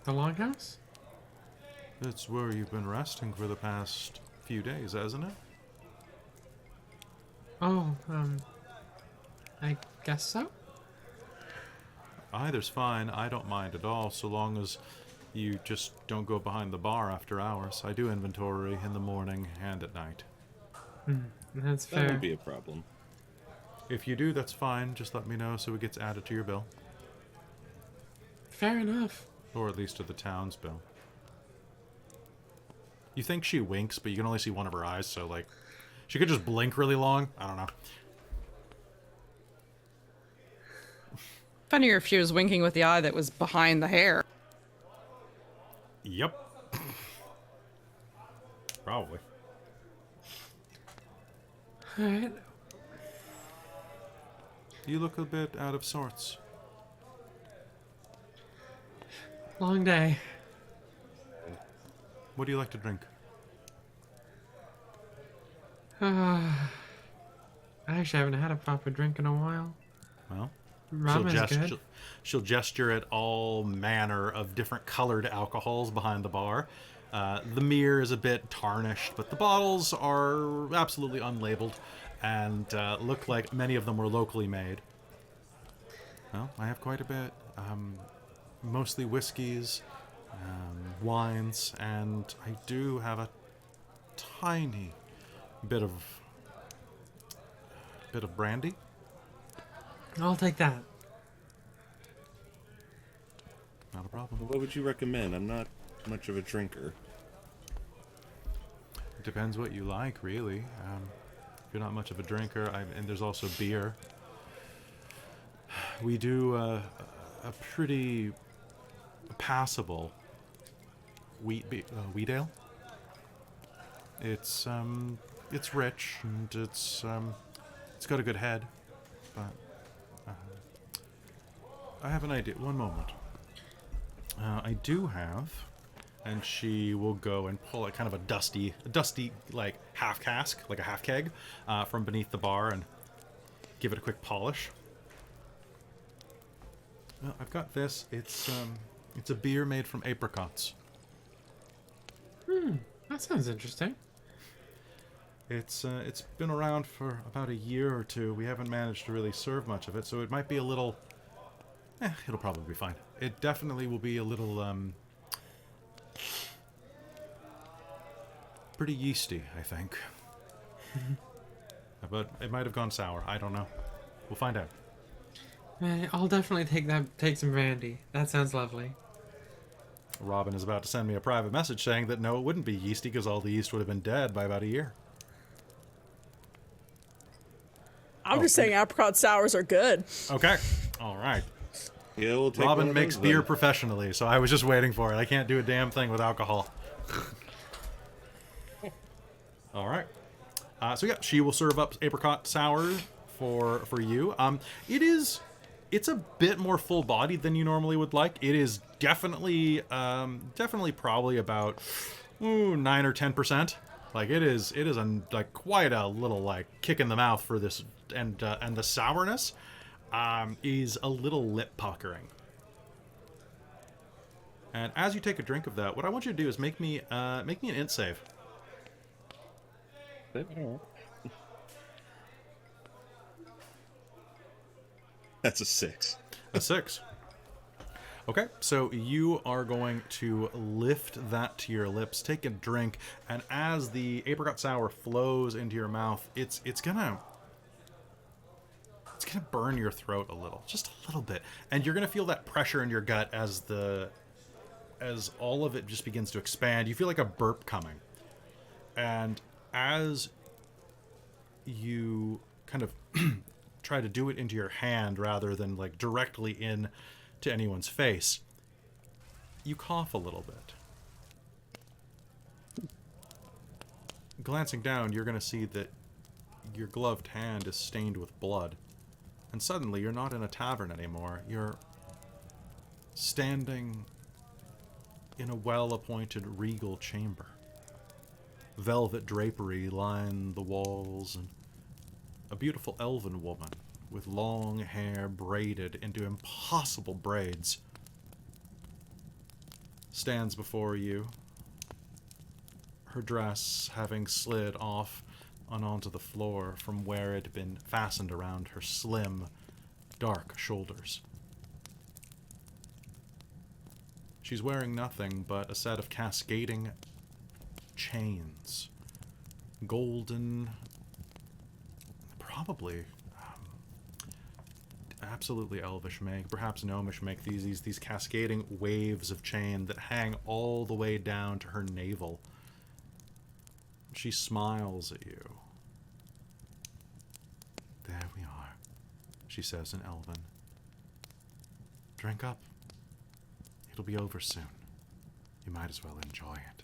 The longhouse? It's where you've been resting for the past few days, hasn't it? Oh, I guess so. Either's fine. I don't mind at all, so long as you just don't go behind the bar after hours. I do inventory in the morning and at night. That's That fair. won't be a problem. If you do, that's fine. Just let me know so it gets added to your bill. Fair enough. Or at least to the town's bill. You think she winks, but you can only see one of her eyes, so, like, she could just blink really long. I don't know. Funnier if she was winking with the eye that was behind the hair. Yep. Probably. Alright. You look a bit out of sorts. Long day. What do you like to drink? I actually haven't had a proper drink in a while. Well, Ramen's good. she'll gesture at all manner of different colored alcohols behind the bar. The mirror is a bit tarnished, but the bottles are absolutely unlabeled and look like many of them were locally made. Well, I have quite a bit. Mostly whiskeys, wines, and I do have a tiny bit of brandy. I'll take that. Not a problem. What would you recommend? I'm not much of a drinker. It depends what you like, really. If you're not much of a drinker, and there's also beer. We do a pretty passable wheat ale. It's rich and it's got a good head, but I have an idea. One moment. I do have, and she will go and pull a kind of a dusty like half cask, like a half keg, from beneath the bar and give it a quick polish. Well, I've got this. It's a beer made from apricots. That sounds interesting. It's been around for about a year or two. We haven't managed to really serve much of it, so it might be a little. It'll probably be fine. It definitely will be a little pretty yeasty, I think. But it might have gone sour. I don't know. We'll find out. I'll definitely take some brandy. That sounds lovely. Robin is about to send me a private message saying that no, it wouldn't be yeasty because all the yeast would have been dead by about a year. I'm just saying apricot sours are good. Okay. All right. Yeah, we'll take one Robin of makes those beer then. professionally, so I was just waiting for it. I can't do a damn thing with alcohol. All right. So yeah, she will serve up apricot sour for you. It's a bit more full bodied than you normally would like. It is definitely probably about 9 or 10%. Like it is like quite a little like kick in the mouth for this, and the sourness is a little lip puckering. And as you take a drink of that, what I want you to do is make me an int save. That's a 6. A 6. Okay, so you are going to lift that to your lips, take a drink, and as the apricot sour flows into your mouth, it's gonna burn your throat a little, just a little bit, and you're gonna feel that pressure in your gut as all of it just begins to expand. You feel like a burp coming, and as you kind of try to do it into your hand rather than like directly in to anyone's face, you cough a little bit. Glancing down, you're going to see that your gloved hand is stained with blood. And suddenly, you're not in a tavern anymore. You're standing in a well-appointed regal chamber. Velvet drapery line the walls, and a beautiful elven woman with long hair braided into impossible braids, stands before you, her dress having slid off and onto the floor from where it had been fastened around her slim, dark shoulders. She's wearing nothing but a set of cascading chains. Golden, probably absolutely elvish make, perhaps gnomish make, these cascading waves of chain that hang all the way down to her navel. She smiles at you. There we are, she says in Elven. Drink up. It'll be over soon. You might as well enjoy it.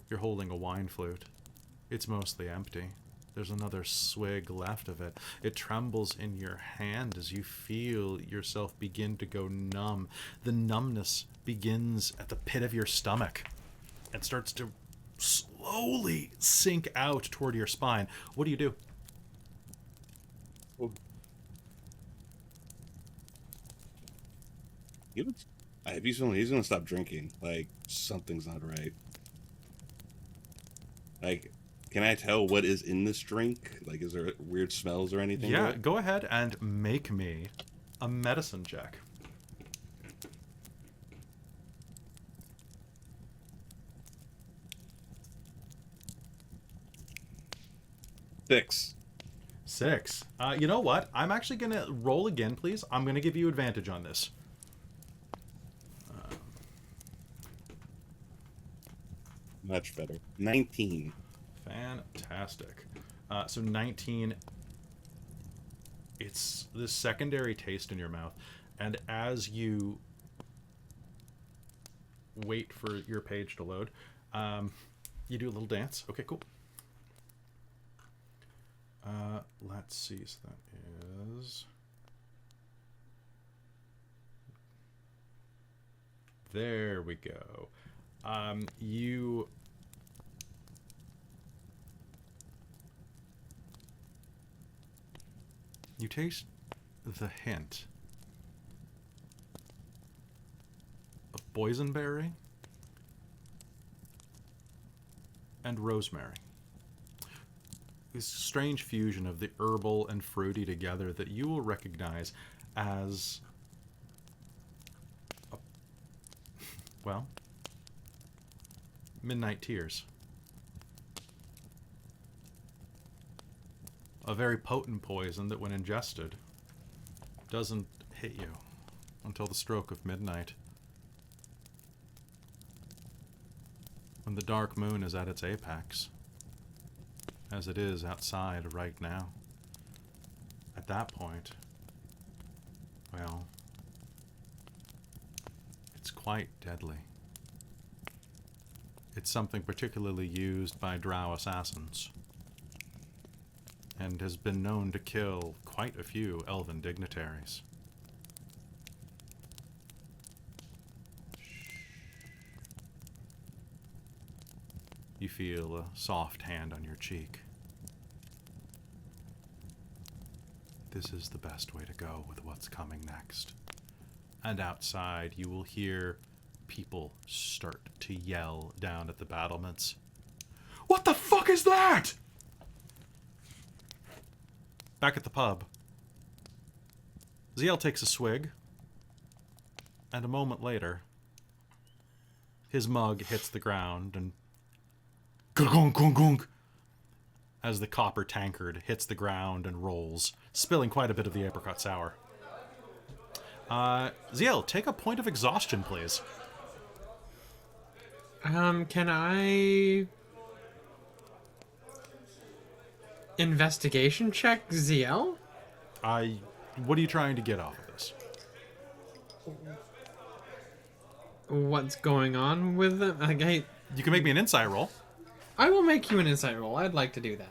You're holding a wine flute. It's mostly empty. There's another swig left of it. It trembles in your hand as you feel yourself begin to go numb. The numbness begins at the pit of your stomach and starts to slowly sink out toward your spine. What do you do? If he's gonna stop drinking, like, something's not right. Like, can I tell what is in this drink? Like, is there weird smells or anything? Yeah, go ahead and make me a medicine check. Six. You know what? I'm actually going to roll again, please. I'm going to give you advantage on this. Much better. 19. Fantastic. So 19, it's this secondary taste in your mouth. And as you wait for your page to load, you do a little dance. Okay, cool. Let's see. So that is... There we go. You taste the hint of boysenberry and rosemary. This strange fusion of the herbal and fruity together that you will recognize as well, Midnight Tears. A very potent poison that, when ingested, doesn't hit you until the stroke of midnight. When the dark moon is at its apex, as it is outside right now. At that point, well, it's quite deadly. It's something particularly used by drow assassins, and has been known to kill quite a few elven dignitaries. You feel a soft hand on your cheek. This is the best way to go with what's coming next. And outside, you will hear people start to yell down at the battlements. What the fuck is that? Back at the pub, Ziel takes a swig, and a moment later, his mug hits the ground and gunk, gunk, gunk, as the copper tankard hits the ground and rolls, spilling quite a bit of the apricot sour. Ziel, take a point of exhaustion, please. Can I investigation check Ziel? What are you trying to get off of this? What's going on with them? Okay, You can make me an insight roll. I will make you an insight roll. I'd like to do that.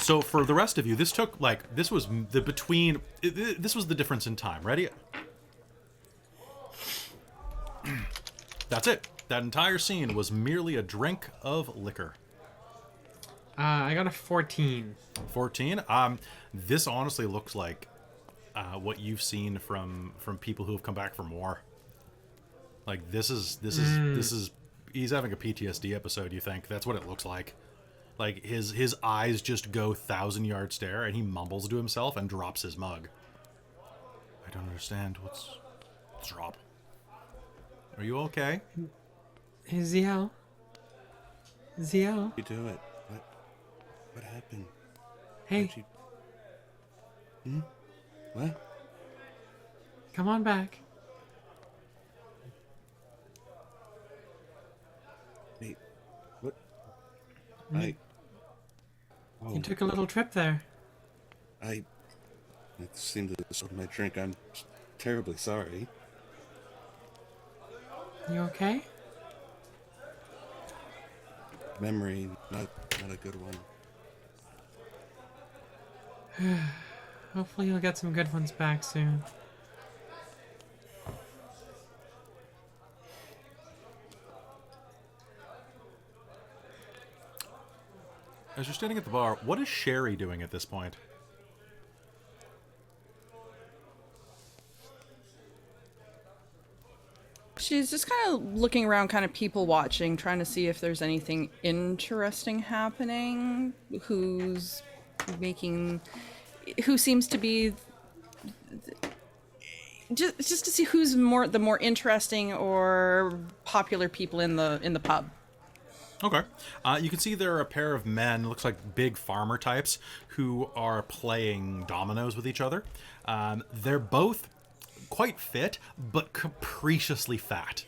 So for the rest of you, this took, like, this was the this was the difference in time. Ready? That's it. That entire scene was merely a drink of liquor. I got a 14. 14. This honestly looks like what you've seen from people who have come back from war. Like this is he's having a PTSD episode. You think that's what it looks like? Like his eyes just go 1,000-yard stare, and he mumbles to himself and drops his mug. I don't understand. What's wrong? Are you okay? Hey, Ziel. Ziel. You do it. What happened? Hey, What? come on back. Wait. What? You took a little trip there. It seemed to sort my drink. I'm terribly sorry. You okay? Memory, not a good one. Hopefully you'll get some good ones back soon. As you're standing at the bar, what is Sherry doing at this point? She's just kind of looking around, kind of people watching, trying to see if there's anything interesting happening. Who seems to be just to see who's the more interesting or popular people in the pub. Okay. You can see there are a pair of men, looks like big farmer types, who are playing dominoes with each other. They're both quite fit, but capriciously fat.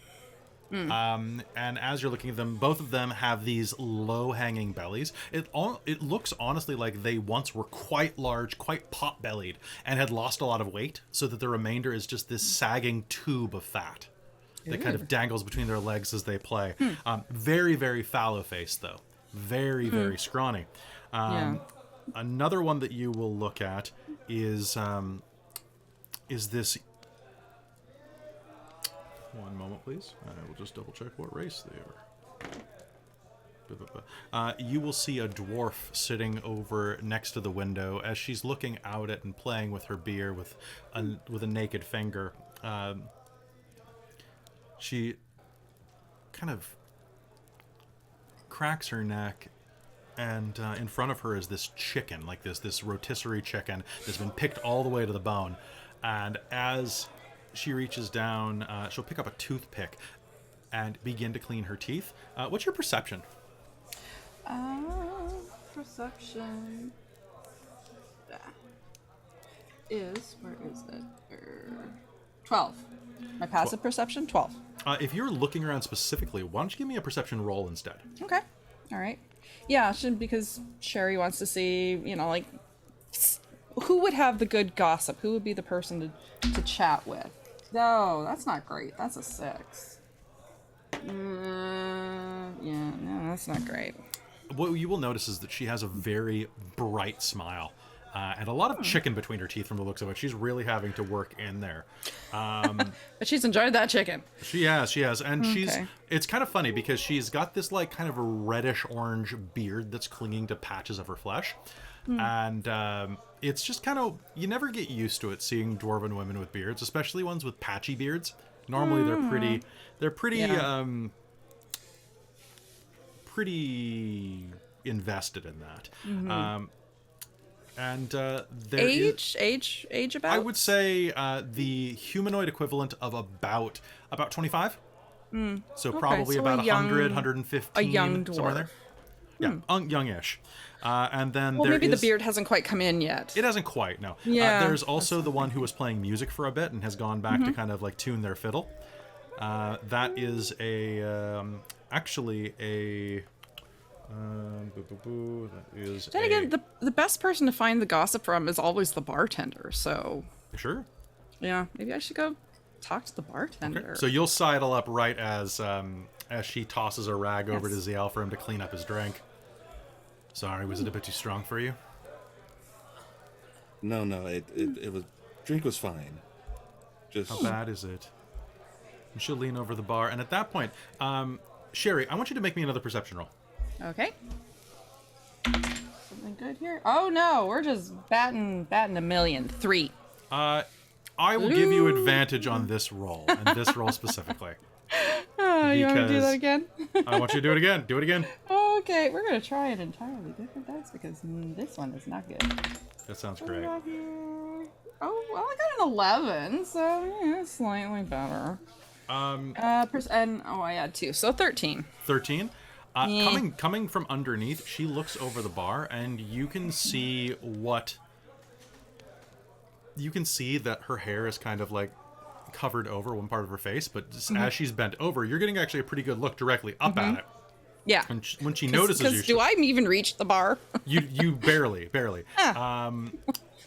And as you're looking at them, both of them have these low-hanging bellies. It looks honestly like they once were quite large, quite pot-bellied, and had lost a lot of weight, so that the remainder is just this sagging tube of fat that kind of dangles between their legs as they play. Very, very fallow-faced, though. Very, very scrawny. Another one that you will look at is this... One moment, please. I will just double-check what race they are. You will see a dwarf sitting over next to the window as she's looking out at and playing with her beer with a naked finger. She kind of cracks her neck, and in front of her is this chicken, like this rotisserie chicken that's been picked all the way to the bone. And as she reaches down, she'll pick up a toothpick and begin to clean her teeth. What's your perception? Perception is, where is it? 12. My passive perception, 12. If you're looking around specifically, why don't you give me a perception roll instead? Okay. All right. Yeah, because Sherry wants to see, like, who would have the good gossip? Who would be the person to chat with? No, that's not great. That's a 6. No, that's not great. What you will notice is that she has a very bright smile. And a lot of chicken between her teeth from the looks of it. She's really having to work in there. But she's enjoyed that chicken. She has. And it's kind of funny because she's got this like kind of a reddish orange beard that's clinging to patches of her flesh. And it's just kind of, you never get used to it seeing dwarven women with beards, especially ones with patchy beards. Normally they're pretty invested in that. And there age about? I would say the humanoid equivalent of about 25. So probably about 100, 115. A young dwarf. Somewhere there. Yeah, youngish. And then maybe the beard hasn't quite come in yet. It hasn't quite, no. Yeah, there's also the one who was playing music for a bit and has gone back to kind of like tune their fiddle. That is actually a... that is then again, the best person to find the gossip from is always the bartender, so... Sure. Yeah, maybe I should go talk to the bartender. Okay. So you'll sidle up right as she tosses a rag over to Ziel for him to clean up his drink. Sorry, was it a bit too strong for you? No, it was... Drink was fine. Just... How bad is it? And she'll lean over the bar, and at that point, Sherry, I want you to make me another perception roll. Okay. good here? Oh no, we're just batting a million. 3. I will give you advantage on this roll, and this roll specifically. You want me to do Because- that again? I want you to do it again. Do it again. Okay, we're gonna try an entirely different dice because this one is not good. That sounds What do we great. got here? Oh, well, I got an 11, so yeah, slightly better. And I had 2, so 13. 13. Coming from underneath, she looks over the bar, and you can see that her hair is kind of like covered over one part of her face, but just as she's bent over, you're getting actually a pretty good look directly up at it. Yeah. And when she notices you, Because do I even reach the bar? you barely.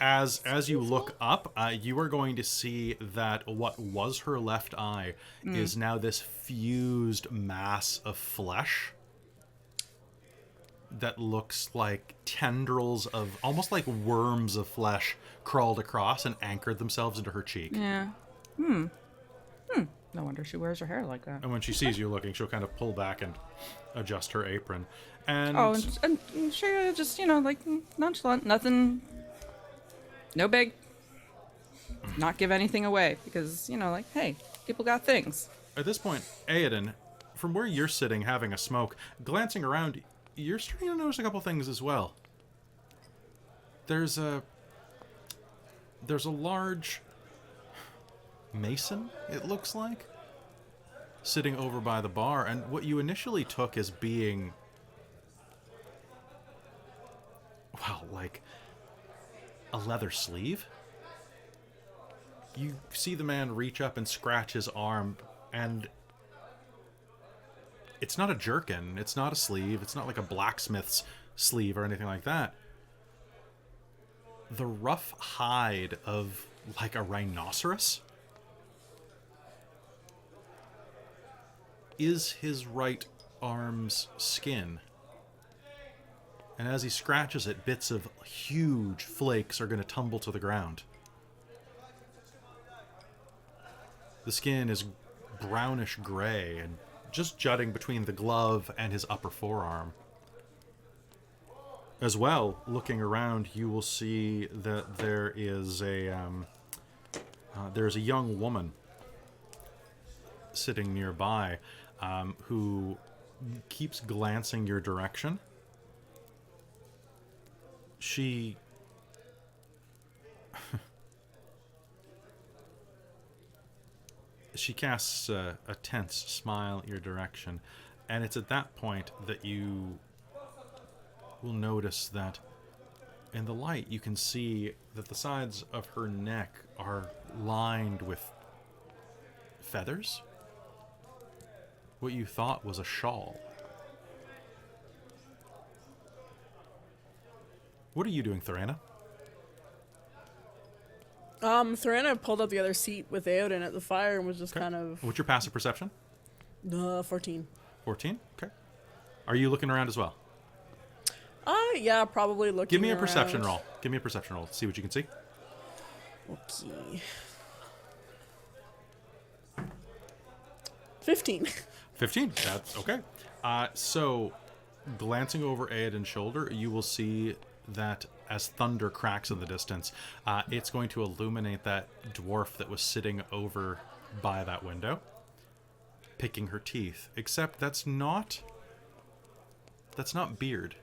As you look up, you are going to see that what was her left eye is now this fused mass of flesh that looks like tendrils of almost like worms of flesh crawled across and anchored themselves into her cheek. Yeah. No wonder she wears her hair like that. And when she sees you looking, she'll kind of pull back and adjust her apron. And And she just, like nonchalant, nothing, no big, not give anything away because, like, hey, people got things. at this point, Aiden, from where you're sitting having a smoke, glancing around, you're starting to notice a couple things as well. There's a large mason, it looks like, sitting over by the bar, and what you initially took as being, well, like a leather sleeve. You see the man reach up and scratch his arm, and it's not a jerkin, it's not a sleeve, it's not like a blacksmith's sleeve or anything like that. The rough hide of like a rhinoceros is his right arm's skin. And as he scratches it, bits of huge flakes are going to tumble to the ground. The skin is brownish gray and just jutting between the glove and his upper forearm. As well, looking around, you will see that there is there's a young woman sitting nearby who keeps glancing your direction. She casts a tense smile at your direction, and it's at that point that you will notice that in the light you can see that the sides of her neck are lined with feathers. What you thought was a shawl. What are you doing, Thorana? Thorana pulled up the other seat with Aoden at the fire and was just kind of... What's your passive perception? 14. 14? Okay. Are you looking around as well? Yeah, probably looking Give me a around. perception roll. Give me a perception roll. See what you can see. Okay. 15. 15. That's okay. So, glancing over Aeden's shoulder, you will see that as thunder cracks in the distance, it's going to illuminate that dwarf that was sitting over by that window, picking her teeth. Except that's not beard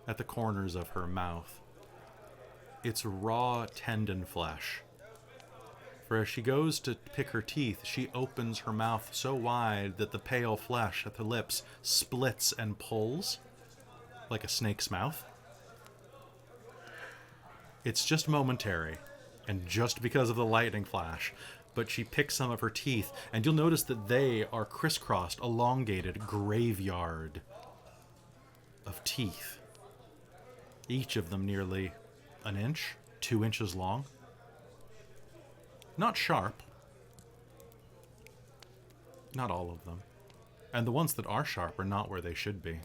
at the corners of her mouth. It's raw tendon flesh. For as she goes to pick her teeth, she opens her mouth so wide that the pale flesh at the lips splits and pulls like a snake's mouth. It's just momentary, and just because of the lightning flash, but she picks some of her teeth, and you'll notice that they are crisscrossed, elongated graveyard of teeth. Each of them nearly an inch, 2 inches long. Not sharp. Not all of them. And the ones that are sharp are not where they should be.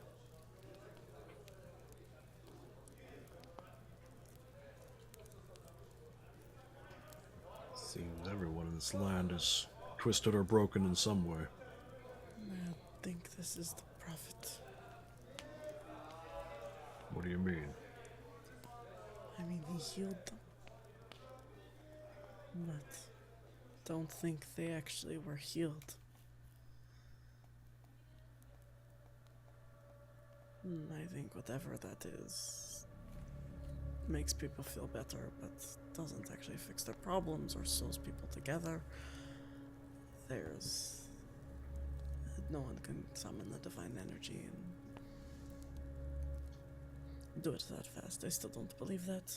Seems everyone in this land is twisted or broken in some way. I think this is the prophet. you mean? I mean, he healed them. But don't think they actually were healed. I think whatever that is makes people feel better, but doesn't actually fix their problems or sews people together. No one can summon the divine energy and do it that fast. I still don't believe that.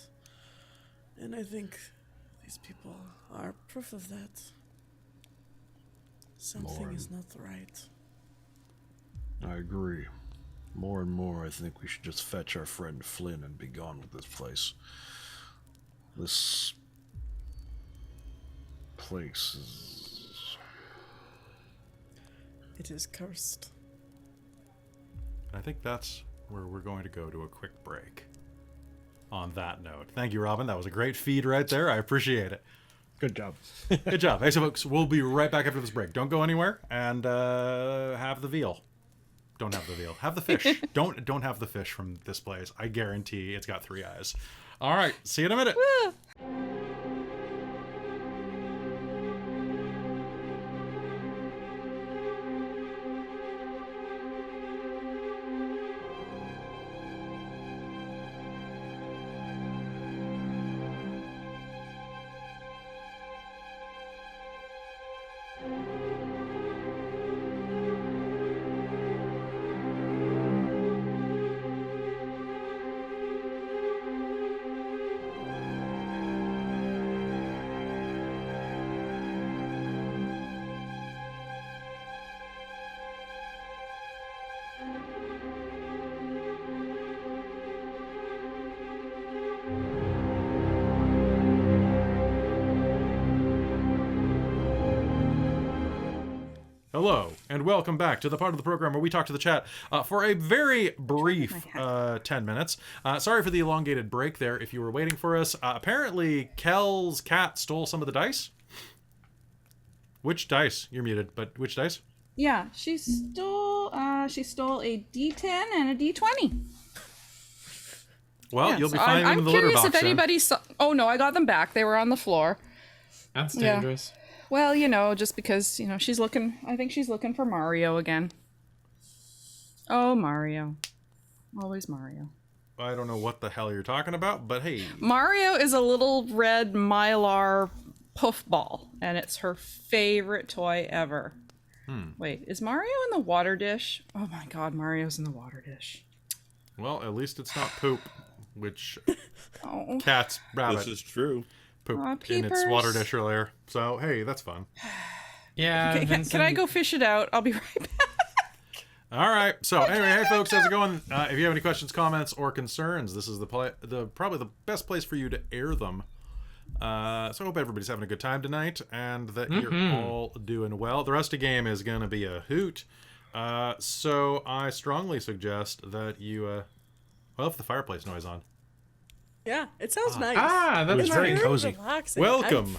And I think these people are proof of that. Something is not right. I agree. More and more, I think we should just fetch our friend Flynn and be gone with this place. This place is... It is cursed. I think that's where we're going to go to a quick break. On that note, thank you, Robin. That was a great feed right there. I appreciate it. Good job. Good job. Hey, so folks, we'll be right back after this break. Don't go anywhere, and have the veal. Don't have the veal. Have the fish. Don't have the fish from this place. I guarantee it's got 3 eyes. All right. See you in a minute. Hello, and welcome back to the part of the program where we talk to the chat for a very brief 10 minutes. Sorry for the elongated break there if you were waiting for us. Apparently, Kel's cat stole some of the dice. Which dice? You're muted, but which dice? Yeah, she stole a D10 and a D20. Well, Yeah, you'll be so finding them in the litter box. I'm curious if then. anybody saw... Oh, no, I got them back. They were on the floor. That's Yeah. dangerous. Well, just because, she's looking... I think she's looking for Mario again. Oh, Mario. Always Mario. I don't know what the hell you're talking about, but hey. Mario is a little red Mylar puff ball, and it's her favorite toy ever. Wait, is Mario in the water dish? Oh my god, Mario's in the water dish. Well, at least it's not poop, which Oh. cat's rabbit This is true. pooped Aw, in its water peepers. dish earlier. So, hey, that's fun. Yeah. Okay, can I go fish it out? I'll be right back. All right. So anyway, hey folks, how's it going? If you have any questions, comments, or concerns, this is the probably the best place for you to air them. So I hope everybody's having a good time tonight and that you're all doing well. The rest of the game is going to be a hoot. So I strongly suggest that you, if the fireplace noise on. Yeah, it sounds nice. Ah, that was is very Very cozy. relaxing. Welcome.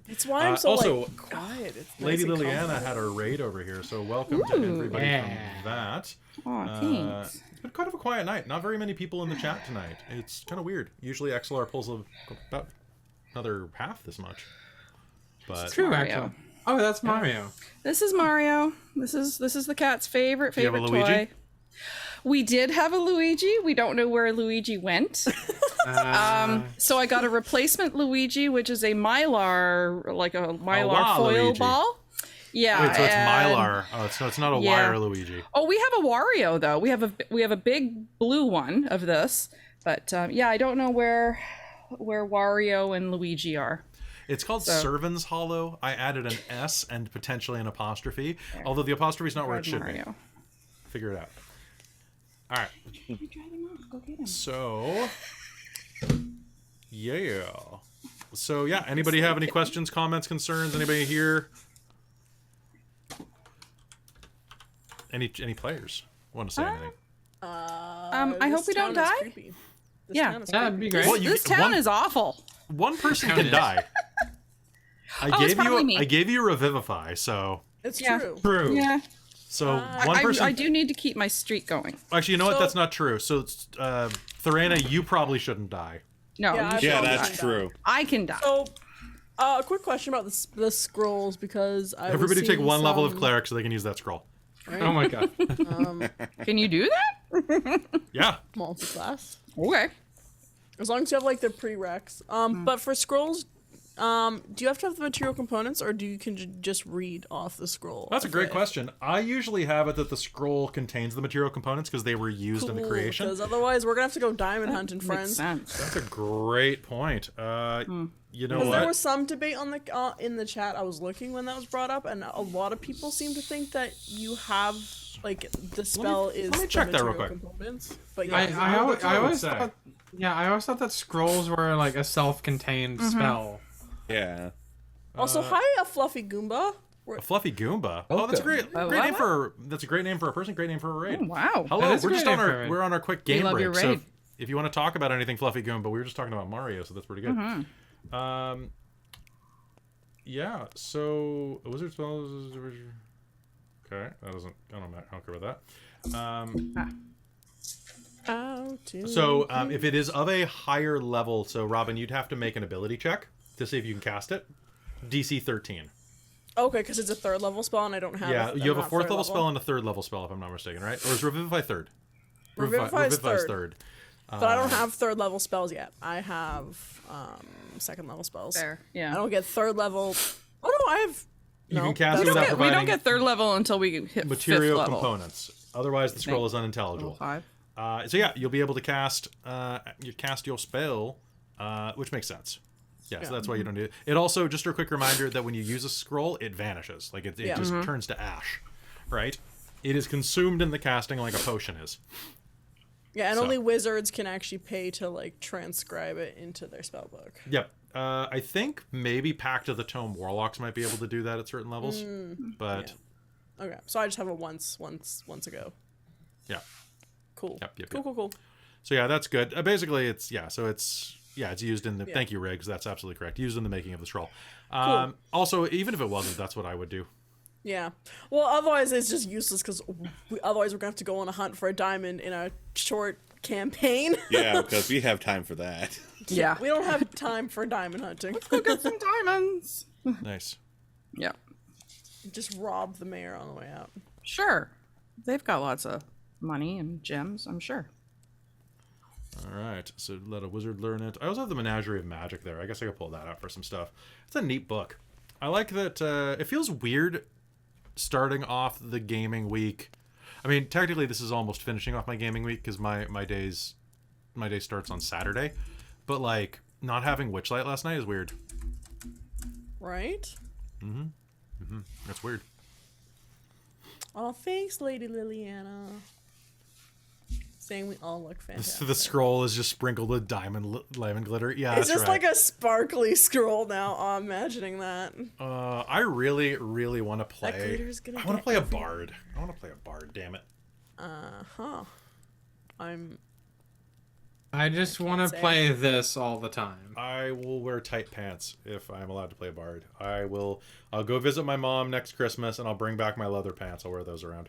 It's why I'm so also, quiet. It's Lady nice and Liliana comfortable. had her raid over here, so welcome to everybody Yeah. from that. Oh, thanks. It's been kind of a quiet night. Not very many people in the chat tonight. It's kind of weird. Usually Exalar pulls about another half this much. But true, Mario. actually. Oh, that's Mario. This is Mario. This is the cat's favorite Do you have a toy. Luigi? We did have a Luigi. We don't know where Luigi went. So I got a replacement Luigi, which is a Mylar, like a Mylar foil Luigi. ball. Yeah. wait, so it's and- Mylar. Oh, so it's not a Yeah. wire Luigi. Oh, we have a Wario though. We have a big blue one of this, but yeah, I don't know where Wario and Luigi are. It's called So- Cervin's Hollow. I added an S and potentially an apostrophe, although the apostrophe is not where it Red should Mario. be. Figure it out. All right. You drive him off. Go get him. So, yeah. So, yeah, anybody have any questions, comments, concerns? Anybody here? Any players want to say anything? I hope This we don't town is die. creepy. This Yeah. town is That'd creepy. be great. Well, you- This town one- is awful. One person Count can it. die. it's probably me. I gave you Revivify, so It's Yeah. true. True. Yeah. So one person. I do need to keep my streak going. Actually, you know what? So- That's not true. So, Thorena, you probably shouldn't die. No, Yeah, you I should Yeah, probably that's die. true. I can die. So, a quick question about the scrolls because Everybody take one level of some- cleric so they can use that scroll. Oh my god. Can you do that? Yeah. multi-class. Okay. As long as you have like the prereqs. But for scrolls, do you have to have the material components, or do you can just read off the scroll? That's a of great it? question. I usually have it that the scroll contains the material components because they were used in the creation. Because otherwise, we're gonna have to go diamond hunting, Makes friends. sense. That's a great point. You know Because there what? was some debate on the in the chat. I was looking when that was brought up, and a lot of people seem to think that you have like the spell is let me the check that real material quick. components. But I, yeah, I, always, that's what I I would always say. thought, yeah, I always thought that scrolls were like a self-contained spell. Yeah. also hi a fluffy Goomba. A fluffy Goomba. Oh, that's a great name what? for. That's a great name for a person. Great name for a raid. Oh, wow. Hello, That is a we're just great on name for a our raid. we're on our quick game love break. your So raid. if you want to talk about anything Fluffy Goomba, we were just talking about Mario, so that's pretty good. Yeah. So a wizard spell is okay. That doesn't. I don't care about that. So if it is of a higher level, so Robin, you'd have to make an ability check to see if you can cast it. DC 13. Okay, because it's a third level spell, and I don't have. Yeah, I'm you have a not fourth third level spell and a third level spell, if I'm not mistaken, right? Or is Revivify third? Revivify is Revivify's third. But I don't have third level spells yet. I have second level spells. Fair. Yeah. I don't get third level. Oh no, I have. You No, can cast that's it without okay. We don't providing get third level until we hit material fifth level. components. Otherwise, the scroll is Level unintelligible. 5. So yeah, you'll be able to cast your spell, which makes sense. Yeah, so that's why you don't need it. It also, just a quick reminder that when you use a scroll, it vanishes. Like it Yeah. just turns to ash, right? It is consumed in the casting like a potion is. Yeah, and So- only wizards can actually pay to like transcribe it into their spellbook. Yep. I think maybe Pact of the Tome Warlocks might be able to do that at certain levels, but Okay, so I just have it once ago. yeah. Cool. Yep. Cool. So yeah, that's good. Basically, it's used in the. Thank you, Riggs. That's absolutely correct. Used in the making of the scroll. Also, even if it wasn't, that's what I would do. Yeah. Well, otherwise it's just useless because otherwise we're gonna have to go on a hunt for a diamond in a short campaign. Yeah, because we have time for that. Yeah. We don't have time for diamond hunting. Go get some diamonds. Nice. Yeah. Just rob the mayor on the way out. Sure. They've got lots of money and gems, I'm sure. All right. So let a wizard learn it. I also have the Menagerie of Magic there. I guess I could pull that out for some stuff. It's a neat book. I like that. It feels weird starting off the gaming week. I mean, technically, this is almost finishing off my gaming week because my day starts on Saturday. But like, not having Witchlight last night is weird. Right? That's weird. Oh, thanks, Lady Liliana. Saying we all look fantastic. The scroll is just sprinkled with diamond glitter. Yeah, It's that's just right. like a sparkly scroll now. Oh, I'm imagining that. I really, really want to play. glitter's gonna I want to get play a every- bard. I want to play a bard. Damn it. I just want to say. play this all the time. I will wear tight pants if I'm allowed to play a bard. I'll go visit my mom next Christmas and I'll bring back my leather pants. I'll wear those around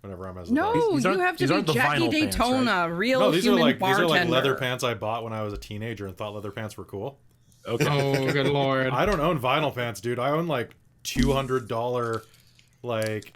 whenever I'm as a bard. No, These you aren't- have to these be aren't the Jackie vinyl pants, Daytona, real No, these are human like bartender. leather pants I bought when I was a teenager and thought leather pants were cool. Okay. Oh, good lord. I don't own vinyl pants, dude. I own like $200 like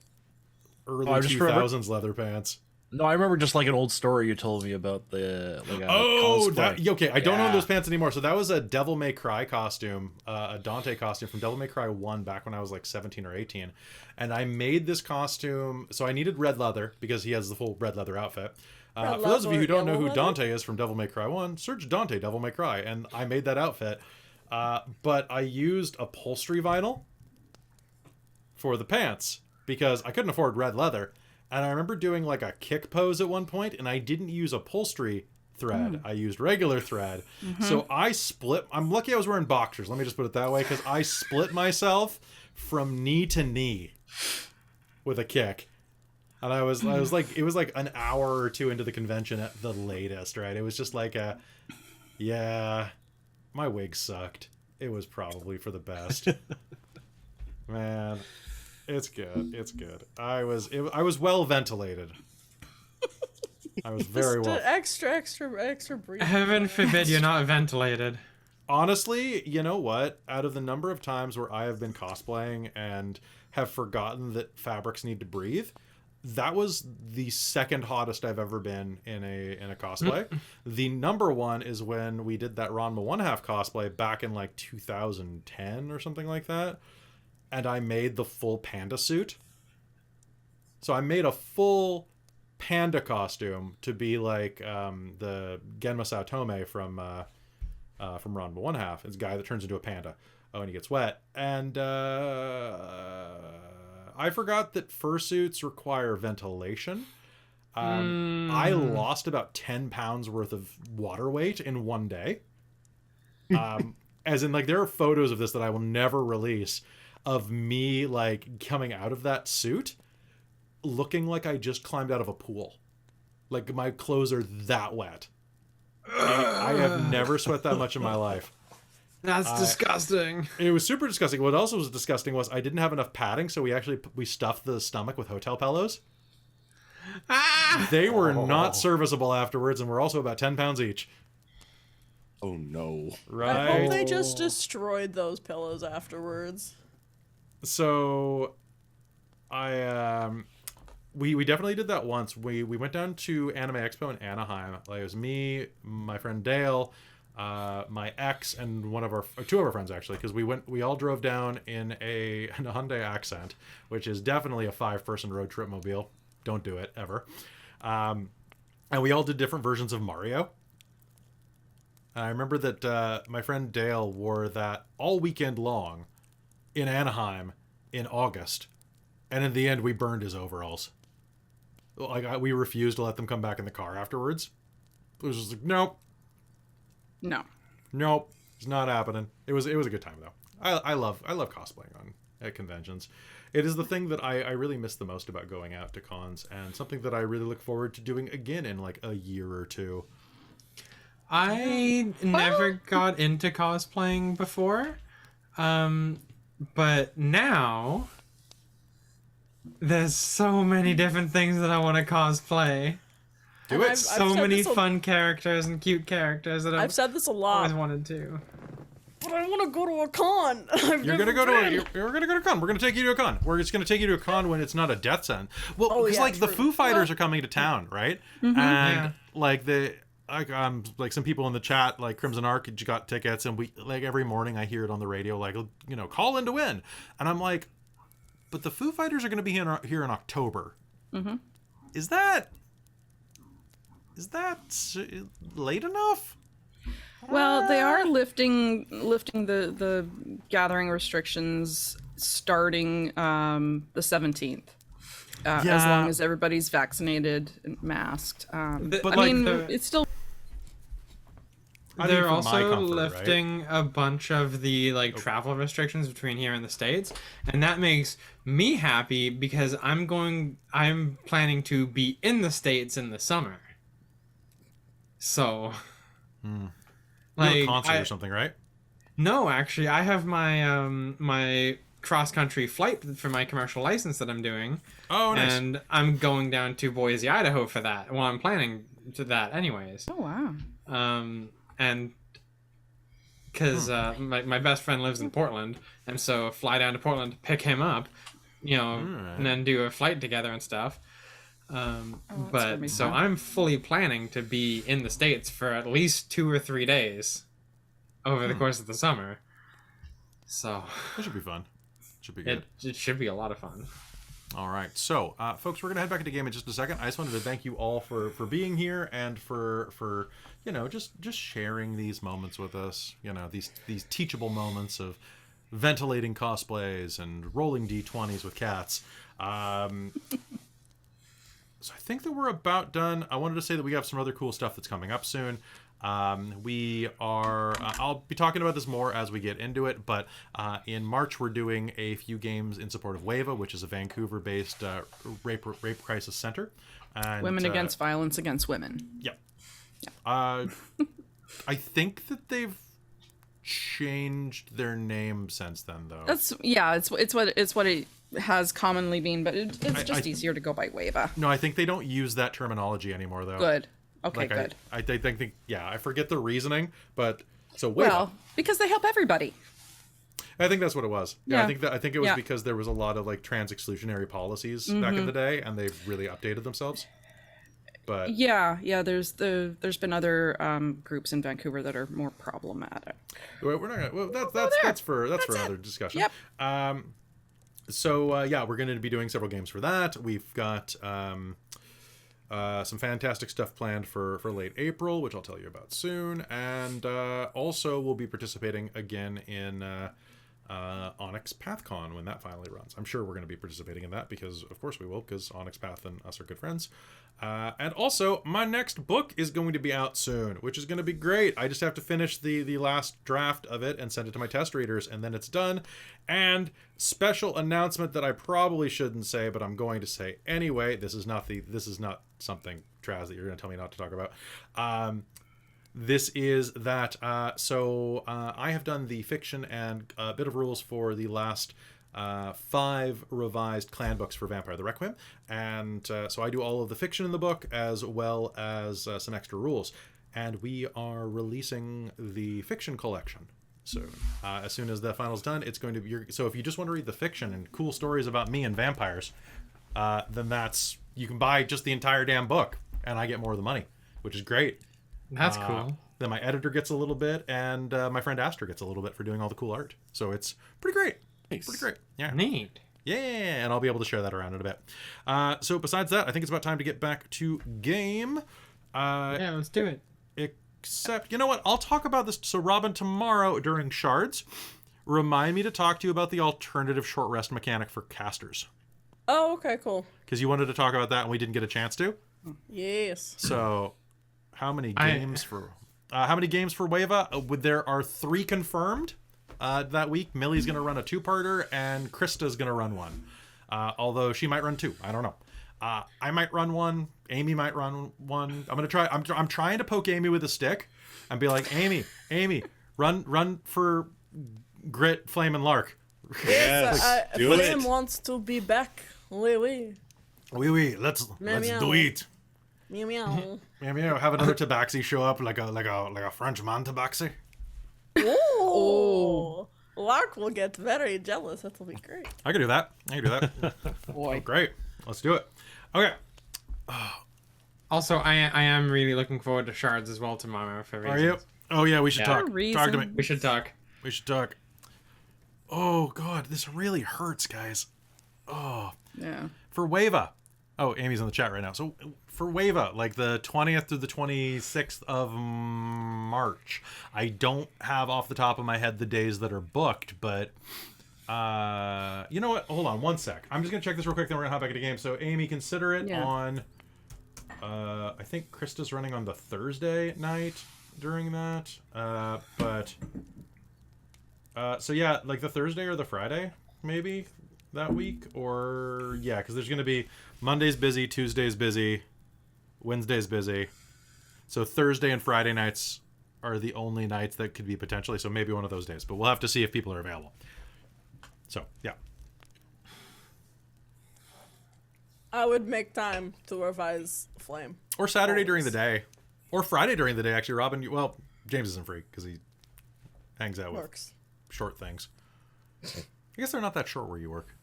early I just remember- 2000s leather pants. No, I remember just like an old story you told me about the like a Oh, cosplay. okay. I don't own Yeah. those pants anymore. So that was a Devil May Cry costume, a Dante costume from Devil May Cry 1 back when I was like 17 or 18. And I made this costume. So I needed red leather because he has the full red leather outfit. For those of you who don't know who yellow Dante is from Devil May Cry 1, search Dante Devil May Cry. And I made that outfit. But I used upholstery vinyl for the pants because I couldn't afford red leather. And I remember doing like a kick pose at one point, and I didn't use upholstery thread. I used regular thread. So I split. I'm lucky I was wearing boxers. Let me just put it that way, because I split myself from knee to knee with a kick. And I was like, it was like an hour or two into the convention at the latest, right? It was just like yeah, my wig sucked. It was probably for the best. Man. It's good. It's good. I was well ventilated. I was very well. Extra breathing. Heaven forbid you're not ventilated. Honestly, you know what? Out of the number of times where I have been cosplaying and have forgotten that fabrics need to breathe, that was the second hottest I've ever been in a cosplay. The number one is when we did that Ranma 1/2 cosplay back in like 2010 or something like that, and I made the full panda suit. So I made a full panda costume to be like the Genma Saotome from Ranma 1/2. It's a guy that turns into a panda. Oh, and he gets wet. And I forgot that fursuits require ventilation. I lost about 10 pounds worth of water weight in one day. As in, like, there are photos of this that I will never release of me, like, coming out of that suit looking like I just climbed out of a pool. Like, my clothes are that wet. I have never sweat that much in my life. That's disgusting. It was super disgusting. What also was disgusting was I didn't have enough padding, so we stuffed the stomach with hotel pillows. They were not serviceable afterwards, and were also about 10 pounds each. Oh no! Right. I hope they just destroyed those pillows afterwards. So, we definitely did that once. We went down to Anime Expo in Anaheim. Like, it was me, my friend Dale, my ex, and two of our friends, actually, because we all drove down in a Hyundai Accent, which is definitely a 5-person road trip mobile. Don't do it ever. And we all did different versions of Mario. And I remember that my friend Dale wore that all weekend long in Anaheim in August, and in the end we burned his overalls. Like, we refused to let them come back in the car afterwards. It was just like, nope, it's not happening. It was a good time though. I love cosplaying at conventions. It is the thing that I really miss the most about going out to cons, and something that I really look forward to doing again in like a year or two. I never got into cosplaying before, but now there's so many different things that I want to cosplay. Do it. So many fun characters and cute characters that I've said this a lot. always wanted to. But I want to go to a con. You're gonna go to a con. We're gonna take you to a con. We're just gonna take you to a con when it's not a death sentence. Well, because the Foo Fighters are coming to town, right? Mm-hmm. And like some people in the chat, like Crimson Arc, got tickets, and we like every morning I hear it on the radio, like, you know, call in to win, and I'm like, but the Foo Fighters are gonna be here in October. Mm-hmm. Is that late enough? Well, they are lifting the gathering restrictions starting the 17th. As long as everybody's vaccinated and masked. But I mean, it's still... They're also lifting a bunch of the travel restrictions between here and the States, and that makes me happy because I'm planning to be in the States in the summer. So, like a concert or something, right? No, actually, I have my my cross-country flight for my commercial license that I'm doing. Oh, nice. And I'm going down to Boise, Idaho for that. Well, I'm planning to that anyways. Oh, wow. And because my best friend lives in Portland, and so fly down to Portland to pick him up, you know, and then do a flight together and stuff. But so I'm fully planning to be in the States for at least 2 or 3 days over the course of the summer. So that should be fun. Should be good. It should be a lot of fun. All right, so folks, we're gonna head back into game in just a second. I just wanted to thank you all for being here and for you know just sharing these moments with us. You know, these teachable moments of ventilating cosplays and rolling d20s with cats. So I think that we're about done. I wanted to say that we have some other cool stuff that's coming up soon. We are I'll be talking about this more as we get into it, but in March we're doing a few games in support of WAVA, which is a Vancouver-based rape crisis center. And, Women Against Violence Against Women. Yep. I think that they've changed their name since then, though. It's what it has commonly been, but it's just easier to go by Weva. No, I think they don't use that terminology anymore, though. Good. Okay, Like, good. I think I forget the reasoning, but so Weva. Well, because they help everybody. I think that's what it was. Yeah, Yeah. I think it was Yeah. because there was a lot of like trans exclusionary policies back in the day, and they've really updated themselves. But Yeah. There's been other groups in Vancouver that are more problematic. we're not gonna. Well, that's for another discussion. Yep. So we're going to be doing several games for that. We've got some fantastic stuff planned for late April, which I'll tell you about soon, and also we'll be participating again in Onyx PathCon when that finally runs. I'm sure we're going to be participating in that because, of course, we will, because Onyx Path and us are good friends. And also, my next book is going to be out soon, which is going to be great. I just have to finish the last draft of it and send it to my test readers, and then it's done. And special announcement that I probably shouldn't say, but I'm going to say anyway. This is not something, Traz, that you're going to tell me not to talk about. This is that. I have done the fiction and a bit of rules for the last 5 revised clan books for Vampire the Requiem, and so I do all of the fiction in the book as well as some extra rules, and we are releasing the fiction collection soon. As soon as the final's done, it's going to be so if you just want to read the fiction and cool stories about me and vampires, then you can buy just the entire damn book and I get more of the money, which is great. That's cool. Then my editor gets a little bit, and my friend Aster gets a little bit for doing all the cool art, so it's pretty great. Nice. Pretty great. Yeah. Neat. Yeah, and I'll be able to share that around in a bit. So besides that, I think it's about time to get back to game. Yeah, let's do it. Except, you know what? I'll talk about this. So Robin, tomorrow during Shards, remind me to talk to you about the alternative short rest mechanic for casters. Oh, okay, cool. Because you wanted to talk about that and we didn't get a chance to. Yes. So, how many games for Weva? There are 3 confirmed that week. Millie's going to run a 2-parter, and Krista's going to run one. Although she might run 2. I don't know. I might run one. Amy might run one. I'm gonna try. I'm trying to poke Amy with a stick, and be like, Amy, run for Grit, Flame, and Lark. Yes, do Flame it. wants to be back. Oui, oui. Oui, let's Meow, meow. do it. Meow, meow. Maybe have another tabaxi show up like a French man tabaxi. Oh. Lark will get very jealous. That'll be great. I can do that. Boy. Oh, great. Let's do it. Okay. Also, I am really looking forward to Shards as well tomorrow for reasons. Are you? Oh yeah, we should Yeah. talk. Talk to me. We should talk. We should talk. Oh god, this really hurts, guys. Oh, Yeah. for Weva. Oh, Amy's in the chat right now. So for Weva, like the 20th through the 26th of March. I don't have off the top of my head the days that are booked, but you know what? Hold on one sec. I'm just gonna check this real quick, then we're gonna hop back into game. So Amy, consider it on. I think Krista's running on the Thursday night during that. So yeah, like the Thursday or the Friday, maybe that week, or yeah, because there's gonna be Monday's busy, Tuesday's busy, Wednesday's busy. So Thursday and Friday nights are the only nights that could be potentially. So maybe one of those days, but we'll have to see if people are available. So yeah. I would make time to revise Flame. Or Saturday during the day, or Friday during the day. Actually, Robin. Well, James isn't free because he hangs out with Works. short things. I guess they're not that short where you work.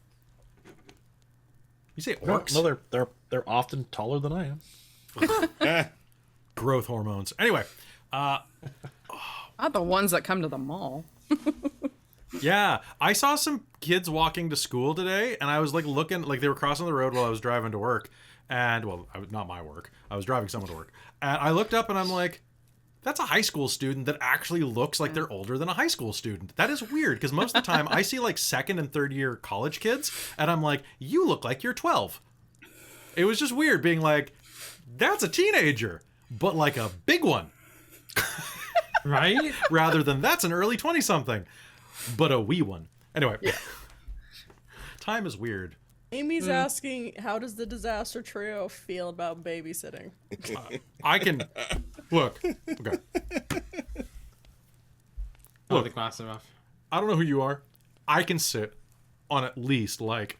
You say orcs? No, they're often taller than I am. Growth hormones. Anyway, Not the ones that come to the mall. yeah, I saw some kids walking to school today, and I was like looking, like they were crossing the road while I was driving to work, and not my work. I was driving someone to work, and I looked up and I'm like, that's a high school student that actually looks like they're older than a high school student. That is weird, because most of the time I see like 2nd and 3rd year college kids, and I'm like, you look like you're 12. It was just weird being like, that's a teenager, but like a big one. Right? Rather than that's an early 20-something, but a wee one. Anyway, time is weird. Amy's asking, how does the Disaster Trio feel about babysitting? I can look. Okay. Hold Look. the glass off. I don't know who you are. I can sit on at least like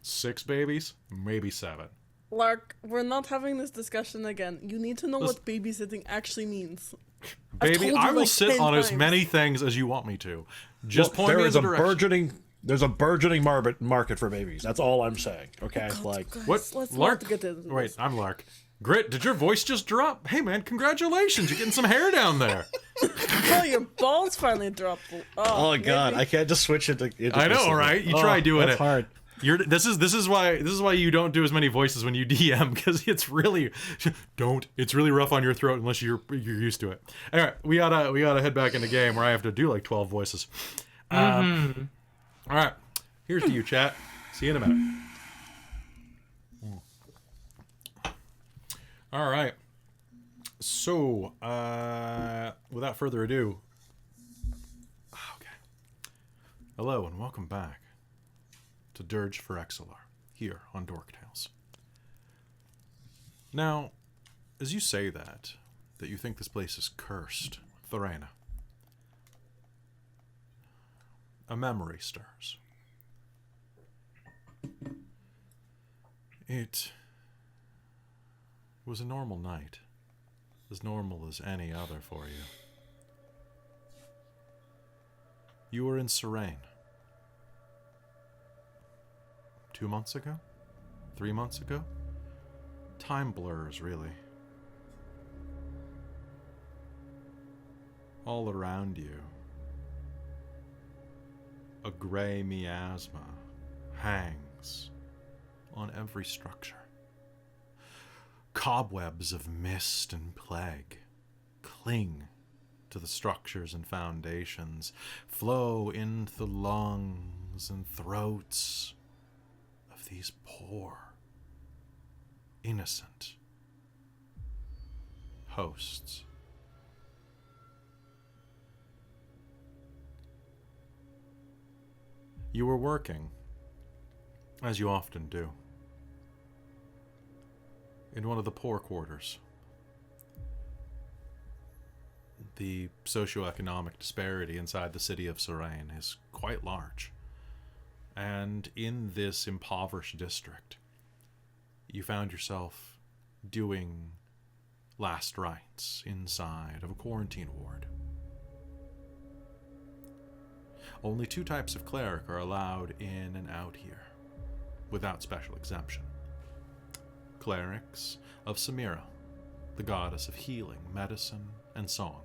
6 babies, maybe 7. Lark, we're not having this discussion again. You need to know what babysitting actually means. I've Baby, told you I will like sit 10 on as times. many things as you want me to. Just Look, point there me in is the a direction. there's a burgeoning market for babies. That's all I'm saying. Okay, like Guys, What? let's Lark? not get into this. Wait, I'm Lark. Grit, did your voice just drop? Hey, man, congratulations. You're getting some hair down there. Oh, your balls finally dropped. oh god, maybe- I can't just switch it. Into I know, Christopher. right? You try doing that's it. hard. This is why you don't do as many voices when you DM, because it's really rough on your throat unless you're used to it. Anyway, we gotta head back in the game where I have to do like 12 voices. All right, here's to you, chat. See you in a minute. All right. So, without further ado, okay. Hello and welcome back to Dirge for Exalar, here on Dork Tales. Now, as you say that you think this place is cursed, Thorena, a memory stirs. It was a normal night, as normal as any other for you. You were in Cervin. 2 months ago? 3 months ago? Time blurs, really. All around you, a gray miasma hangs on every structure. Cobwebs of mist and plague cling to the structures and foundations, flow into the lungs and throats of these poor, innocent hosts. You were working, as you often do, in one of the poor quarters. The socioeconomic disparity inside the city of Cervin is quite large. And in this impoverished district, you found yourself doing last rites inside of a quarantine ward. Only 2 types of cleric are allowed in and out here, without special exemption. Clerics of Samira, the goddess of healing, medicine, and song.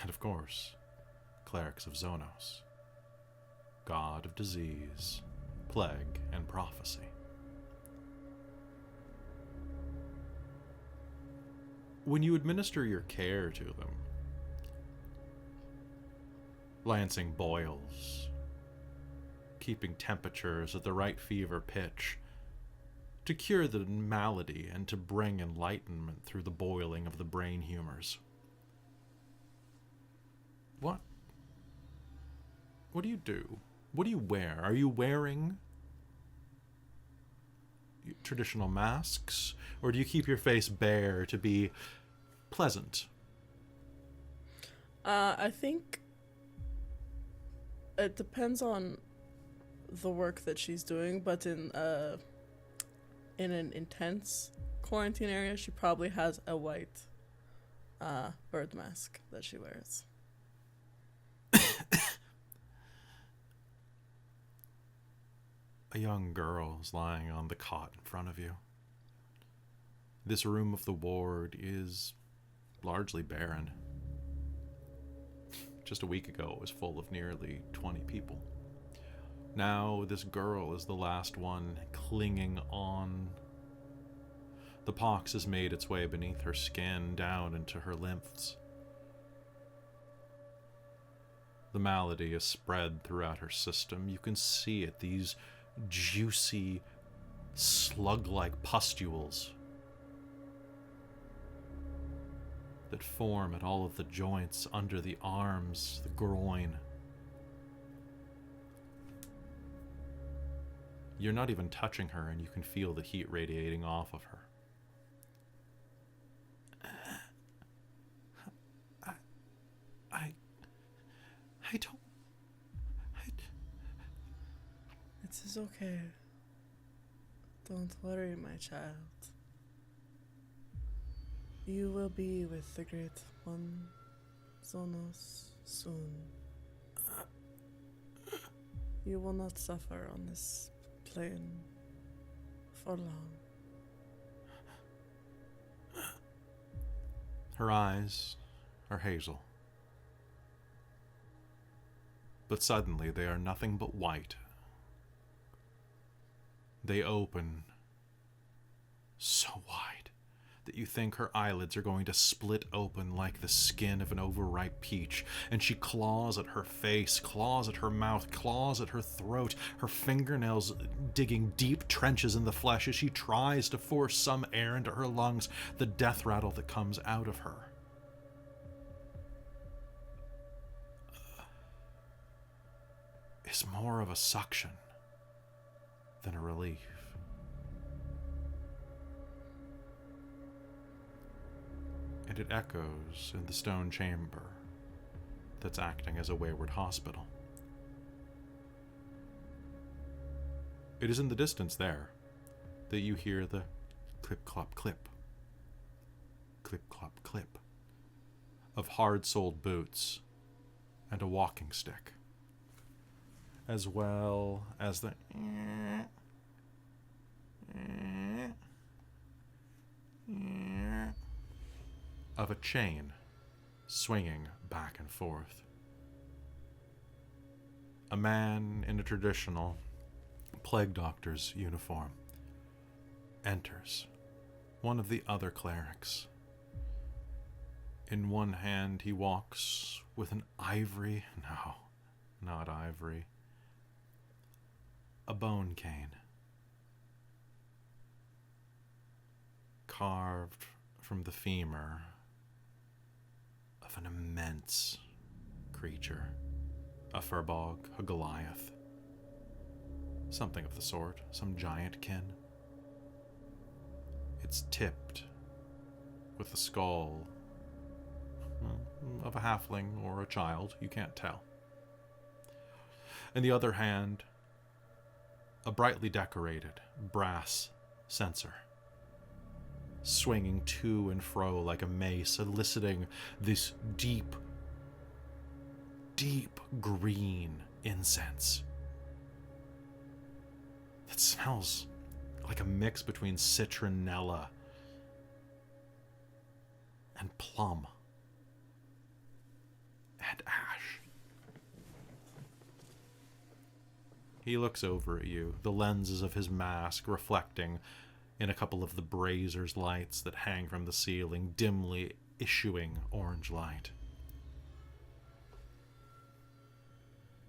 And of course, clerics of Zonos, god of disease, plague, and prophecy. When you administer your care to them, lancing boils, keeping temperatures at the right fever pitch, to cure the malady and to bring enlightenment through the boiling of the brain humors. What do you do? What do you wear? Are you wearing traditional masks, or do you keep your face bare to be pleasant? I think it depends on the work that she's doing, but in an intense quarantine area, she probably has a white bird mask that she wears. A young girl is lying on the cot in front of you. This room of the ward is largely barren. Just a week ago, it was full of nearly 20 people. Now, this girl is the last one clinging on. The pox has made its way beneath her skin, down into her lymphs. The malady is spread throughout her system. You can see it, these juicy, slug-like pustules that form at all of the joints under the arms, the groin. You're not even touching her, and you can feel the heat radiating off of her. is okay. Don't worry, my child. You will be with the Great One, Zonos, soon. You will not suffer on this plane for long. Her eyes are hazel. But suddenly they are nothing but white. They open so wide that you think her eyelids are going to split open like the skin of an overripe peach, and she claws at her face, claws at her mouth, claws at her throat, her fingernails digging deep trenches in the flesh as she tries to force some air into her lungs, the death rattle that comes out of her. Is more of a suction than a relief. And it echoes in the stone chamber that's acting as a wayward hospital. It is in the distance there that you hear the clip-clop clip, clip-clop clip of hard-soled boots and a walking stick, as well as the of a chain swinging back and forth. A man in a traditional plague doctor's uniform enters, one of the other clerics. In one hand he walks with an ivory, no, not ivory, a bone cane, carved from the femur of an immense creature, a furbog, a Goliath, something of the sort, some giant kin. It's tipped with the skull of a halfling or a child, you can't tell. In the other hand, a brightly decorated brass censer, swinging to and fro like a mace, eliciting this deep, deep green incense that smells like a mix between citronella and plum and ash. He looks over at you, the lenses of his mask reflecting in a couple of the brazer's lights that hang from the ceiling, dimly issuing orange light.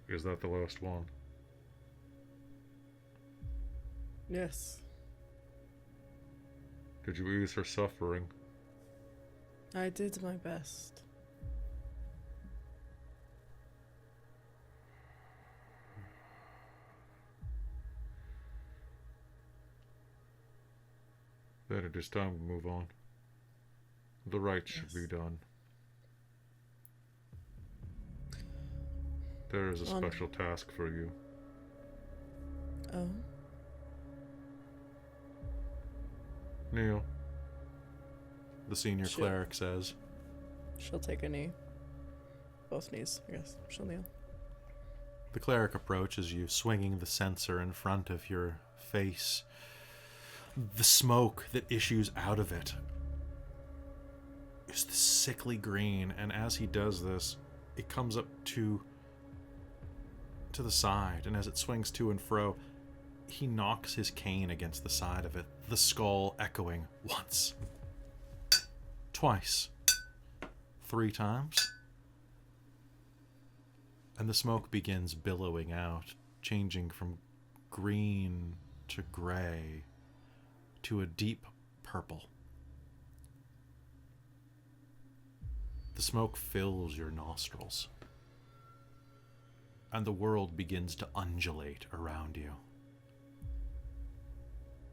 Is that the last one? Yes, Did you ease her suffering? I did my best. Then it is time to move on. The rites should be done. There is a special task for you. Oh, Kneel, the senior Sure. cleric says. she'll take a knee. Both knees, I guess. She'll kneel. The cleric approaches you, swinging the censer in front of your face. The smoke that issues out of it is the sickly green, and as he does this, it comes up to the side, and as it swings to and fro, he knocks his cane against the side of it, the skull echoing once, twice, 3 times, and the smoke begins billowing out, changing from green to gray to a deep purple. The smoke fills your nostrils, and the world begins to undulate around you.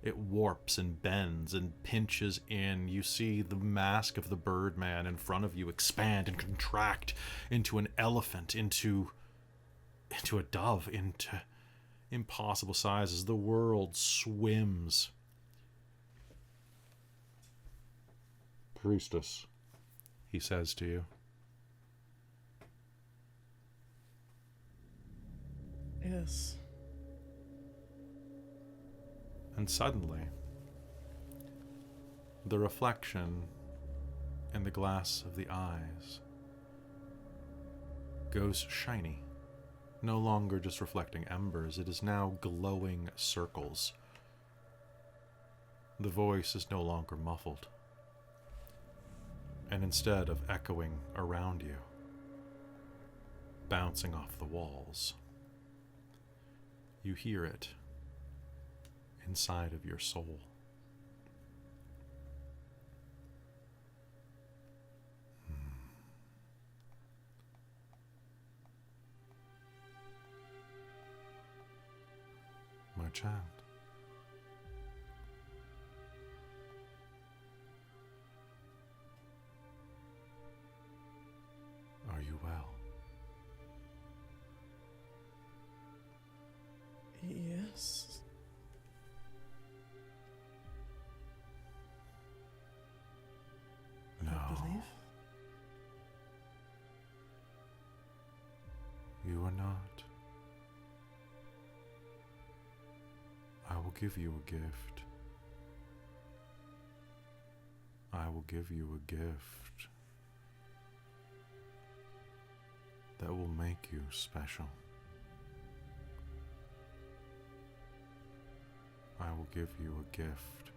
It warps and bends and pinches in. You see the mask of the Birdman in front of you expand and contract into an elephant, into a dove, into impossible sizes. The world swims. Priestess, he says to you. Yes. And suddenly, the reflection in the glass of the eyes goes shiny. No longer just reflecting embers, it is now glowing circles. The voice is no longer muffled. And instead of echoing around you, bouncing off the walls, you hear it inside of your soul. My child. Are you well? Yes. No. I believe. You are not. I will give you a gift. I will give you a gift that will make you special. I will give you a gift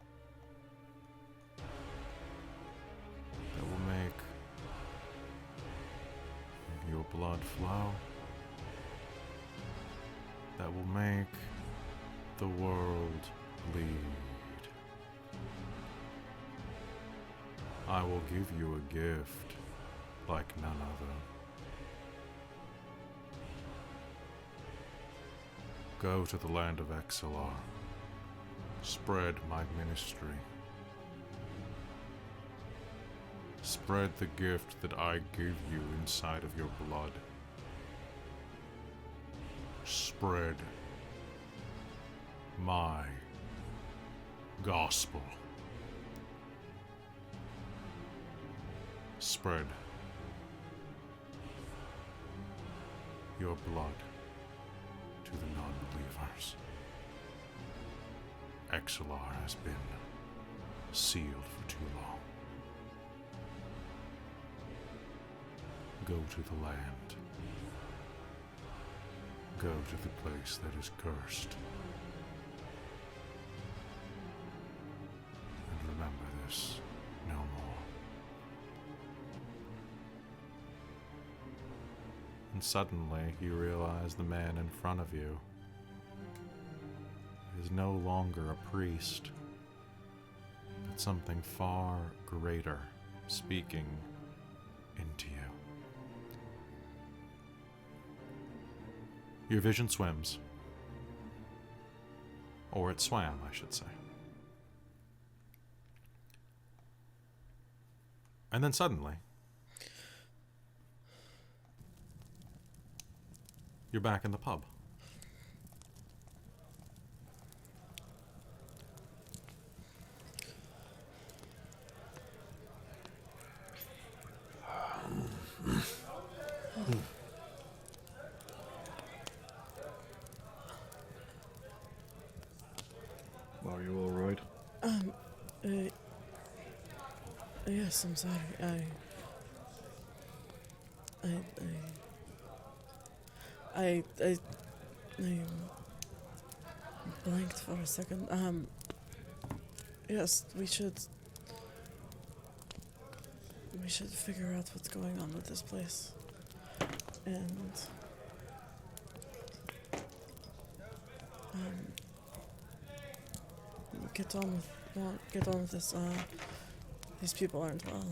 that will make your blood flow, that will make the world bleed. I will give you a gift like none other. Go to the land of Exalar. Spread my ministry. Spread the gift that I give you inside of your blood. Spread my gospel. Spread your blood to the non-believers. Exalar has been sealed for too long. Go to the land. Go to the place that is cursed. And remember this no more. And suddenly you realize the man in front of you is no longer a priest, but something far greater speaking into you. Your vision swims. Or it swam, I should say. And then suddenly, you're back in the pub. Are you all right? Yes, I'm sorry. I blanked for a second. Yes, we should figure out what's going on with this place. And get on with this. These people aren't well.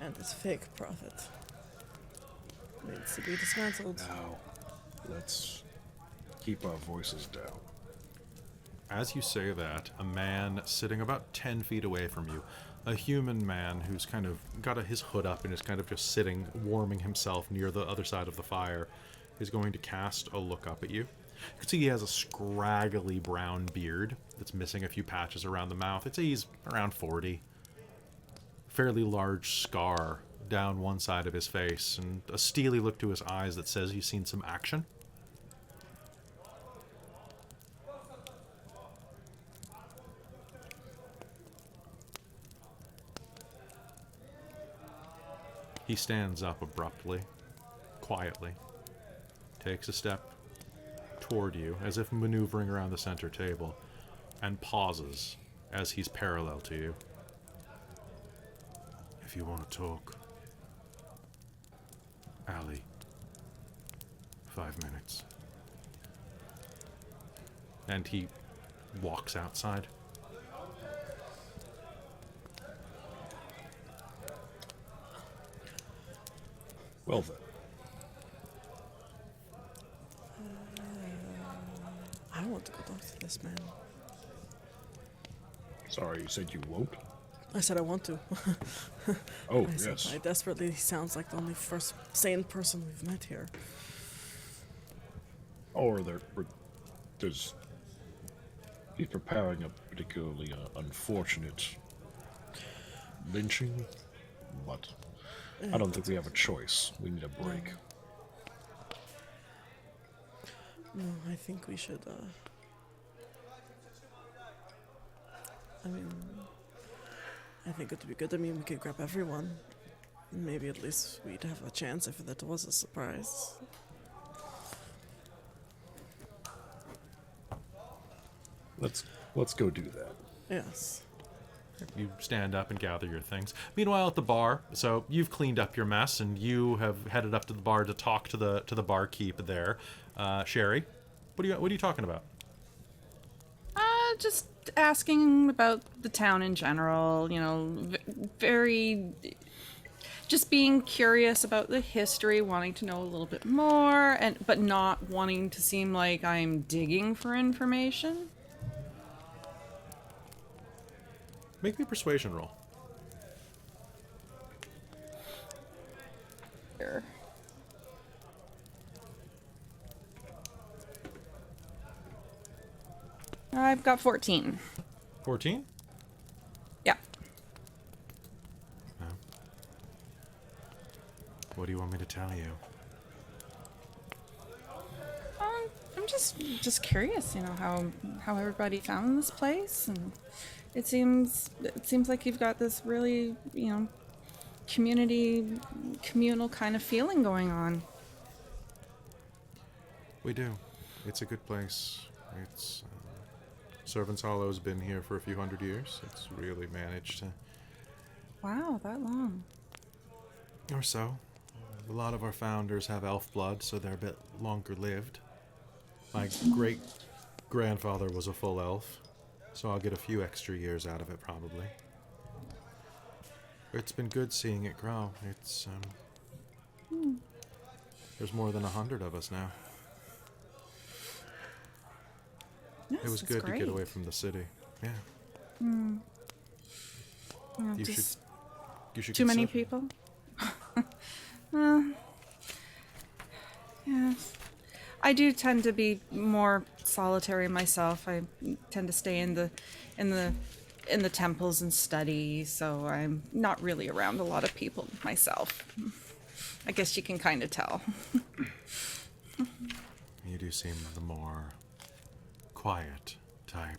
And this fake prophet needs to be dismantled. Now, let's keep our voices down. As you say that, a man sitting about 10 feet away from you, a human man who's kind of got his hood up and is kind of just sitting, warming himself near the other side of the fire, is going to cast a look up at you. You can see he has a scraggly brown beard that's missing a few patches around the mouth. I'd say he's around 40. Fairly large scar down one side of his face, and a steely look to his eyes that says he's seen some action. He stands up abruptly, quietly, takes a step toward you, as if maneuvering around the center table, and pauses as he's parallel to you. If you want to talk, Allie, 5 minutes. And he walks outside. Well then. I want to go talk to this man. Sorry, you said you won't? I said I want to. Oh, I said yes. I desperately. He sounds like the only first sane person we've met here. Or there's... He's preparing a particularly unfortunate lynching, but I don't think we have a choice. We need a break. No, I think we should, I mean, I think it would be good. I mean, we could grab everyone. Maybe at least we'd have a chance if that was a surprise. Let's go do that. Yes. You stand up and gather your things. Meanwhile, at the bar, so you've cleaned up your mess, and you have headed up to the bar to talk to the barkeep there. Sherry, what are you talking about? Just asking about the town in general, you know, very... Just being curious about the history, wanting to know a little bit more, but not wanting to seem like I'm digging for information. Make me a persuasion roll. Here. I've got 14. 14? Yeah. No. What do you want me to tell you? I'm just curious, you know, how everybody found this place, and it seems like you've got this really, you know, communal kind of feeling going on. We do. It's a good place. It's Cervin's Hollow's been here for a few hundred years. It's really managed to... Wow, that long. Or so. A lot of our founders have elf blood, so they're a bit longer lived. My great-grandfather was a full elf, so I'll get a few extra years out of it, probably. It's been good seeing it grow. It's, There's more than 100 of us now. Yes, It was that's good great. to get away from the city. Yeah. Yeah, You just should too many consider- people. Well, yeah. I do tend to be more solitary myself. I tend to stay in the temples and study, so I'm not really around a lot of people myself. I guess you can kind of tell. You do seem the more quiet type.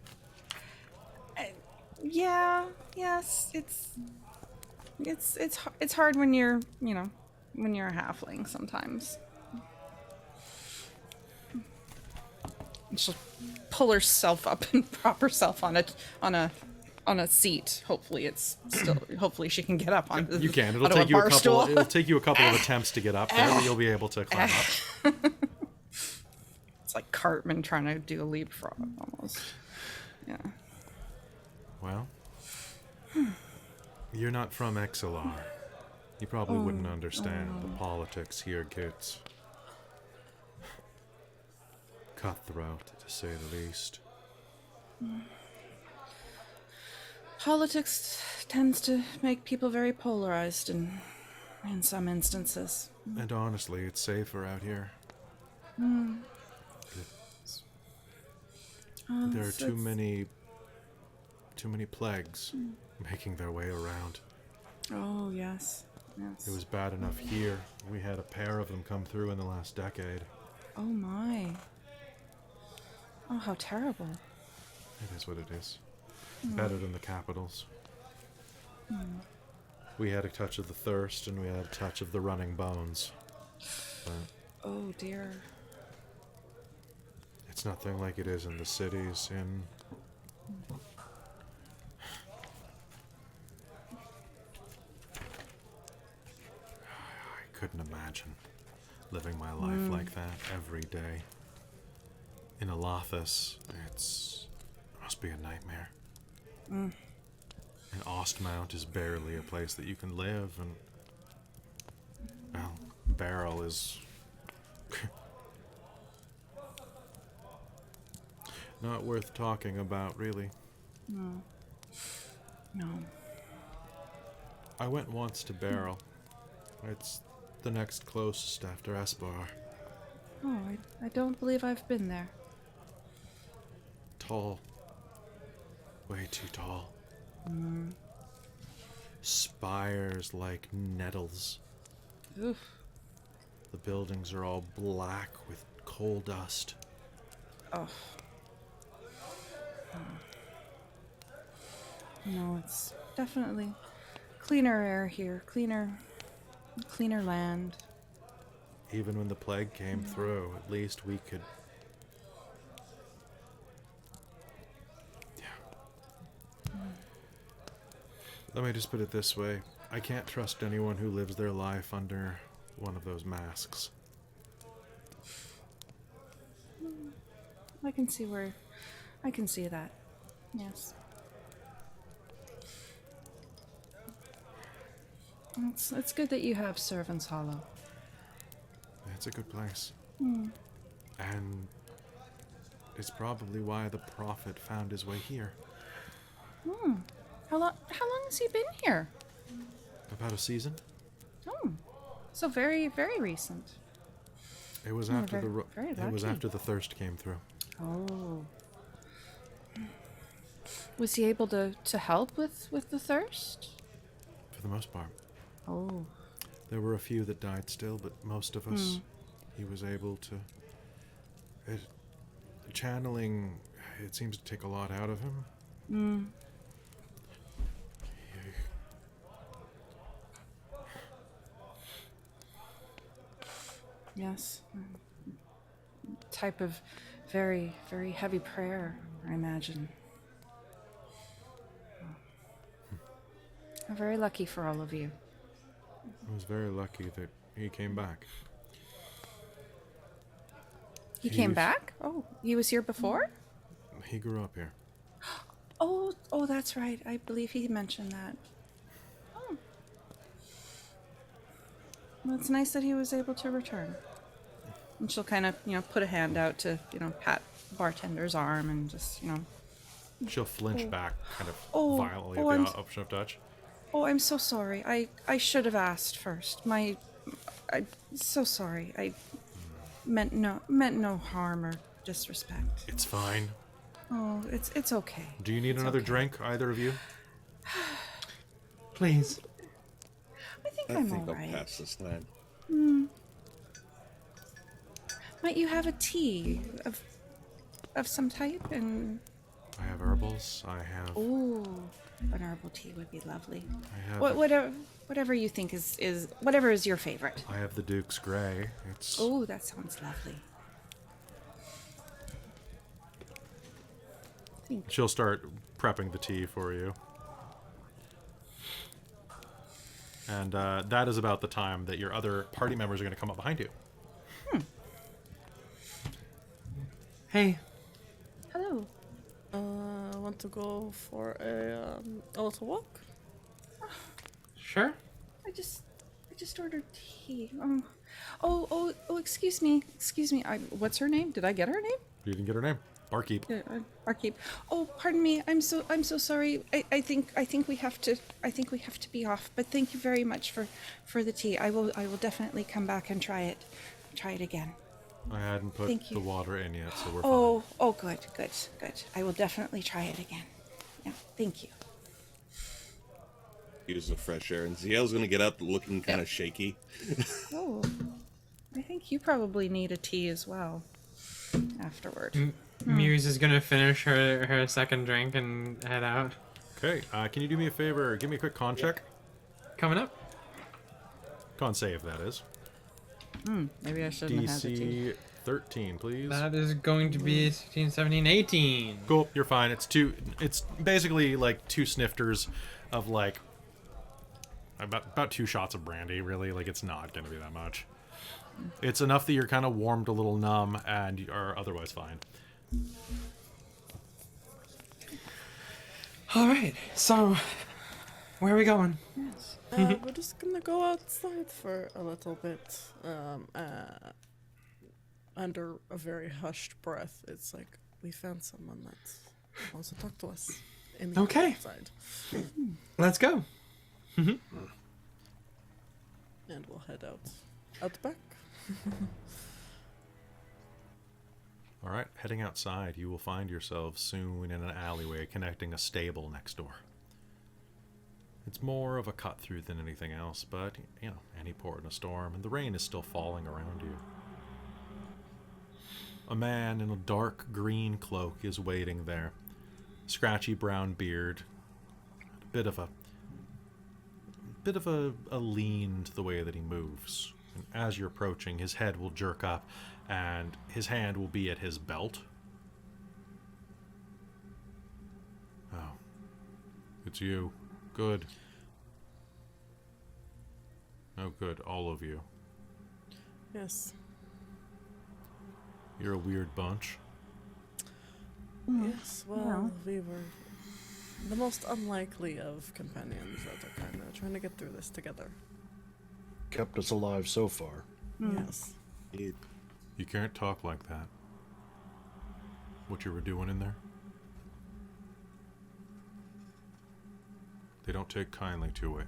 Yeah, yes, it's hard when you're, you know, when you're a halfling sometimes. She'll pull herself up and prop herself on a seat. Hopefully she can get up on the You can. onto a bar stool. It'll take you a couple of attempts to get up there, but you'll be able to climb up. It's like Cartman trying to do a leapfrog almost. Yeah. Well, you're not from Exalar. You probably wouldn't understand the politics here gets cutthroat, to say the least. Politics tends to make people very polarized in some instances. And honestly, it's safer out here. There are so too it's- many plagues making their way around. Oh, yes. Yes. It was bad enough here. We had a pair of them come through in the last decade. Oh, my. Oh, how terrible. It is what it is. Better than the capitals. We had a touch of the thirst, and we had a touch of the running bones. But Oh, dear. it's nothing like it is in the cities. I couldn't imagine living my life like that every day. In Elathis, it must be a nightmare. And Ostmount is barely a place that you can live, and well, Barrel is not worth talking about, really. No. I went once to Barrel. It's the next closest after Esbar. Oh, I don't believe I've been there. Tall. Way too tall. Spires like nettles. Oof. The buildings are all black with coal dust. Oh. No, it's definitely cleaner air here, cleaner land. Even when the plague came through, at least we could... Yeah. Let me just put it this way. I can't trust anyone who lives their life under one of those masks. I can see that. Yes. It's good that you have Cervin's Hollow. It's a good place. And it's probably why the prophet found his way here. How long has he been here? About a season? Oh. So very, very recent. It was Oh, after very it was lucky. after the thirst came through. Oh. Was he able to help with the thirst? For the most part. Oh. There were a few that died still, but most of us, he was able to... channeling, it seems to take a lot out of him. Yes. Type of very, very heavy prayer, I imagine. I'm very lucky for all of you. I was very lucky that he came back. He came He's- back? Oh, he was here before? He grew up here. Oh, that's right. I believe he mentioned that. Oh. Well, it's nice that he was able to return. And she'll kind of, put a hand out to, pat the bartender's arm and just, She'll flinch back kind of Oh, violently oh, at I'm- the option of touch. Oh, I'm so sorry. I should have asked first. I'm so sorry. I meant no harm or disrespect. It's fine. Oh, it's okay. Do you need another okay. drink, either of you? Please. I think I I'm think all I'll right. pass this time. Might you have a tea of some type? And I have herbals. I have... an herbal tea would be lovely. I have... Whatever you think is whatever is your favorite. I have the Duke's Grey. It's... Oh, that sounds lovely. She'll start prepping the tea for you. And that is about the time that your other party members are going to come up behind you. Hey, Hello. I want to go for a little walk. sure. I just ordered tea. Oh, excuse me. What's her name? Did I get her name? You didn't get her name. Barkeep. Barkeep. Oh, pardon me. I'm so sorry. I think we have to be off. But thank you very much for the tea. I will definitely come back and try it again. I hadn't put Thank you. the water in yet, so we're Oh, good. I will definitely try it again. Yeah, thank you. Use the fresh air. And Ziel's going to get up looking kind of shaky. Oh, I think you probably need a tea as well afterward. Muse is gonna finish her second drink and head out. fine. Okay, can you do me a favor? Give me a quick con check. Coming up. Con save, that is. Maybe I shouldn't have had the tea. DC 13, please. That is going to be 16, 17, 18. Cool, you're fine. It's basically like 2 snifters of like about 2 shots of brandy, really. Like, it's not gonna be that much. It's enough that you're kind of warmed a little numb and you are otherwise fine. All right. So, where are we going? We're just gonna go outside for a little bit. Under a very hushed breath, it's like we found someone that wants to talk to us. In the Okay. outside. Let's go. And we'll head out back. All right, heading outside, you will find yourselves soon in an alleyway connecting a stable next door. It's more of a cut through than anything else, but, you know, any port in a storm, and the rain is still falling around you. A man in a dark green cloak is waiting there. Scratchy brown beard, a bit of a lean to the way that he moves. And as you're approaching, his head will jerk up, and his hand will be at his belt. Oh, it's you. Good. Oh, good, all of you. Yes. You're a weird bunch. Yes, well, we were the most unlikely of companions that are kind of trying to get through this together. Kept us alive so far. Yes. You can't talk like that. What you were doing in there? They don't take kindly to it.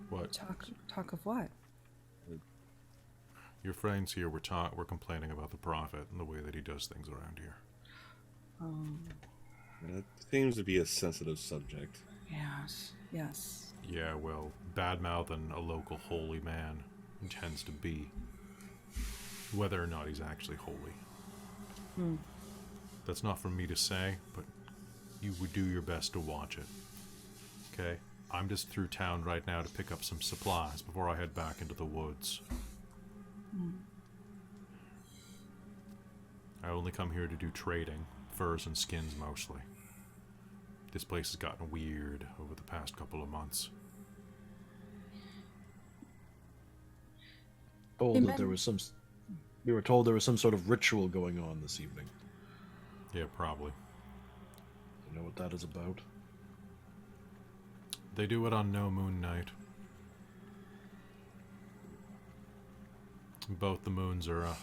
What? Talk of what? Your friends here were complaining about the prophet and the way that he does things around here. It seems to be a sensitive subject. Yes. Yeah, well, bad-mouthing a local holy man tends to be, whether or not he's actually holy. That's not for me to say, but you would do your best to watch it. Okay? I'm just through town right now to pick up some supplies before I head back into the woods. I only come here to do trading, furs and skins mostly. This place has gotten weird over the past couple of months. We were told there was some sort of ritual going on this evening. Yeah, probably. You know what that is about? They do it on no moon night. Both the moons are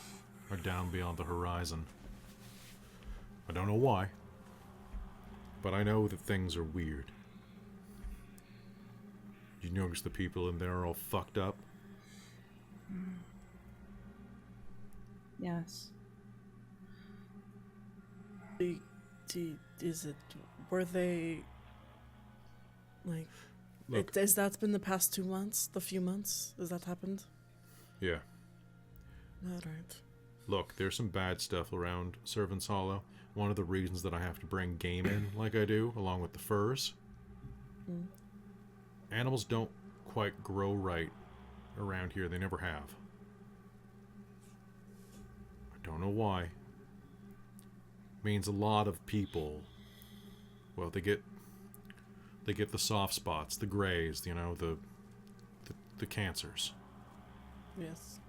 down beyond the horizon. I don't know why, but I know that things are weird. You notice the people in there are all fucked up? Yes. Were they like? Look. Has that been the past 2 months? The few months? Has that happened? Yeah. All right. Look, there's some bad stuff around Cervin's Hollow. One of the reasons that I have to bring game in like I do, along with the furs. Animals don't quite grow right around here. They never have. I don't know why. Means a lot of people, well, they get the soft spots, the grays, you know, the cancers. Yes.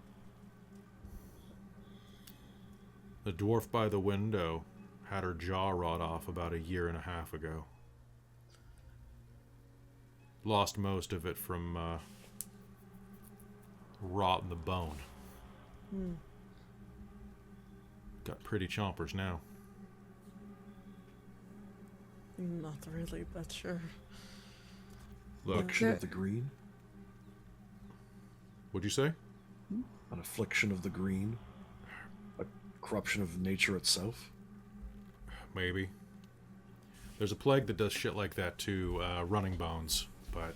The dwarf by the window had her jaw rot off about 1.5 years ago. Lost most of it from rot in the bone. Got pretty chompers now. Not really, but sure. Look, Action of the green? What'd you say? An affliction of the green? A corruption of nature itself? Maybe. There's a plague that does shit like that too, running bones. But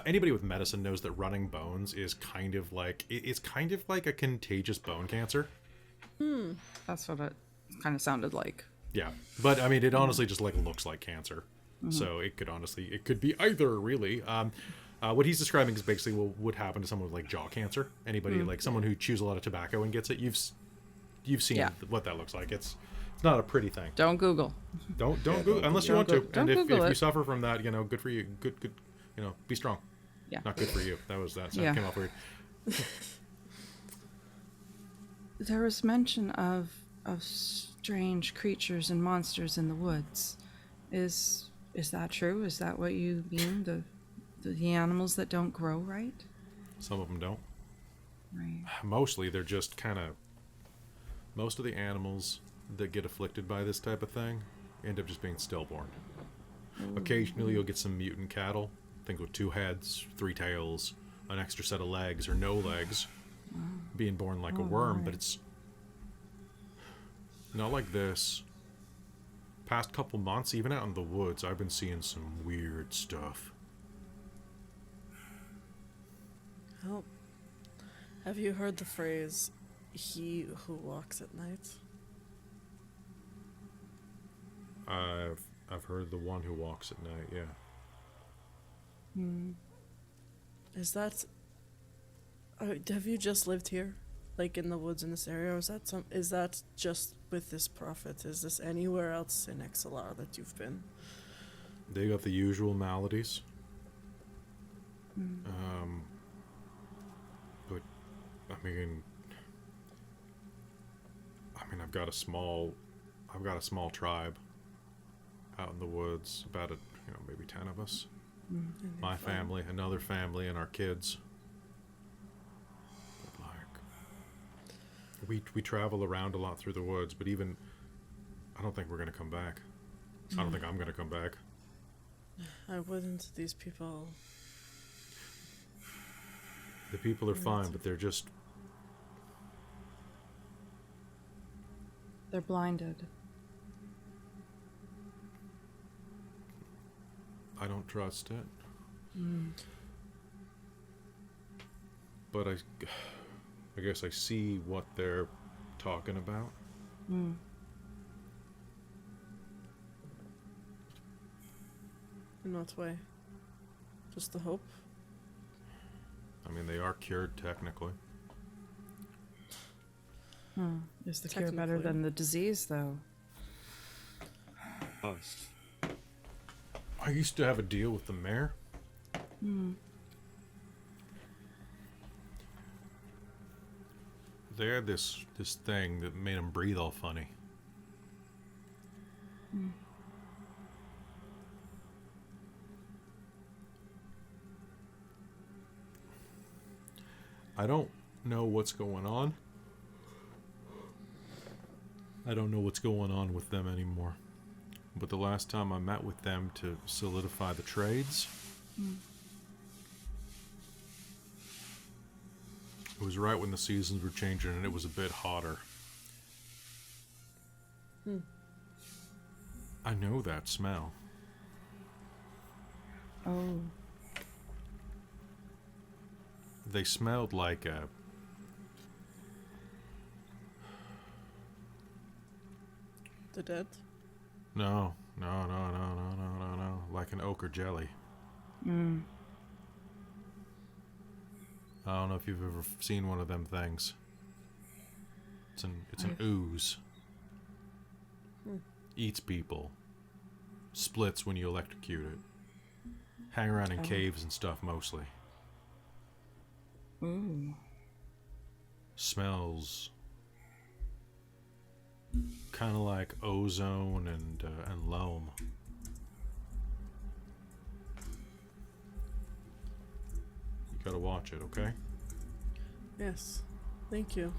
anybody with medicine knows that running bones is kind of like it's kind of like a contagious bone cancer. That's what it kind of sounded like. Yeah, but I mean, it honestly just like looks like cancer. So it could be either really. What he's describing is basically what would happen to someone with like jaw cancer. Anybody like someone who chews a lot of tobacco and gets it. You've seen what that looks like. It's not a pretty thing. Don't Google. Don't Google unless you want to. Don't And if Google you it. suffer from that, good for you. Good. Be strong. Yeah. Not good for you. That Yeah. came off weird. There was mention of strange creatures and monsters in the woods. Is that true? Is that what you mean? The animals that don't grow right? Some of them don't. Right. Mostly they're just kind of. Most of the animals that get afflicted by this type of thing end up just being stillborn. Occasionally you'll get some mutant cattle, things with 2 heads, 3 tails, an extra set of legs or no legs, being born like a worm, but it's not like this. Past couple months, even out in the woods, I've been seeing some weird stuff. Oh. Have you heard the phrase, "he who walks at night"? I've heard the one who walks at night, yeah. Is that... have you just lived here? Like in the woods in this area? Or is that just with this prophet? Is this anywhere else in Exalar that you've been? They got the usual maladies. But I mean I've got a small tribe out in the woods, about maybe 10 of us. My family, another family, and our kids. But like we travel around a lot through the woods, but even I don't think we're gonna come back. I don't think I'm gonna come back. I wouldn't. These people... The people are fine, but they're just They're blinded. I don't trust it. But I guess I see what they're talking about. Mm. In what way? Just the hope? I mean, they are cured technically. Is the cure better Technically. than the disease, though? Us. I used to have a deal with the mayor. They had this thing that made them breathe all funny. I don't know what's going on. I don't know what's going on with them anymore. But the last time I met with them to solidify the trades, it was right when the seasons were changing and it was a bit hotter. I know that smell. Oh. They smelled like a... The dead? No. Like an ochre jelly. I don't know if you've ever seen one of them things. It's an ooze. Eats people. Splits when you electrocute it. Hang around in caves and stuff mostly. Ooh. Smells kind of like ozone and loam. You gotta watch it, okay? Yes. Thank you.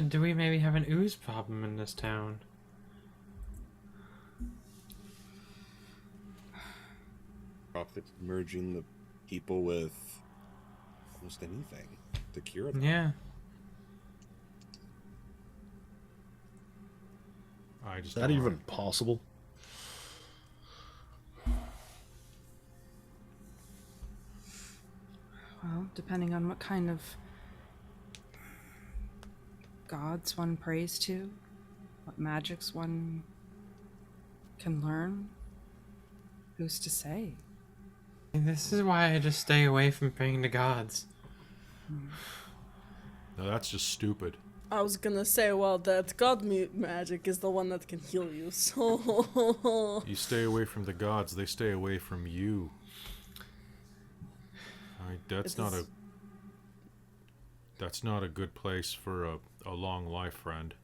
Do we maybe have an ooze problem in this town? prophets merging the people with almost anything to cure them. Yeah. I just Is that don't even know. possible? Well, depending on what kind of gods one prays to, what magics one can learn, who's to say? And this is why I just stay away from praying to gods. No, that's just stupid. I was gonna say, well, that god magic is the one that can heal you, so... You stay away from the gods, they stay away from you. That's not a good place for a long life, friend.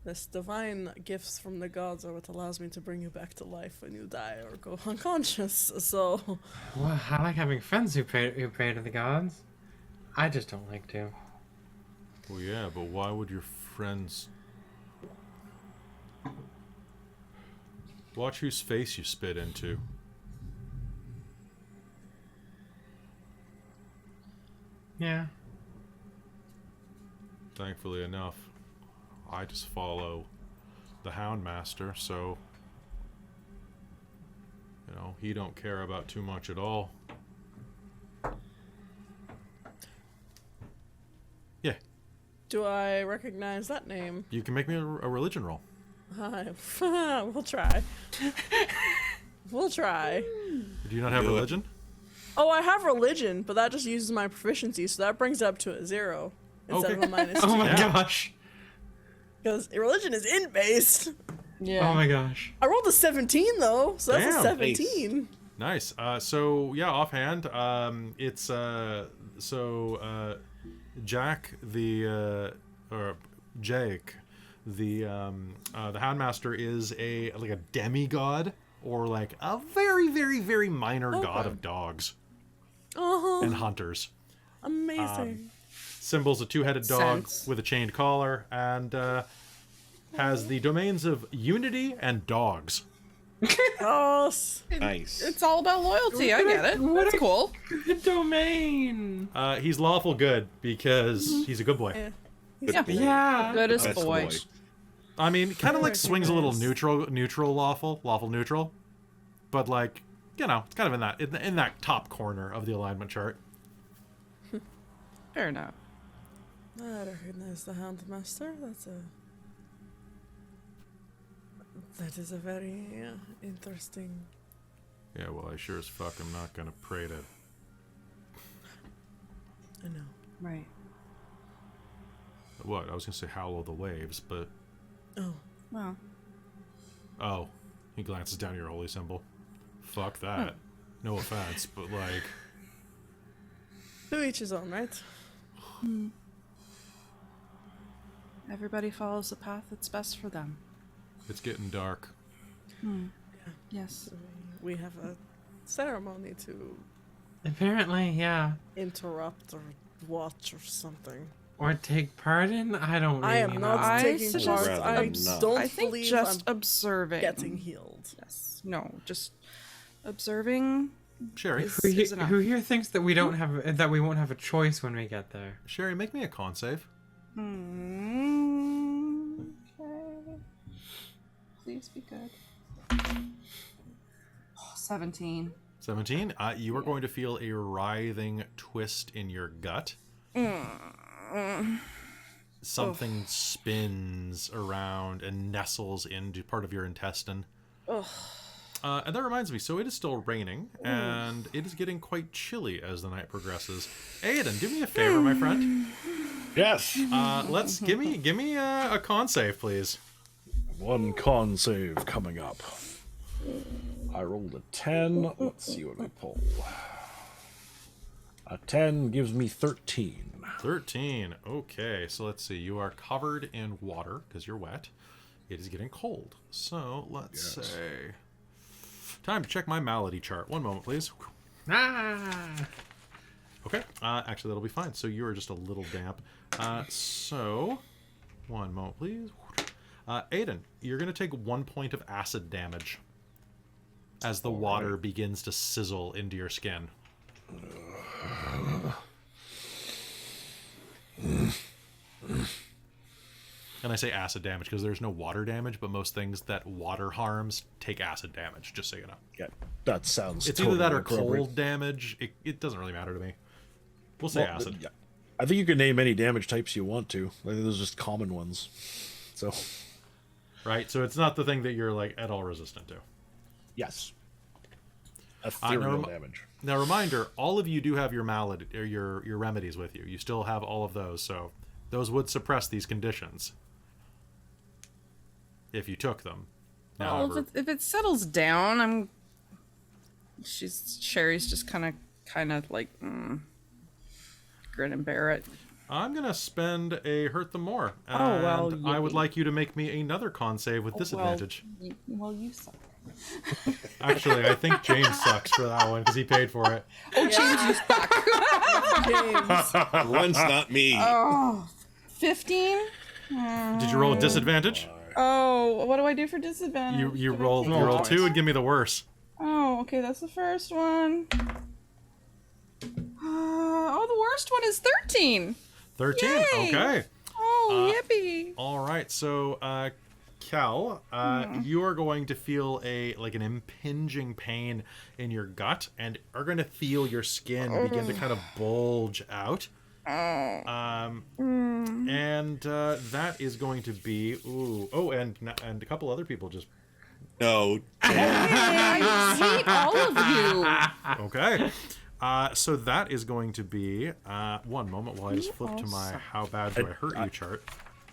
This divine gifts from the gods are what allows me to bring you back to life when you die or go unconscious, so... Well, I like having friends who pray to the gods. I just don't like to. Well, yeah, but why would your friends... Watch whose face you spit into. Yeah. Thankfully enough, I just follow the Houndmaster, so... You know, he don't care about too much at all. Yeah, Do I recognize that name? you can make me a religion roll. We'll try. We'll try. Do you not have Do it. religion? Oh, I have religion, but that just uses my proficiency, so that brings it up to a 0 instead Okay. of a -2. Oh my Yeah. gosh. Because religion is int-based. Yeah. Oh my gosh. I rolled a 17 though, so that's Damn. a 17. Nice. So yeah, offhand, it's Jack or Jake, the Houndmaster is like a demigod or like a very very very minor god of dogs Uh-huh. and hunters. Amazing. Symbol's a two-headed dog Sense. with a chained collar and has the domains of unity and dogs. Nice. It's all about loyalty. I get it. That's cool. Good domain. He's lawful good because he's a good boy. Yeah. Yeah. Yeah. Good as Best boy. boy. I mean, kind of like swings a little Recognize. neutral lawful neutral, but like, you know, it's kind of in that top corner of the alignment chart. Fair enough. I recognize the Houndmaster. That is a very interesting. Yeah, well, I sure as fuck am not gonna pray to. I know. Right. What? I was gonna say howl of the waves, but Oh, Well, oh, he glances down at your holy symbol. Fuck that. No offense, but like, to each his own, right? everybody follows the path that's best for them. it's getting dark. Yes. We have a ceremony to Apparently, yeah. interrupt or watch or something. Or take part in? I don't really I am not know. I taking suggest part. I abs- don't I think believe just I'm observing. getting healed. Yes. No, just observing. Sherry, Is- Who enough. who here thinks that we won't have a choice when we get there? Sherry, make me a con save. Okay. Please be good. 17. 17. You are going to feel a writhing twist in your gut. Something spins around and nestles into part of your intestine. And that reminds me, so it is still raining, and it is getting quite chilly as the night progresses. Aiden, do me a favor, my friend. Yes. Let's give me a con save, please. One con save coming up. I rolled a 10. Let's see what I pull. A 10 gives me 13. 13. Okay, so let's see. You are covered in water because you're wet. It is getting cold. So let's Yes. say. Time to check my malady chart. One moment, please. Ah! Okay. Actually, that'll be fine. So you are just a little damp. So, one moment, please. Aiden, you're going to take 1 point of acid damage. as the water begins to sizzle into your skin. And I say acid damage because there's no water damage, but most things that water harms take acid damage, just so you know. Yeah, that sounds. It's totally either that or appropriate. cold damage. It doesn't really matter to me. We'll say Well, acid. yeah. I think you can name any damage types you want to. I think those are just common ones. So, Right? So it's not the thing that you're like at all resistant to. yes. Ethereal now, damage. Now, reminder: all of you do have your malady or your remedies with you. You still have all of those, so those would suppress these conditions if you took them. Now, Well, if it settles down, Sherry's just kind of like grin and bear it. I'm gonna spend a hurt them more, and Oh, well, I would yippee. like you to make me another con save with disadvantage. Well, you suck. Actually, I think James sucks for that one because he paid for it. Oh, James, you suck. James. Once, not me. Oh, 15? Did you roll a disadvantage? Oh, what do I do for disadvantage? You roll twice. 2 and give me the worse. Oh, okay, that's the first one. The worst one is 13. 13. Yay! Okay. Oh, yippee. All right. So, Cal, you are going to feel an impinging pain in your gut, and are going to feel your skin begin to kind of bulge out. And that is going to be and a couple other people just No. I hate all of you. okay. So that is going to be one moment while I just flip to my how bad do I hurt you chart.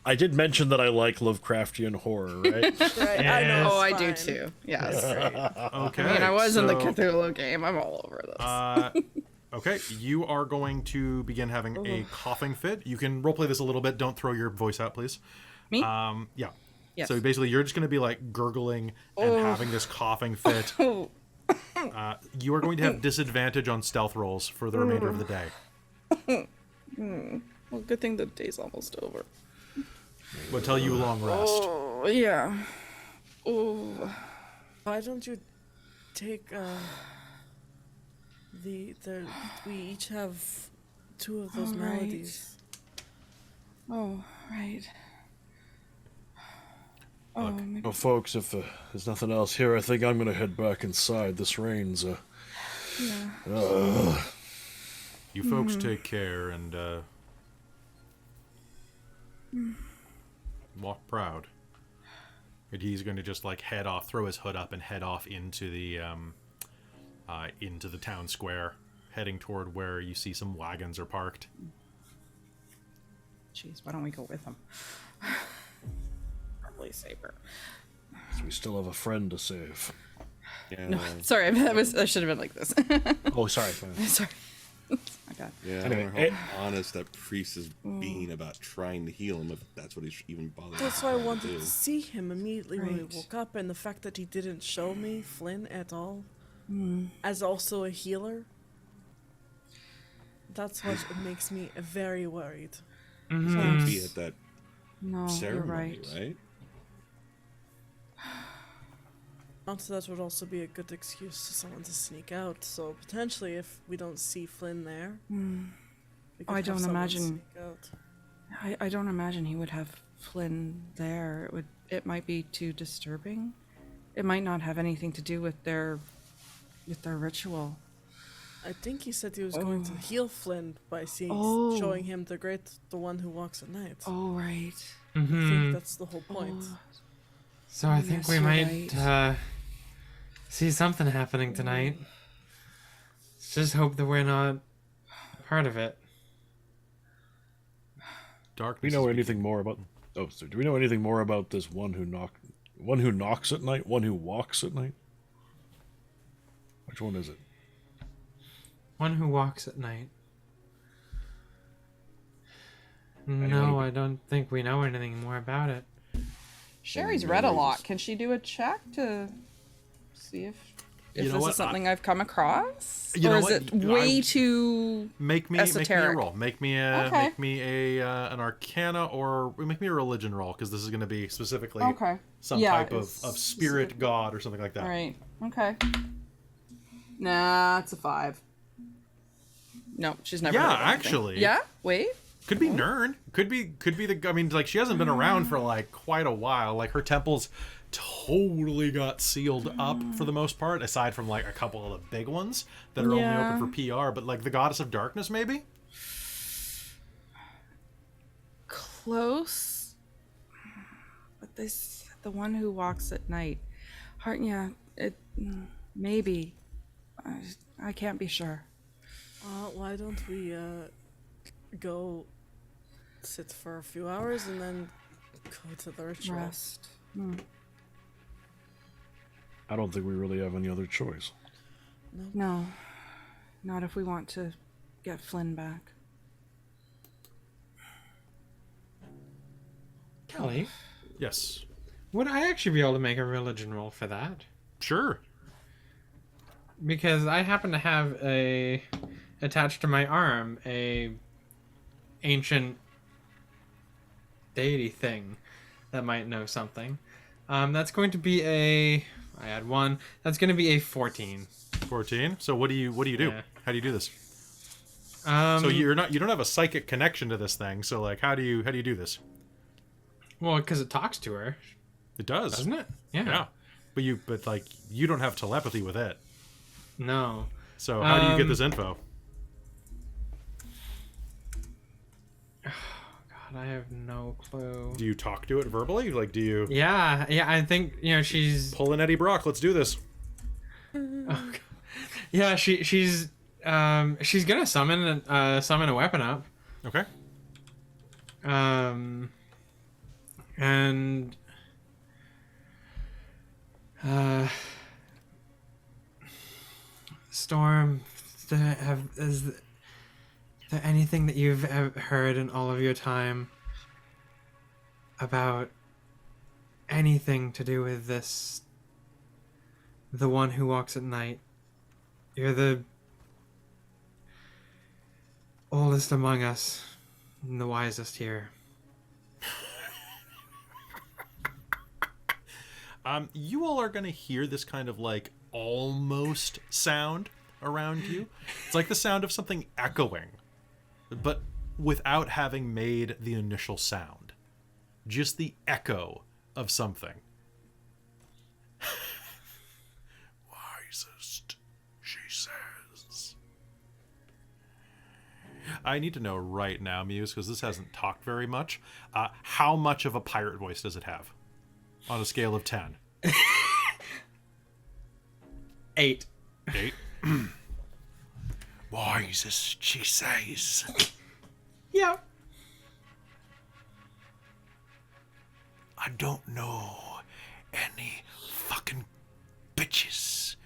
I did mention that I like Lovecraftian horror, right? Right, I know. Oh, I it's do fine. too. Yes. Okay. I mean, I was in the so, Cthulhu game. I'm all over this. Okay, you are going to begin having a coughing fit. You can roleplay this a little bit. Don't throw your voice out, please. Me? Yeah. Yes. So basically, you're just going to be like gurgling and having this coughing fit. Oh. You are going to have disadvantage on stealth rolls for the remainder of the day. Well, good thing the day's almost over. But tell you long rest. Oh, yeah. Oh. Why don't you take we each have 2 of those All right. maladies. Oh, right. Oh, maybe. Well, folks, if there's nothing else here, I think I'm gonna head back inside. This rain's Yeah. You folks take care and walk proud. And he's going to just like head off, throw his hood up, and head off into the town square, heading toward where you see some wagons are parked. Jeez, why don't we go with him? Probably safer. we still have a friend to save. Yeah. No, sorry, I should have been like this. Oh, sorry. Fine. Sorry. My God. Yeah, I Anyway, wonder how honest that priest is being about trying to heal him, if that's what he's even bothering. That's why I to wanted do. to see him immediately when we Right. woke up, and the fact that he didn't show me Flynn at all, as also a healer. That's what makes me very worried. He's going to be at that No, you're ceremony, right. right? Also, that would also be a good excuse for someone to sneak out. So potentially, if we don't see Flynn there, we could I have don't someone imagine- sneak out. I don't imagine he would have Flynn there. It might be too disturbing. It might not have anything to do with their ritual. I think he said he was going to heal Flynn by Oh. showing him the one who walks at night. Oh right. I think that's the whole point. So I think Yes, we you're might right. see something happening tonight. Just hope that we're not part of it. Do Darkness. we know is anything more about? Oh, so do we know anything more about this one who knocks at night, one who walks at night? Which one is it? One who walks at night. Anyone No, who- I don't think we know anything more about it. Sherry's read a lot. Can she do a check to see if You know this what? is something I've come across? You or know is what? it way too Make me a esoteric? roll. Make me Okay. an Arcana or make me a religion roll because this is going to be specifically Okay. some Yeah, type of it's spirit god or something like that. All right. Okay. Nah, it's a 5. No, she's never. Yeah, heard of anything. actually. Yeah. Wait. Could be Nern. Could be the. I mean, like, she hasn't been around for like quite a while. Like, her temples totally got sealed up for the most part, aside from like a couple of the big ones that are only open for PR. But like the Goddess of Darkness, maybe. Close. But this, the one who walks at night. Yeah. It maybe. I can't be sure. Why don't we go sit for a few hours and then go to the ritual? Rest. I don't think we really have any other choice. No. Not if we want to get Flynn back. Kelly, Yes. would I actually be able to make a religion roll for that? Sure. Because I happen to have attached to my arm a ancient deity thing that might know something. That's going to be I add 1. That's going to be a 14. 14. So what do you do? Yeah. How do you do this? So you don't have a psychic connection to this thing. So like, how do you do this? Well, because it talks to her, It does, doesn't it? Yeah. Yeah. But like, you don't have telepathy with it. No. So how do you get this info? God, I have no clue. Do you talk to it verbally? Like, do you Yeah, I think she's. pull an Eddie Brock? Let's do this. Oh, God. Yeah, she's gonna summon a weapon up. Okay. And Storm, is there anything that you've heard in all of your time about anything to do with this, the one who walks at night? You're the oldest among us and the wisest here. You all are gonna hear this kind of like almost sound around you. It's like the sound of something echoing, but without having made the initial sound. Just the echo of something. Wisest, she says. I need to know right now, Muse, because this hasn't talked very much. How much of a pirate voice does it have? On a scale of 10. 8. 8. Wisest, she says. Yeah. I don't know any fucking bitches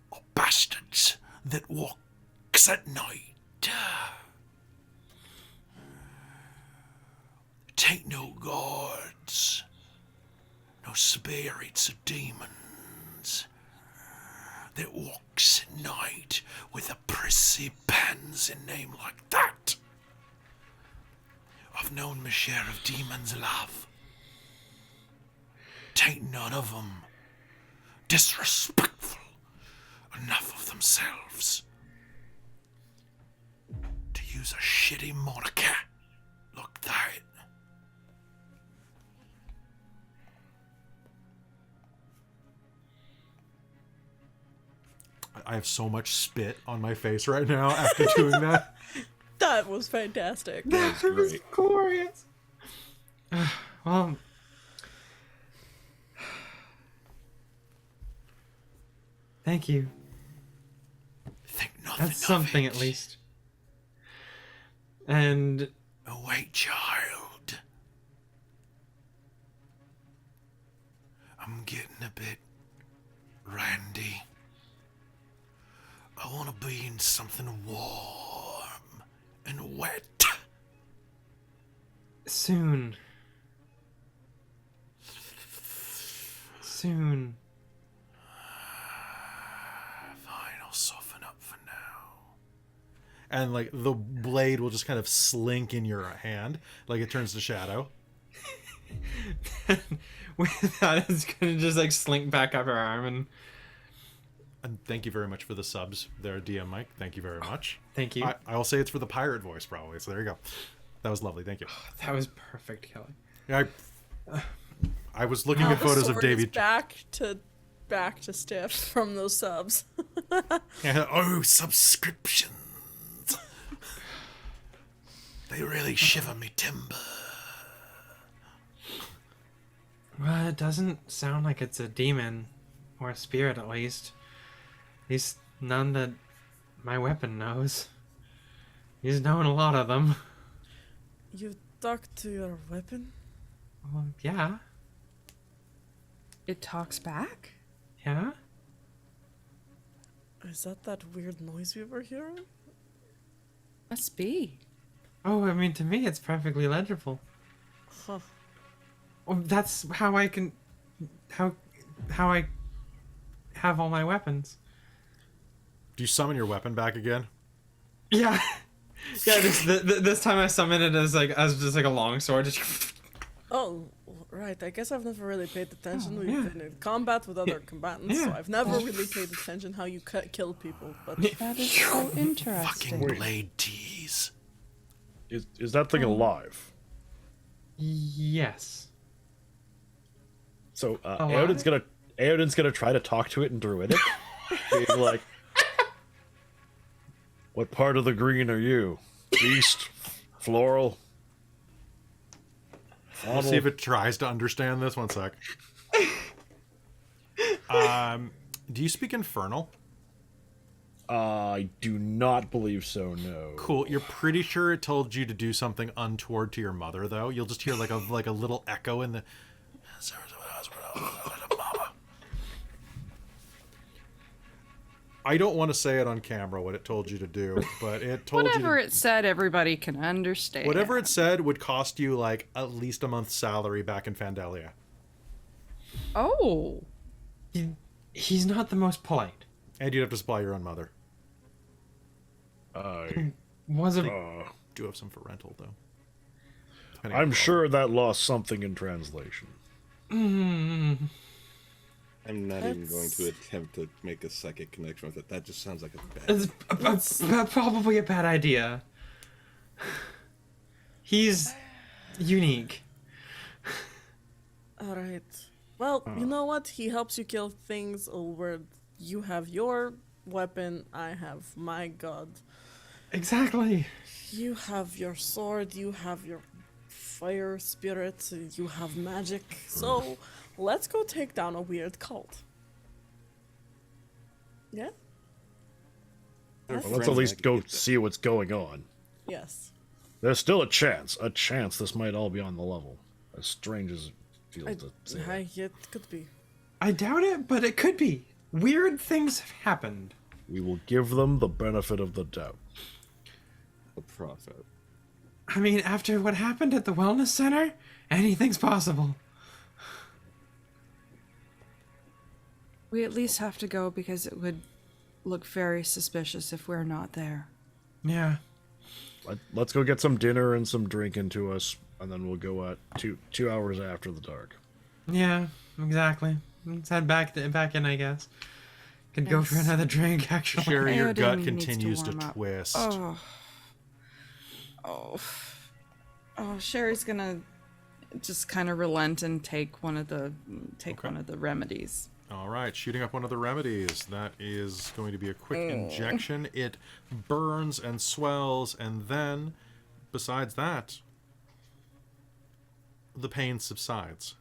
or bastards that walks at night. Tain't no gods, no spirits or demons that walks at night with a prissy pansy name like that. I've known my share of demons, love. Tain't none of them disrespectful enough of themselves to use a shitty moniker like that. I have so much spit on my face right now after doing that. That was fantastic. That was glorious. Well, thank you. Think nothing That's something of it. at least. And Oh, wait, child. I'm getting a bit randy. I want to be in something warm and wet. soon. Soon. Fine, I'll soften up for now. And like the blade will just kind of slink in your hand, like it turns to shadow. With that, it's gonna just like slink back up her arm and And thank you very much for the subs there, DM Mike. Thank you very much. Thank you. I will say it's for the pirate voice, probably. So there you go. That was lovely. Thank you. That was perfect, Kelly. Yeah, I was looking at The photos of sword Davy. is back to stiff from those subs. Oh, subscriptions. They really shiver me timber. Well, it doesn't sound like it's a demon, or a spirit at least. At least none that my weapon knows. He's known a lot of them. You talked to your weapon? Well, yeah. It talks back? Yeah? Is that weird noise we were hearing? Must be. Oh, I mean, to me, it's perfectly legible. Huh. Oh, that's how I can... How I have all my weapons. Do you summon your weapon back again? Yeah. Yeah, this time I summoned it as just like a long sword. Oh, right. I guess I've never really paid attention. We've yeah. been in combat with other combatants, so Yeah. I've never really paid attention how you kill people. But That is so interesting. Fucking blade tease. Is that thing alive? Yes. So Alive? Aodin's gonna try to talk to it in Druidic. Being like, what part of the green are you? East, floral. Let's see if it tries to understand this. One sec. Do you speak Infernal? I do not believe so. No. Cool. You're pretty sure it told you to do something untoward to your mother, though. You'll just hear like a little echo in the. I don't want to say it on camera what it told you to do, but it told Whatever you. it said, everybody can understand. Whatever it said would cost you like at least a month's salary back in Fandalia. Oh. He's not the most polite. And you'd have to supply your own mother. I. Wasn't... Do have some for rental though. Depending on I'm the sure that lost something in translation. I'm not even going to attempt to make a psychic connection with it. That just sounds like a bad. It's probably a bad idea. He's unique. alright. Well, you know what? He helps you kill things where you have your weapon, I have my god. Exactly. You have your sword, you have your fire spirit, you have magic. So, let's go take down a weird cult. Yeah? Our Well, let's friends at least might go get that. see what's going on. Yes. There's still a chance this might all be on the level. As strange as it feels to say. It could be. I doubt it, but it could be. Weird things have happened. We will give them the benefit of the doubt. A prophet. I mean, after what happened at the wellness center, anything's possible. We at least have to go because it would look very suspicious if we're not there. Yeah. Let's go get some dinner and some drink into us, and then we'll go at 2 hours after the dark. Yeah, exactly. Let's head back in, I guess. Could go for Yes. another drink, actually. Sherry, your Aodin gut needs to continues to warm up. twist. Oh, Sherry's gonna just kind of relent and take one of the remedies. All right, shooting up one of the remedies. That is going to be a quick injection. It burns and swells, and then, besides that, the pain subsides.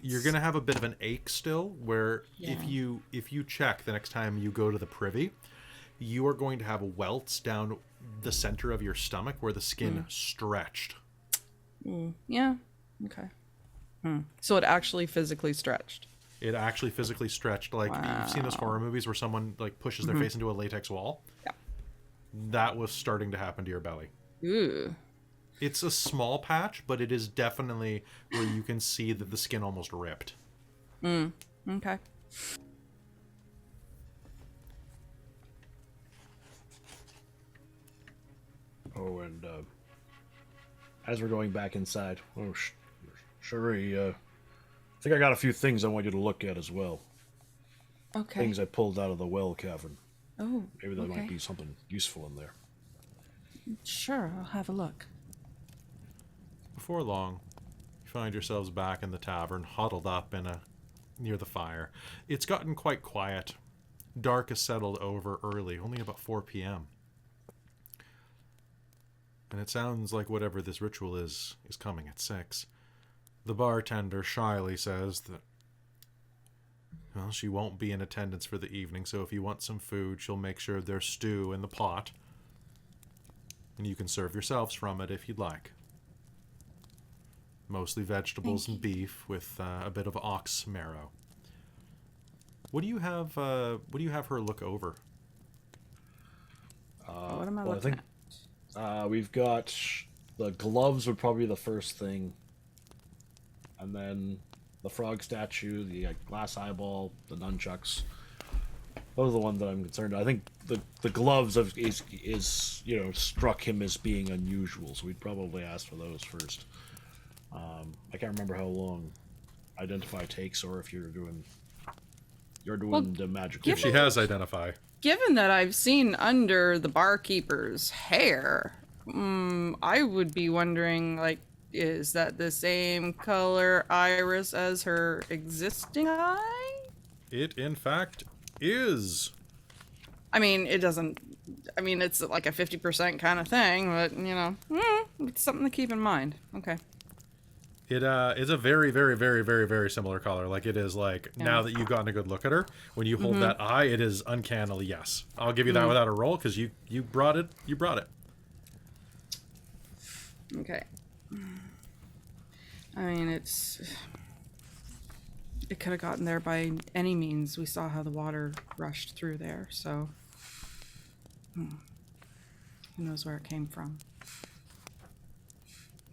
You're gonna have a bit of an ache still, where if you check the next time you go to the privy, you are going to have welts down the center of your stomach where the skin stretched. Yeah. Okay. So it actually physically stretched. It actually physically stretched. Like you've seen those horror movies where someone like pushes their face into a latex wall. Yeah. That was starting to happen to your belly. Ooh. It's a small patch, but it is definitely where you can see that the skin almost ripped. Okay. Oh, and as we're going back inside, Sherry, I think I got a few things I want you to look at as well. Okay. things I pulled out of the well cavern. Oh, Maybe there okay. might be something useful in there. Sure, I'll have a look. Before long, you find yourselves back in the tavern, huddled up near the fire. It's gotten quite quiet. Dark has settled over early, only about 4 p.m. And it sounds like whatever this ritual is coming at 6. The bartender shyly says that, well, she won't be in attendance for the evening, so if you want some food, she'll make sure there's stew in the pot. And you can serve yourselves from it if you'd like. Mostly vegetables and beef with a bit of ox marrow. What do you have her look over? What am I Well, I looking think at? we've got the gloves would probably be the first thing, and then the frog statue, the glass eyeball, the nunchucks. Those are the ones that I'm concerned. I think the gloves is struck him as being unusual, so we'd probably ask for those first. I can't remember how long identify takes, or if you're doing the magical. She has identify. Given that I've seen under the barkeeper's hair, I would be wondering, like, is that the same color iris as her existing eye? It, in fact, is. I mean, it doesn't... I mean, it's like a 50% kind of thing, but, it's something to keep in mind. Okay. It is a very, very, very, very, very similar color. Like, it is like, now that you've gotten a good look at her, when you hold that eye, it is uncannily yes. I'll give you that without a roll, because you brought it. You brought it. Okay. I mean, it could have gotten there by any means. We saw how the water rushed through there, so who knows where it came from.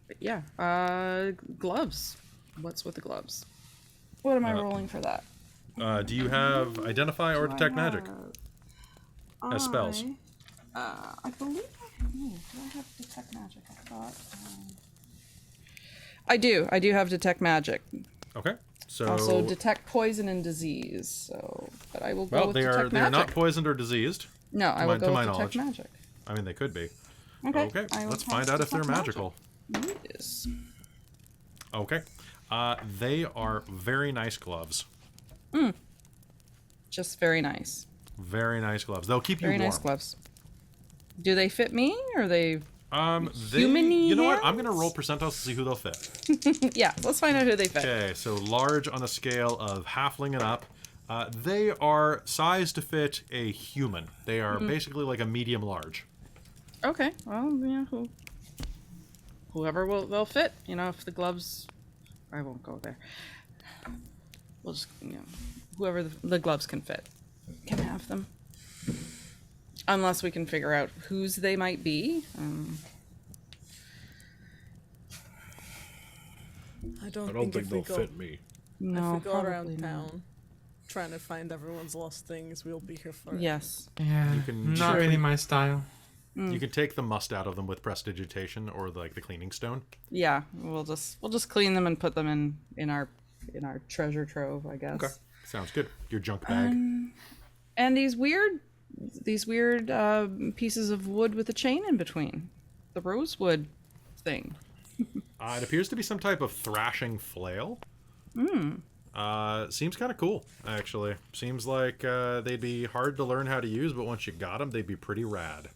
But yeah, gloves. What's with the gloves? What am I rolling for that? Do you have identify or detect magic as spells? I believe I do. Do I have detect magic? I thought. I do. I do have detect magic. Okay. So Also detect poison and disease. So, but I will go with they detect are magic. not poisoned or diseased. No, I will to go my with detect knowledge. magic. I mean, they could be. Okay. Let's find out if they're magical. Yes. Okay. They are very nice gloves. Just very nice. Very nice gloves. They'll keep you Very warm. nice gloves. Do they fit me, or they? Human-y you know what? I'm hands? gonna roll percentiles to see who they'll fit. Yeah, let's find out who they fit. Okay, so large on a scale of halfling and up. They are sized to fit a human. They are basically like a medium large. Okay. Well, yeah. Whoever they'll fit. If the gloves, I won't go there. We'll just whoever the gloves can fit can have them. Unless we can figure out whose they might be. I don't think if they'll we go, fit me. No, if we go probably around not. town trying to find everyone's lost things, we'll be here for it. Yes. Yeah, can- not really my style. You can take the must out of them with prestidigitation or like the cleaning stone. Yeah. We'll just clean them and put them in our treasure trove, I guess. Okay, sounds good. Your junk bag. And these weird pieces of wood with a chain in between. The rosewood thing. It appears to be some type of thrashing flail. Seems kind of cool, actually. Seems like they'd be hard to learn how to use, but once you got them, they'd be pretty rad.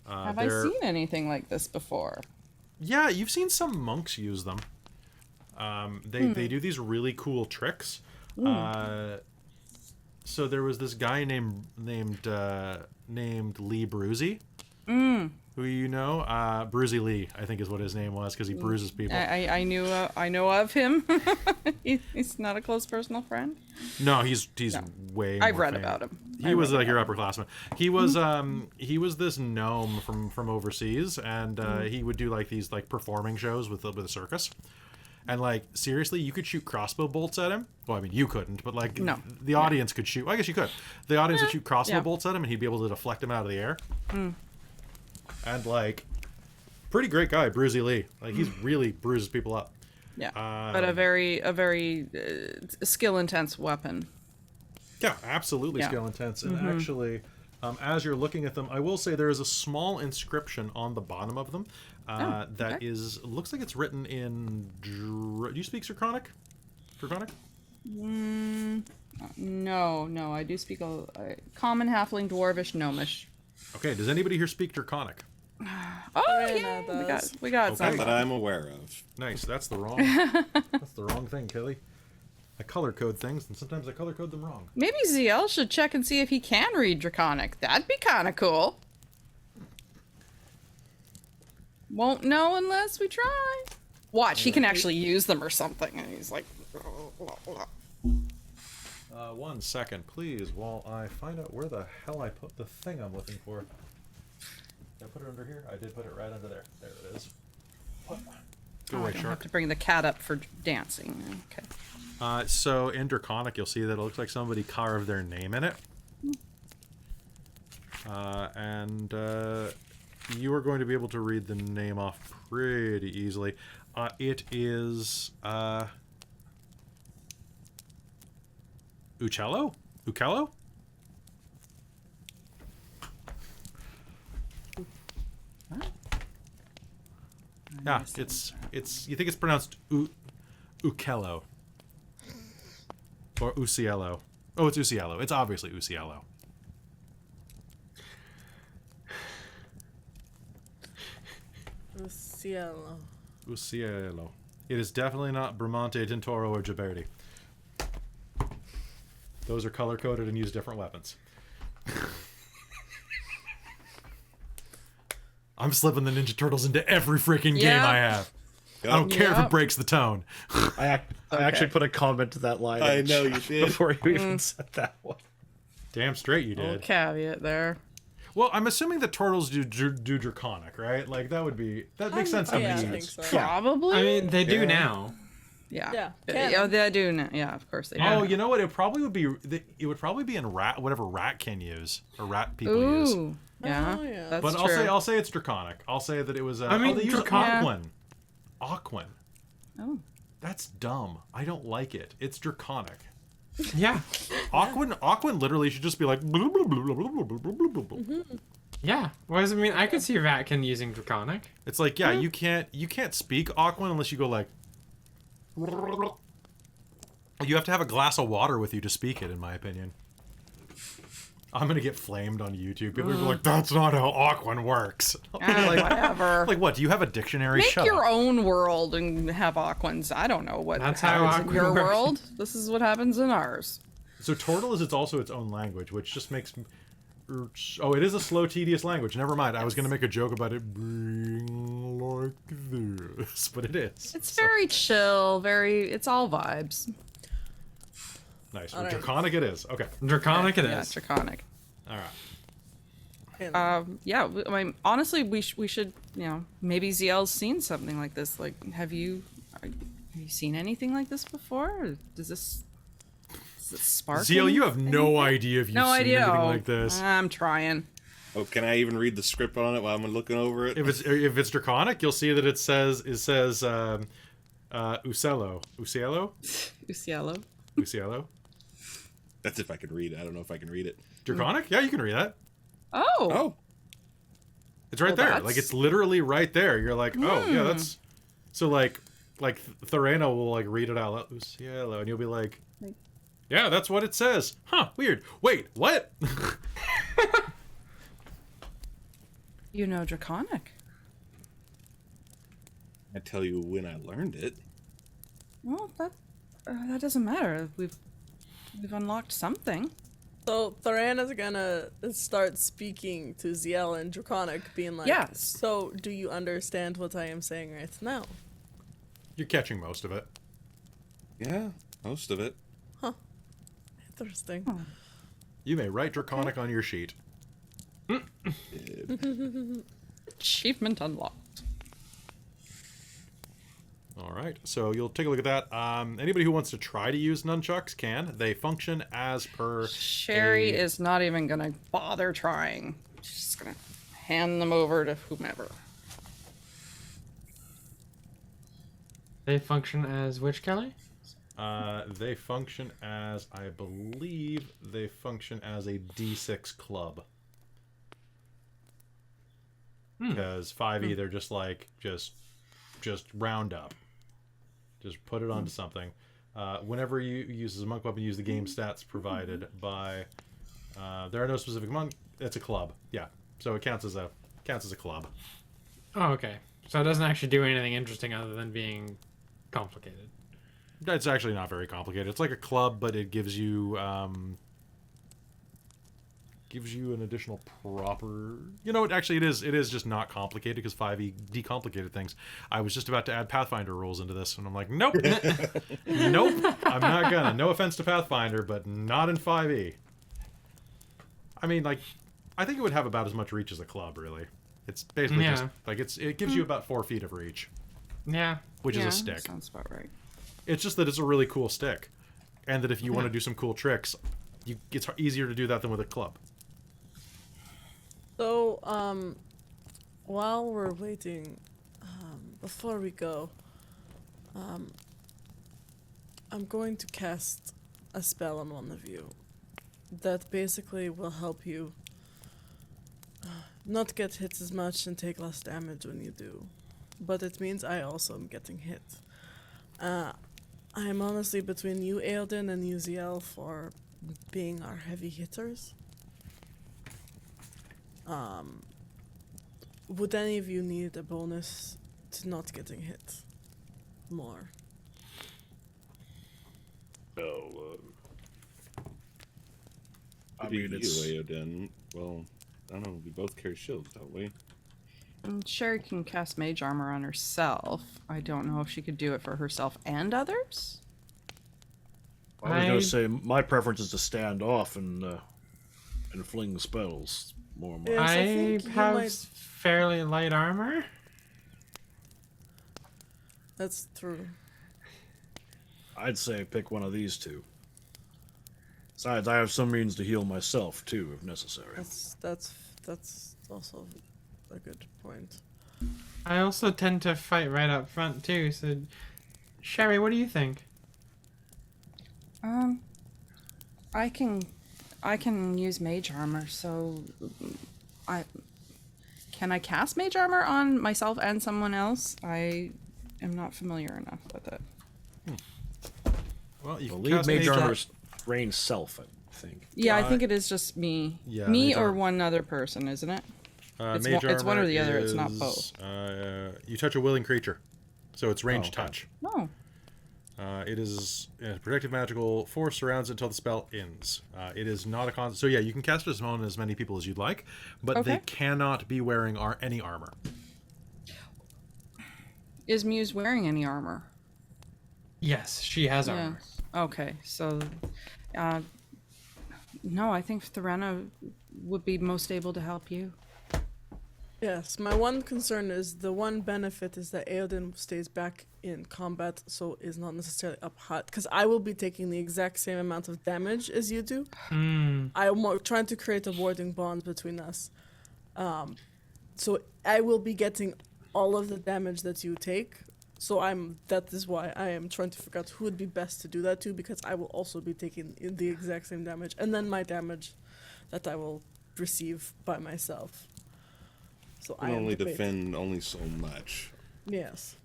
Have I seen anything like this before? Yeah, you've seen some monks use them. They do these really cool tricks. So there was this guy named Lee Bruzy. Who Bruzy Lee, I think is what his name was, because he bruises people. I know of him. He's not a close personal friend. No, he's way. I've more read famous. about him. He was like your upperclassman. He was this gnome from overseas, and he would do like these like performing shows with a circus. And like seriously, you could shoot crossbow bolts at him. Well, I mean you couldn't, but like No. the audience could shoot. I guess you could. The audience would shoot crossbow bolts at him, and he'd be able to deflect them out of the air. And like, pretty great guy, Bruzy Lee. Like he's really bruises people up. Yeah, but a very skill intense weapon. Yeah, absolutely Yeah. skill intense. And actually, as you're looking at them, I will say there is a small inscription on the bottom of them that okay. is looks like it's written in. Do you speak Draconic? Draconic? No, I do speak a common, halfling, dwarvish, gnomish. Okay. Does anybody here speak Draconic? Oh Lorena yeah, does. we got Okay. some. That I'm aware of. Nice. That's the wrong. That's the wrong thing, Kelly. I color code things, and sometimes I color code them wrong. Maybe ZL should check and see if he can read Draconic. That'd be kind of cool. Won't know unless we try. Watch, he can actually use them or something. And he's like, 1 second, please, while I find out where the hell I put the thing I'm looking for. Did I put it under here? I did put it right under there. There it is. What? Go oh, I away, don't shark. have to bring the cat up for dancing. Okay. So in Draconic, you'll see that it looks like somebody carved their name in it. And you are going to be able to read the name off pretty easily. It is Uccello? Uccello? Yeah, it's you think it's pronounced Uccello. Or Uccello. Oh, it's Uccello. It's obviously Uccello. Cielo. Uccello. It is definitely not Bramante, Tintoro, or Gibberti. Those are color-coded and use different weapons. I'm slipping the Ninja Turtles into every freaking game Yeah. I have. I don't care if it Yep. breaks the tone. I actually put a comment to that line. I in the know you chat did. before you even said that one. Damn straight you Little did. caveat there. Well, I'm assuming the turtles do Draconic, right? Like, that makes sense to Yeah, I me. think so. Probably. I mean, they do Yeah. now. yeah. Yeah, Yeah, canon. they do. Yeah, of course they do. Oh, you know what? It probably would be in rat, whatever rat can use or rat people use. Ooh. Yeah. Oh, yeah. That's But true. I'll say it's Draconic. I'll say that it was. I mean, they use Draconic- Aquan. Aquan. Oh. That's dumb. I don't like it. It's Draconic. Yeah. Aquan literally should just be like. Yeah. Whereas, I mean, I could see Ratkin using Draconic. It's like, yeah, you can't speak Aquan unless you go like. You have to have a glass of water with you to speak it, in my opinion. I'm gonna get flamed on YouTube. People are like, "That's not how Aquan works." Whatever. Like, what? Do you have a dictionary? Make Shut your up. own world and have Aquans. I don't know what That's how happens in Aquan your works. world. This is what happens in ours. So Tortle is also its own language, which just makes. Oh, it is a slow, tedious language. Never mind. I was gonna make a joke about it being like this, but it is. It's very chill. It's all vibes. Nice. All right. Draconic it is. Okay. Draconic it Yeah, is. Draconic. All right. And Yeah, I mean, honestly, we should, maybe ZL's seen something like this. Like, have you seen anything like this before? Or does this spark? ZL, you have no idea if you've no seen idea. anything Oh, like this. I'm trying. Oh, can I even read the script on it while I'm looking over it? If it's Draconic, you'll see that it says Uccello. Uccello? Uciello. Uccello? That's if I can read it. I don't know if I can read it. Draconic? Yeah, you can read that. Oh. Oh, It's right Well, there. that's- Like, it's literally right there. You're like, oh, yeah, that's... So, like Thorena will, like, read it out loud. Uccello. And you'll be like, yeah, that's what it says. Huh, weird. Wait, what? You know Draconic. I tell you when I learned it. Well, that doesn't matter. We've unlocked something. so Thorana's gonna start speaking to ZL in Draconic, being like, Yes. So, do you understand what I am saying right now? You're catching most of it. Yeah, most of it. Interesting. You may write Draconic on your sheet. Achievement unlocked. All right, so you'll take a look at that. Anybody who wants to try to use nunchucks can. They function as per. Sherry is not even gonna bother trying. She's just gonna hand them over to whomever. They function as which, Kelly? They function as, I believe, they function as a D6 club. Because 5e, they're just like, just round up. Just put it onto something. Whenever you use as a monk weapon, use the game stats provided by. There are no specific monk. It's a club. Yeah, so it counts as a club. Oh, okay. So it doesn't actually do anything interesting other than being complicated. It's actually not very complicated. It's like a club, but it gives you an additional proper. You know what? Actually, it is just not complicated because 5e decomplicated things. I was just about to add Pathfinder rules into this, and I'm like, nope, nope, I'm not gonna. No offense to Pathfinder, but not in 5e. I mean, like, I think it would have about as much reach as a club, really. It's basically just like it gives you about 4 feet of reach. Yeah. Which is a stick. Sounds about right. It's just that it's a really cool stick, and that if you want to do some cool tricks, it's easier to do that than with a club. So, while we're waiting, before we go, I'm going to cast a spell on one of you that basically will help you not get hit as much and take less damage when you do. But it means I also am getting hit. I am honestly between you, Eldin, and you, ZL, for being our heavy hitters. Would any of you need a bonus to not getting hit more? No. I Do mean, you, it's Eodin? Well, I don't know. We both carry shields, don't we? Sherry can cast mage armor on herself. I don't know if she could do it for herself and others. I was gonna say my preference is to stand off and fling spells more. Yes, I think you have might- fairly light armor. That's true. I'd say pick one of these two. Besides, I have some means to heal myself too, if necessary. That's also a good point. I also tend to fight right up front too. So, Sherry, what do you think? I can use mage armor, so can I cast mage armor on myself and someone else? I am not familiar enough with it. Well, you I can believe cast mage mage armor armor. is range self, I think. Yeah, I think it is just me. Yeah, me mage or armor. one other person, isn't it? It's Mage it's one armor or the other, it's not is, both. You touch a willing creature, so it's range okay. touch. No. It is protective magical force surrounds it until the spell ends. It is not a con. So yeah, you can cast it on as many people as you'd like, but they Okay. cannot be wearing any armor. Is Muse wearing any armor? Yes, she has armor. Okay, so no, I think Thorena would be most able to help you. Yes, my one concern is the one benefit is that Eodin stays back in combat, so is not necessarily up hot. Because I will be taking the exact same amount of damage as you do. I'm trying to create a warding bond between us. So I will be getting all of the damage that you take. So that is why I am trying to figure out who would be best to do that to, because I will also be taking the exact same damage, and then my damage that I will receive by myself. So I I can am only debating. defend only so much. Yes.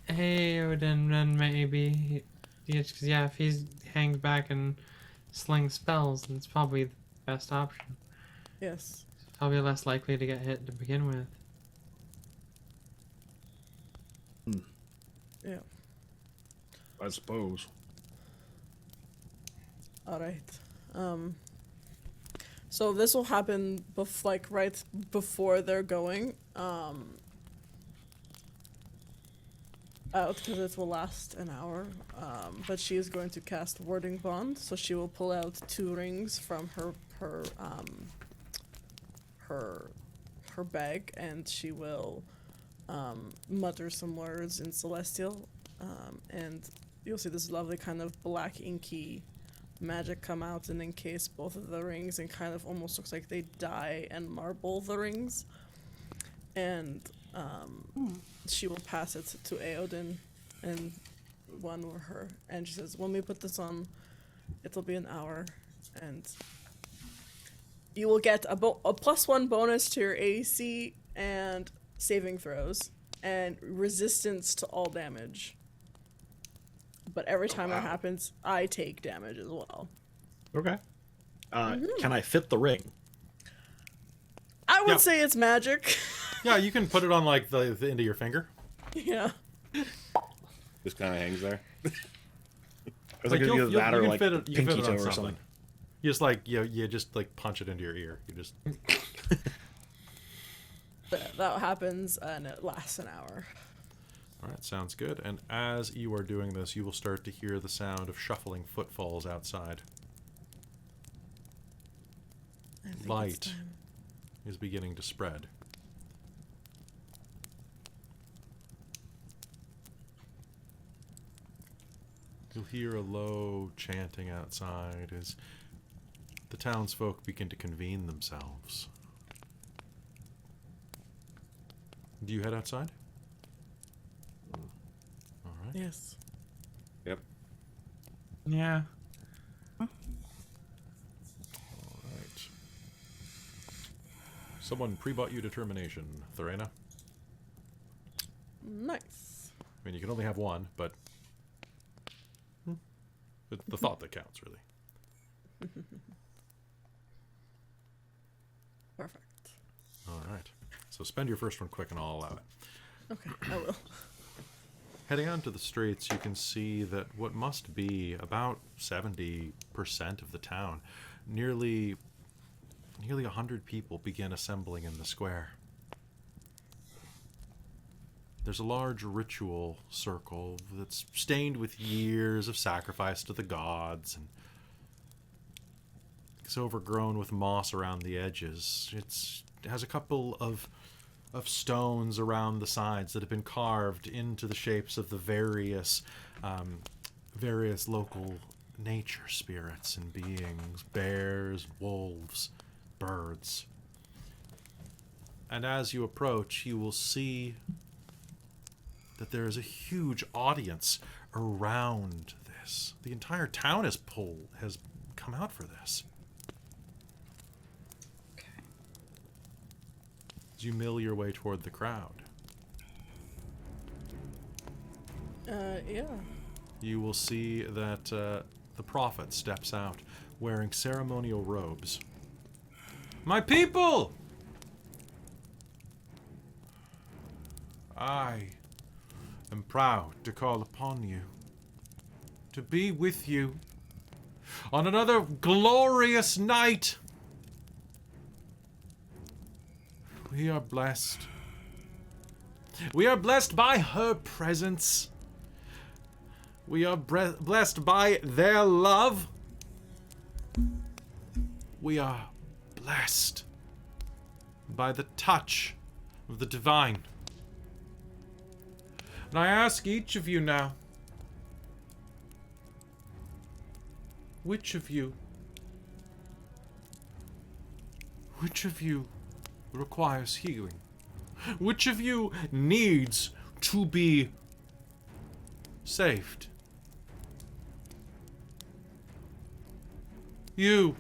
Hey, Odin, then maybe. Because, yeah, if he hangs back and slings spells, then it's probably the best option. Yes. Probably less likely to get hit to begin with. Yeah. I suppose. All right. So this will happen right before they're going out, because it will last an hour. But she is going to cast Warding Bond, so she will pull out 2 rings from her bag, and she will mutter some words in Celestial, and you'll see this lovely kind of black inky magic come out and encase both of the rings, and kind of almost looks like they dye and marble the rings. And she will pass it to Eodin, and one were her. And she says, when we put this on, it'll be an hour, and you will get a +1 bonus to your AC and saving throws, and resistance to all damage. But every time that happens, I take damage as well. Okay. Can I fit the ring? I would Yeah. say it's magic. Yeah, you can put it on like the end of your finger. Yeah. Just kind of hangs there. I was like, either that or like fit it, you can pinky fit it on toe or something. You just like you just like punch it into your ear. You just But that happens, and it lasts an hour. all right, sounds good. And as you are doing this, you will start to hear the sound of shuffling footfalls outside. I think it's Light time. is beginning to spread. You'll hear a low chanting outside as the townsfolk begin to convene themselves. Do you head outside? All right. Yes. Yep. Yeah. All right. Someone pre-bought you determination, Thorena. Nice. I mean, you can only have one, but it's the thought that counts, really. Perfect. All right. So spend your first one quick, and I'll allow it. Okay, I will. Heading onto the streets, you can see that what must be about 70% of the town, nearly 100 people begin assembling in the square. There's a large ritual circle that's stained with years of sacrifice to the gods, and it's overgrown with moss around the edges. It has a couple of stones around the sides that have been carved into the shapes of the various local nature spirits and beings, bears, wolves, birds. And as you approach, you will see that there is a huge audience around this. The entire town has come out for this. Okay. As you mill your way toward the crowd, Yeah. you will see that the prophet steps out wearing ceremonial robes. My people! I am proud to call upon you, to be with you on another glorious night. We are blessed. We are blessed by her presence. We are blessed by their love. We are blessed by the touch of the divine. And I ask each of you now, which of you requires healing? Which of you needs to be saved? You.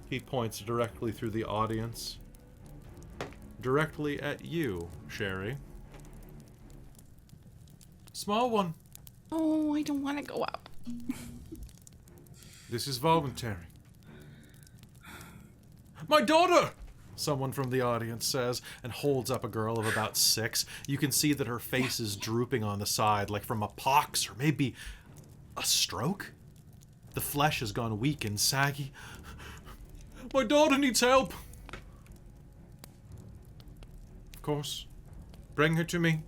He points directly through the audience. Directly at you, Sherry. Small one. Oh, I don't want to go up. This is voluntary. My daughter! Someone from the audience says, and holds up a girl of about 6. You can see that her face is drooping on the side, like from a pox or maybe a stroke. The flesh has gone weak and saggy. My daughter needs help. Of course. Bring her to me.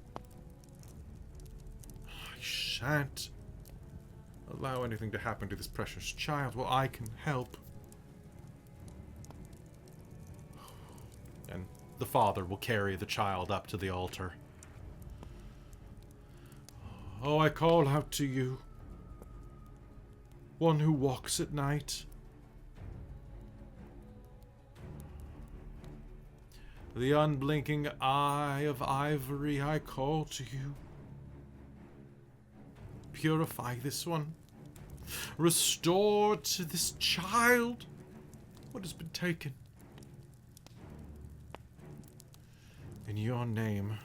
I shan't allow anything to happen to this precious child. Well, I can help. And the father will carry the child up to the altar. Oh, I call out to you, one who walks at night. The unblinking eye of ivory, I call to you. purify this one. Restore to this child what has been taken. In your name,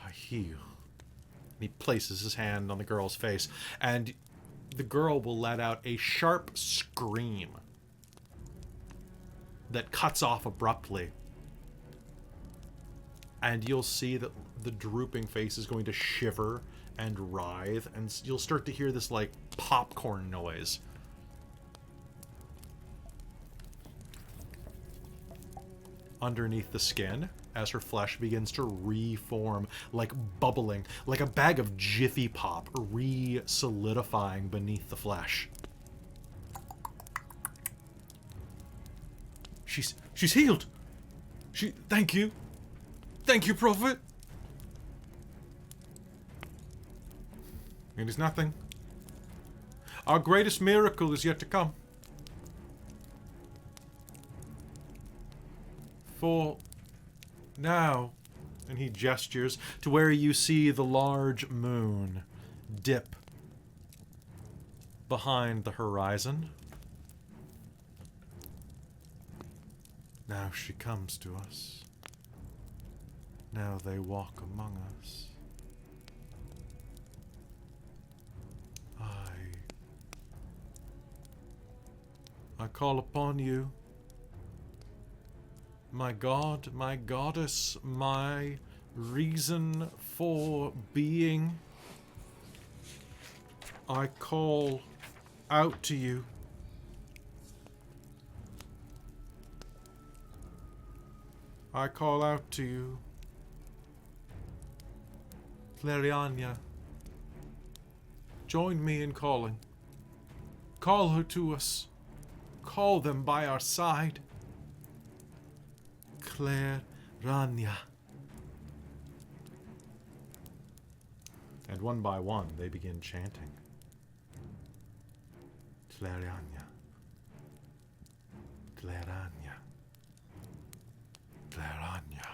I heal. And he places his hand on the girl's face, and the girl will let out a sharp scream that cuts off abruptly. And you'll see that the drooping face is going to shiver and writhe, and you'll start to hear this, like, popcorn noise. Underneath the skin, as her flesh begins to reform, like bubbling, like a bag of Jiffy Pop re-solidifying beneath the flesh. She's healed! Thank you! Thank you, Prophet! It is nothing. Our greatest miracle is yet to come. For now, and he gestures to where you see the large moon dip behind the horizon. Now she comes to us. Now they walk among us. I call upon you, my God, my goddess, my reason for being. I call out to you. I call out to you. Clariania, join me in calling. Call her to us. Call them by our side. Clariania. And one by one, they begin chanting. Clariania. Clariania. Clariania.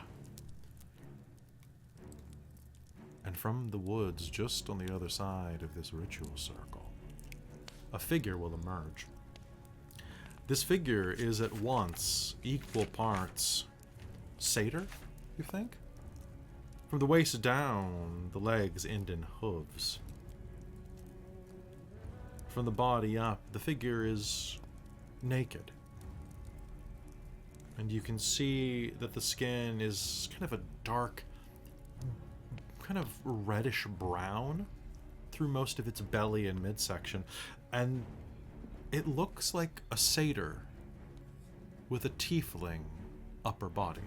And from the woods just on the other side of this ritual circle, a figure will emerge. This figure is at once equal parts satyr, you think? From the waist down, the legs end in hooves. From the body up, the figure is naked. And you can see that the skin is kind of a dark, kind of reddish brown through most of its belly and midsection. And it looks like a satyr with a tiefling upper body.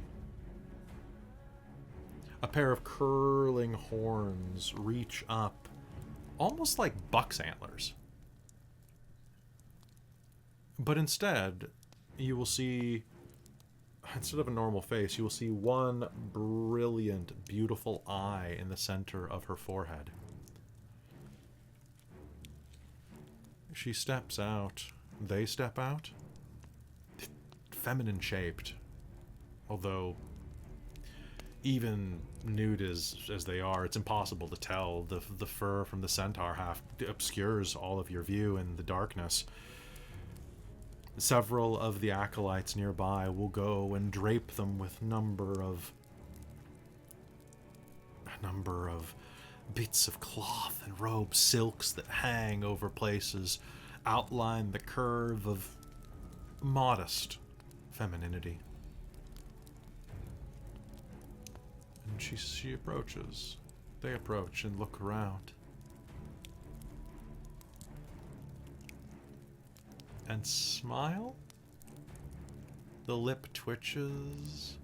A pair of curling horns reach up, almost like buck's antlers. But instead, you will see, instead of a normal face, you will see one brilliant, beautiful eye in the center of her forehead. She steps out. They step out. Feminine shaped. Although, even nude as they are, it's impossible to tell. The fur from the centaur half obscures all of your view in the darkness. Several of the acolytes nearby will go and drape them with a number of bits of cloth and robe silks that hang over places, outline the curve of modest femininity. And she approaches. They approach and look around. And smile? The lip twitches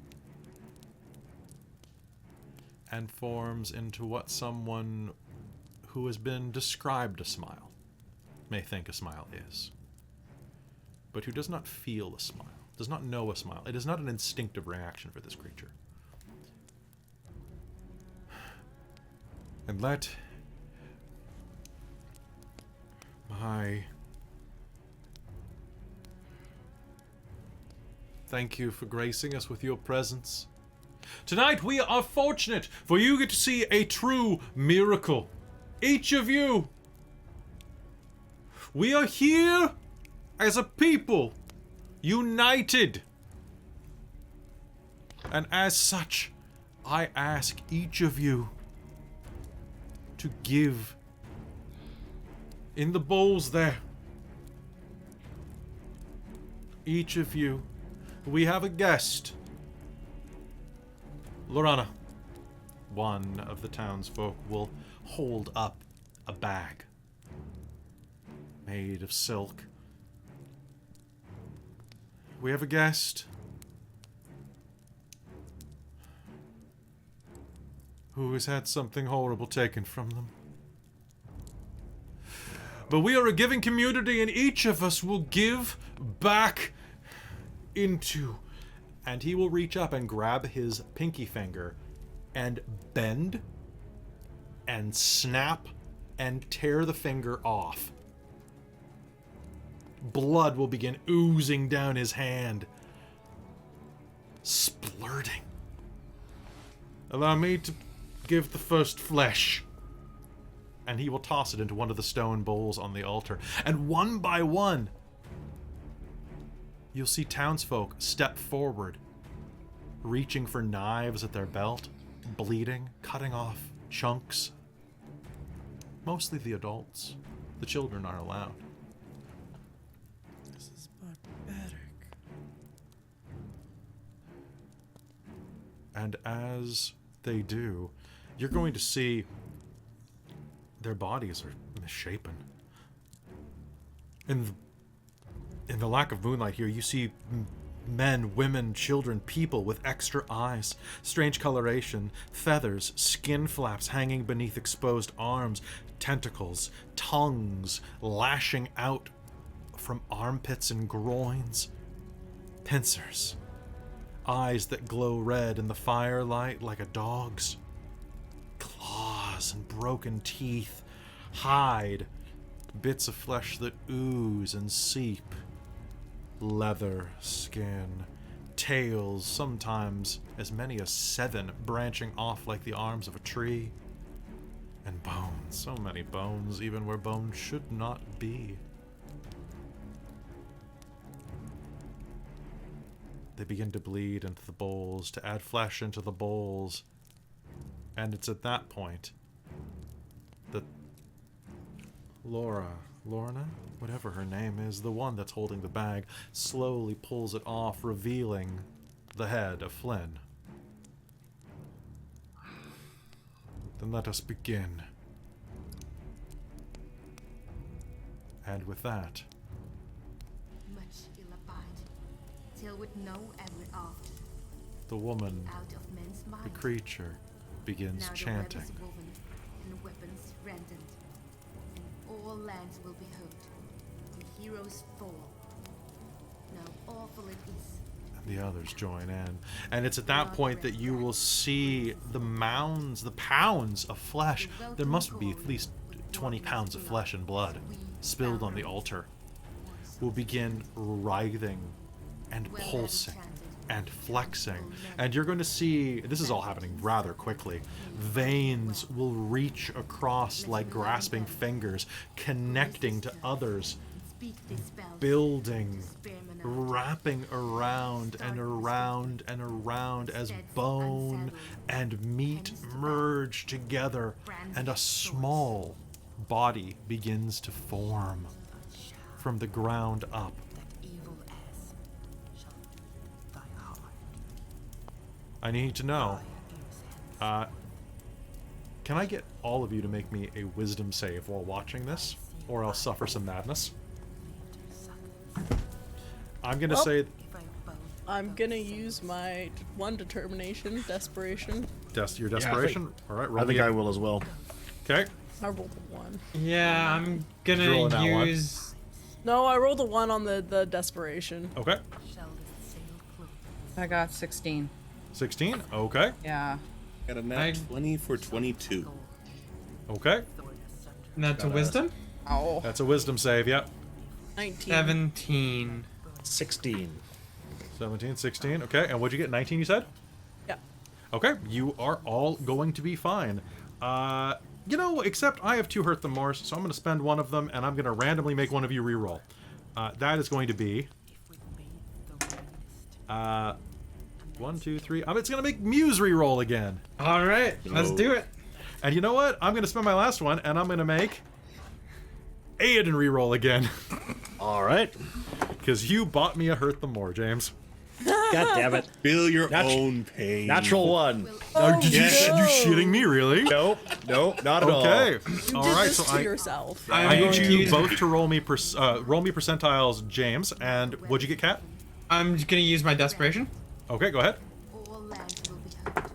and forms into what someone who has been described a smile may think a smile is, but who does not feel a smile, does not know a smile. It is not an instinctive reaction for this creature. And let my thank you for gracing us with your presence. Tonight we are fortunate, for you get to see a true miracle. Each of you. We are here as a people, united. And as such, I ask each of you to give in the bowls there. Each of you. We have a guest. Lorana, one of the townsfolk, will hold up a bag made of silk. We have a guest who has had something horrible taken from them. But we are a giving community, and each of us will give back into. And he will reach up and grab his pinky finger and bend and snap and tear the finger off. Blood will begin oozing down his hand, splurting. Allow me to give the first flesh. And he will toss it into one of the stone bowls on the altar. And one by one, you'll see townsfolk step forward, reaching for knives at their belt, bleeding, cutting off chunks. Mostly the adults. The children aren't allowed. This is barbaric. And as they do, you're going to see their bodies are misshapen. In the lack of moonlight here, you see men, women, children, people with extra eyes, strange coloration, feathers, skin flaps hanging beneath exposed arms, tentacles, tongues lashing out from armpits and groins, pincers, eyes that glow red in the firelight like a dog's, claws and broken teeth, hide, bits of flesh that ooze and seep, leather, skin, tails, sometimes as many as 7 branching off like the arms of a tree, and bones, so many bones, even where bones should not be. They begin to bleed into the bowls, to add flesh into the bowls, and it's at that point that Lorna, whatever her name is, the one that's holding the bag, slowly pulls it off, revealing the head of Flynn. Then let us begin. And with that, much ill abide, till with no ever after. the woman, Out of men's the mind, creature, begins now the web chanting. is woven, and weapons rendered, and all lands will be heard, and heroes fall. Now awful it is. The others join in. And it's at that point that you will see the mounds, the pounds of flesh. There must be at least 20 pounds of flesh and blood spilled on the altar. Will begin writhing and pulsing and flexing. And you're going to see, this is all happening rather quickly, veins will reach across like grasping fingers, connecting to others, Speak these spells, building, experiment, wrapping around and around and around as bone and meat merge together, and a small body begins to form from the ground up. evil as shall thy heart. I need to know, can I get all of you to make me a wisdom save while watching this, or I'll suffer some madness? I'm gonna say I'm gonna use my one determination, desperation. your desperation. All right, roll I think me I a- will as well. Okay. I rolled a 1. Yeah, I'm Rolling that gonna one. use. No, I rolled a 1 on the desperation. Okay. Shall this sail close? I got 16. 16. Okay. Yeah. Got a nat I- 20 for 22. Okay. And that's a Gotta- wisdom? Oh. That's a wisdom save. Yep. 19. 17. 16. 17, 16. Okay. And what'd you get? 19. You said. Yeah. Okay, you are all going to be fine. Except I have 2 hurt them more, so I'm going to spend one of them, and I'm going to randomly make one of you re-roll. That is going to be... 1, 2, 3... it's going to make Muse re-roll again. All right, let's do it. And you know what? I'm going to spend my last one, and I'm going to make Aiden re-roll again. All right. Because you bought me a hurt them more, James. God damn it. Feel your own pain. Natural 1. Are you shitting me, really? Nope, not at all. Okay. You All did right, this so to yourself. I need you both to roll me percentiles, James. And what'd you get, Kat? I'm just gonna use my desperation. Okay, go ahead. All lands will be hurt.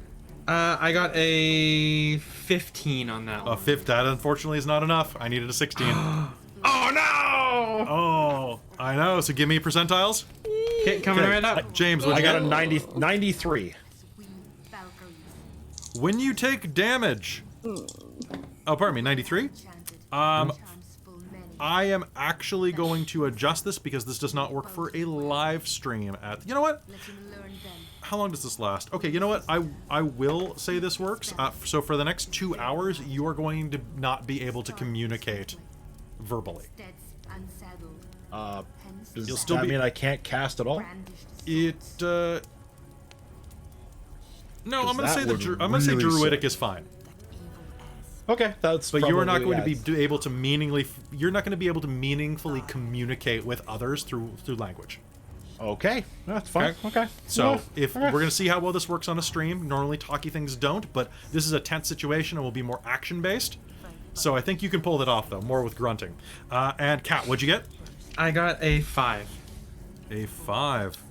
I got a 15 on that A one. fifth. That unfortunately is not enough. I needed a 16. Oh no! Oh, I know. So give me percentiles. Okay, coming right up. James, I what'd you got get? a 93. Winged Valkyries. When you take damage. Oh, pardon me, 93? Enchanted. Um, Charms full many. I am actually going to adjust this because this does not work for a live stream at... You know what? Let him learn them. How long does this last? Okay, you know what? I will say this works. So for the next 2 hours, you are going to not be able to communicate verbally. Steads unsaddled. Hence You'll back still Does that be... mean I can't cast at all? brandished It, swords. No, I'm gonna that say would say really druidic suck. is fine. Okay, that's But you are not probably going to that. be able to meaningfully communicate with others through language. Okay, that's fine. Okay. So Yeah, if okay. we're going to see how well this works on a stream, normally talky things don't, but this is a tense situation and will be more action based. So I think you can pull that off though, more with grunting. And Kat, what'd you get? I got a 5. A 5.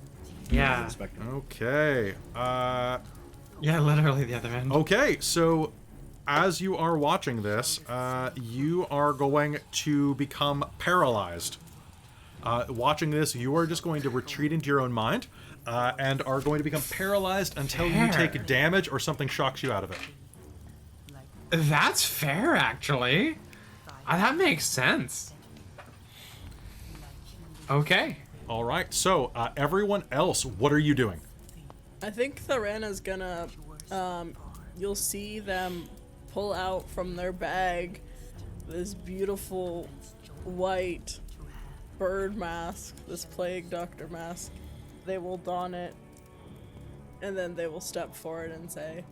Yeah. Inspector. Okay. Yeah, literally the other end. Okay, so as you are watching this, you are going to become paralyzed. Watching this, you are just going to retreat into your own mind and are going to become paralyzed until you Fair. take damage or something shocks you out of it. That's fair, actually. That makes sense. Okay. All right, so everyone else, what are you doing? I think Tharana's gonna, you'll see them pull out from their bag this beautiful white bird mask, this plague doctor mask. They will don it, and then they will step forward and say,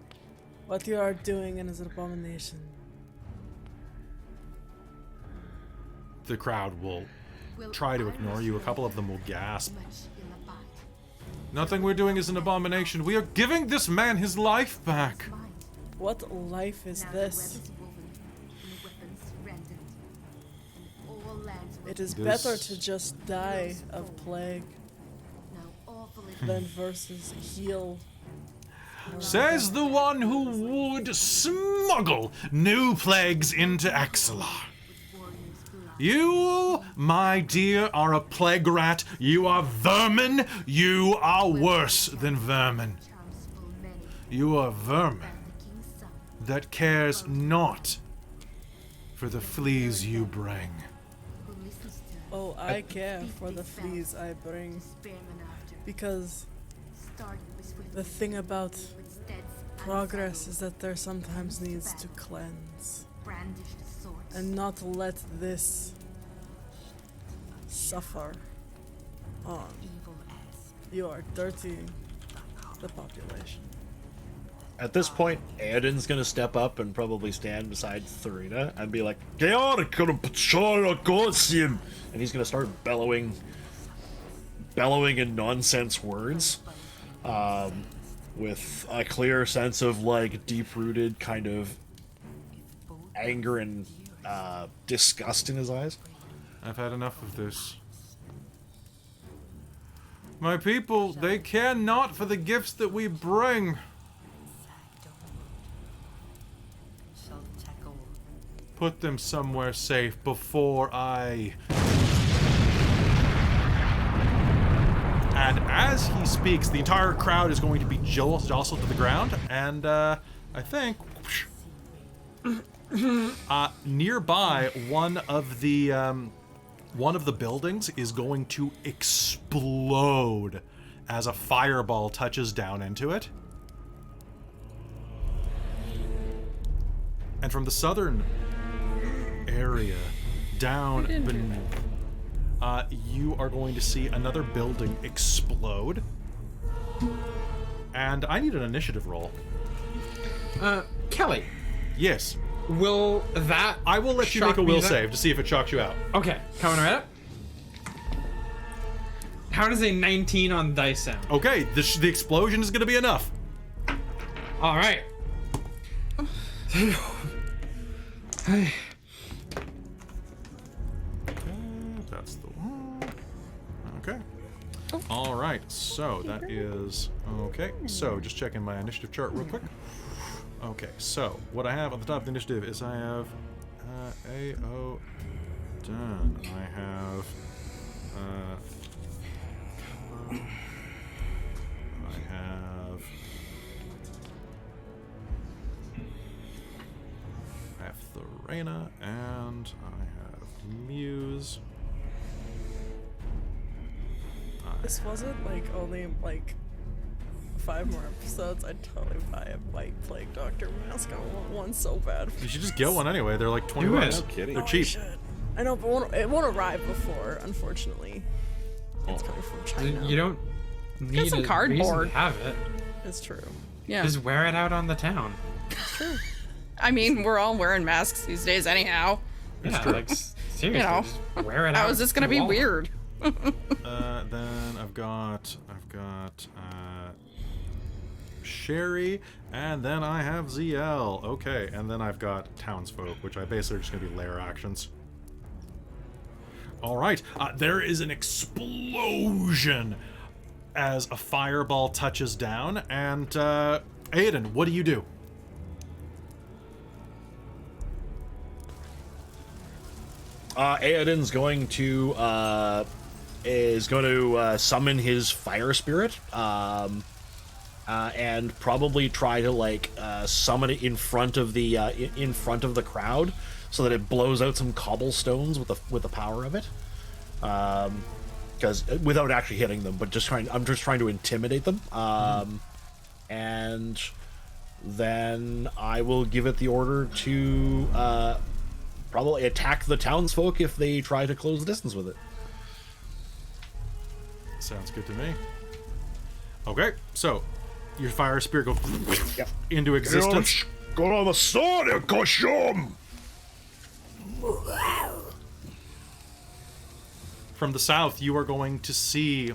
"What you are doing is an abomination." The crowd will Will try to I ignore you. A couple of them will gasp. much in a bite? Nothing we're doing is an abomination. We are giving this man his life back. Mind. What life is Now this? the web is woven and weapons rendered, and all lands will It is This- better to just die of plague now awful it than versus heal. Says the one who would smuggle new plagues into Exalar. warriors blood. You, my dear, are a plague rat. You are vermin. You are worse than vermin. Charms full many. You are vermin And the king's son that cares not for the fleas you bring. who listens to Oh, I care for the fleas I bring, spearmen after. because Started with swift the thing about with steads progress is that there sometimes needs to cleanse brandished swords. and not let this suffer on. evil as You are dirtying the population. At this point, Aiden's gonna step up and probably stand beside Tharina and be like, and he's gonna start bellowing in nonsense words, with a clear sense of like deep-rooted kind of anger and disgust in his eyes. I've had enough of this. My people, they care not for the gifts that we bring. Put them somewhere safe before I... And as he speaks, the entire crowd is going to be jostled to the ground, and I think... nearby, one of the buildings is going to explode as a fireball touches down into it. And from the southern area, down beneath, you are going to see another building explode. And I need an initiative roll. Kelly, Yes. will that I will let you shock make a me will then? save to see if it shocks you out. Okay, coming right up. How does a 19 on dice sound? Okay, the explosion is going to be enough. All right. That's the one. Okay. All right, so that is... Okay, so just checking my initiative chart real quick. Okay, so what I have on the top of the initiative is I have AO done. I have... I have Thorena, and I have Muse. This wasn't like only like 5 more episodes. I'd totally buy a White Plague Doctor mask. I want one so bad. You should just get one anyway. They're like 20 Do it. bucks. No kidding. They're I cheap. should. I know, but it won't arrive before, unfortunately. It's coming from China. You don't need some a cardboard. reason to have it. It's true. Yeah. Just wear it out on the town. I mean, we're all wearing masks these days anyhow. Yeah, like seriously, You know. just wear it out. How is this gonna to be Walmart. weird? Then I've got Sherry, and then I have ZL. Okay, and then I've got Townsfolk, which I basically are just gonna be lair actions. All right, there is an explosion as a fireball touches down, and Aiden, what do you do? Aoden's going to summon his fire spirit, and probably try to summon it in front of the crowd, so that it blows out some cobblestones with the power of it. Because without actually hitting them, but I'm just trying to intimidate them. And then I will give it the order to probably attack the townsfolk if they try to close the distance with it. Sounds good to me. Okay, so your fire spirit goes Yep. into existence. Got on the sword, gosh. From the south, you are going to see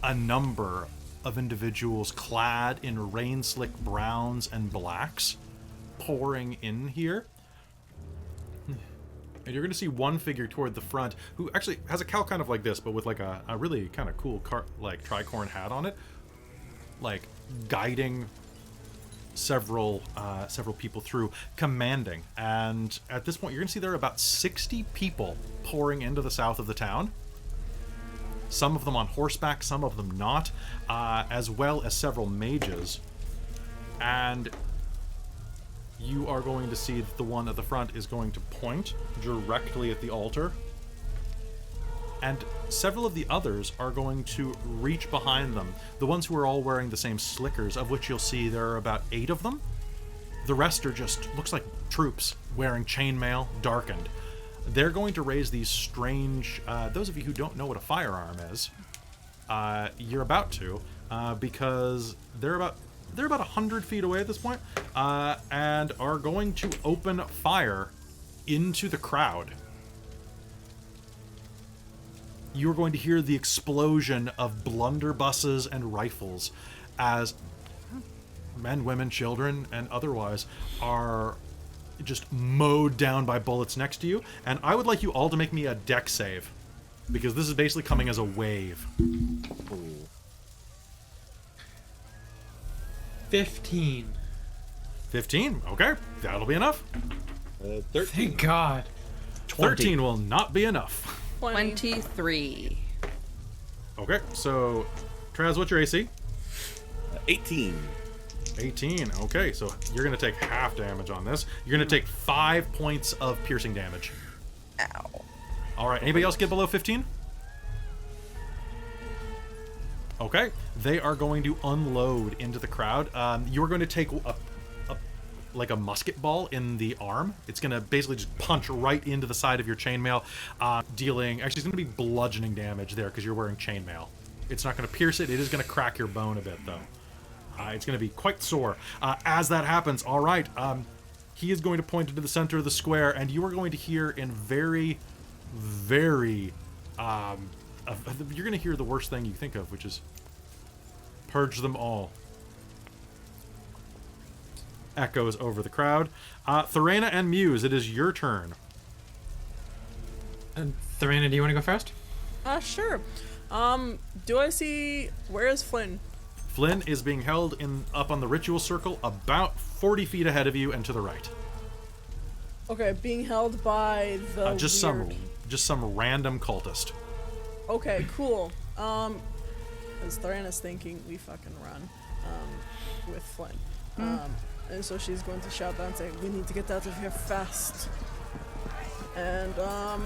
a number of individuals clad in rain-slick browns and blacks pouring in here. And you're going to see one figure toward the front who actually has a cowl kind of like this, but with like a really kind of cool tricorn hat on it, like guiding several people through, commanding. And at this point, you're going to see there are about 60 people pouring into the south of the town. Some of them on horseback, some of them not, as well as several mages. And you are going to see that the one at the front is going to point directly at the altar. And several of the others are going to reach behind them. The ones who are all wearing the same slickers, of which you'll see there are about 8 of them. The rest are just, looks like troops wearing chainmail, darkened. They're going to raise these strange, those of you who don't know what a firearm is, you're about to, because they're about 100 feet away at this point, and are going to open fire into the crowd. You're going to hear the explosion of blunderbusses and rifles as men, women, children, and otherwise are just mowed down by bullets next to you. And I would like you all to make me a deck save, because this is basically coming as a wave. 15. 15, okay, that'll be enough. 13. Thank God. 13 will not be enough. 23. Okay, so Traz, what's your AC? 18. 18. Okay, so you're going to take half damage on this. You're going to take 5 points of piercing damage. Ow. All right, anybody else get below 15? Okay, they are going to unload into the crowd. You are going to take like a musket ball in the arm. It's going to basically just punch right into the side of your chainmail, dealing... Actually, it's going to be bludgeoning damage there because you're wearing chainmail. It's not going to pierce it. It is going to crack your bone a bit, though. It's going to be quite sore. As that happens, all right, he is going to point into the center of the square, and you are going to hear in very, very... you're going to hear the worst thing you think of, which is... Purge them all. Echoes over the crowd. Thorena and Muse, it is your turn. Thorena, do you want to go first? Sure. Do I see... Where is Flynn? Flynn is being held up on the ritual circle about 40 feet ahead of you and to the right. Okay, being held by the Just some random cultist. Okay, cool. As Thorena's thinking, we fucking run, with Flynn. And so she's going to shout down saying, we need to get out of here fast. And, I'm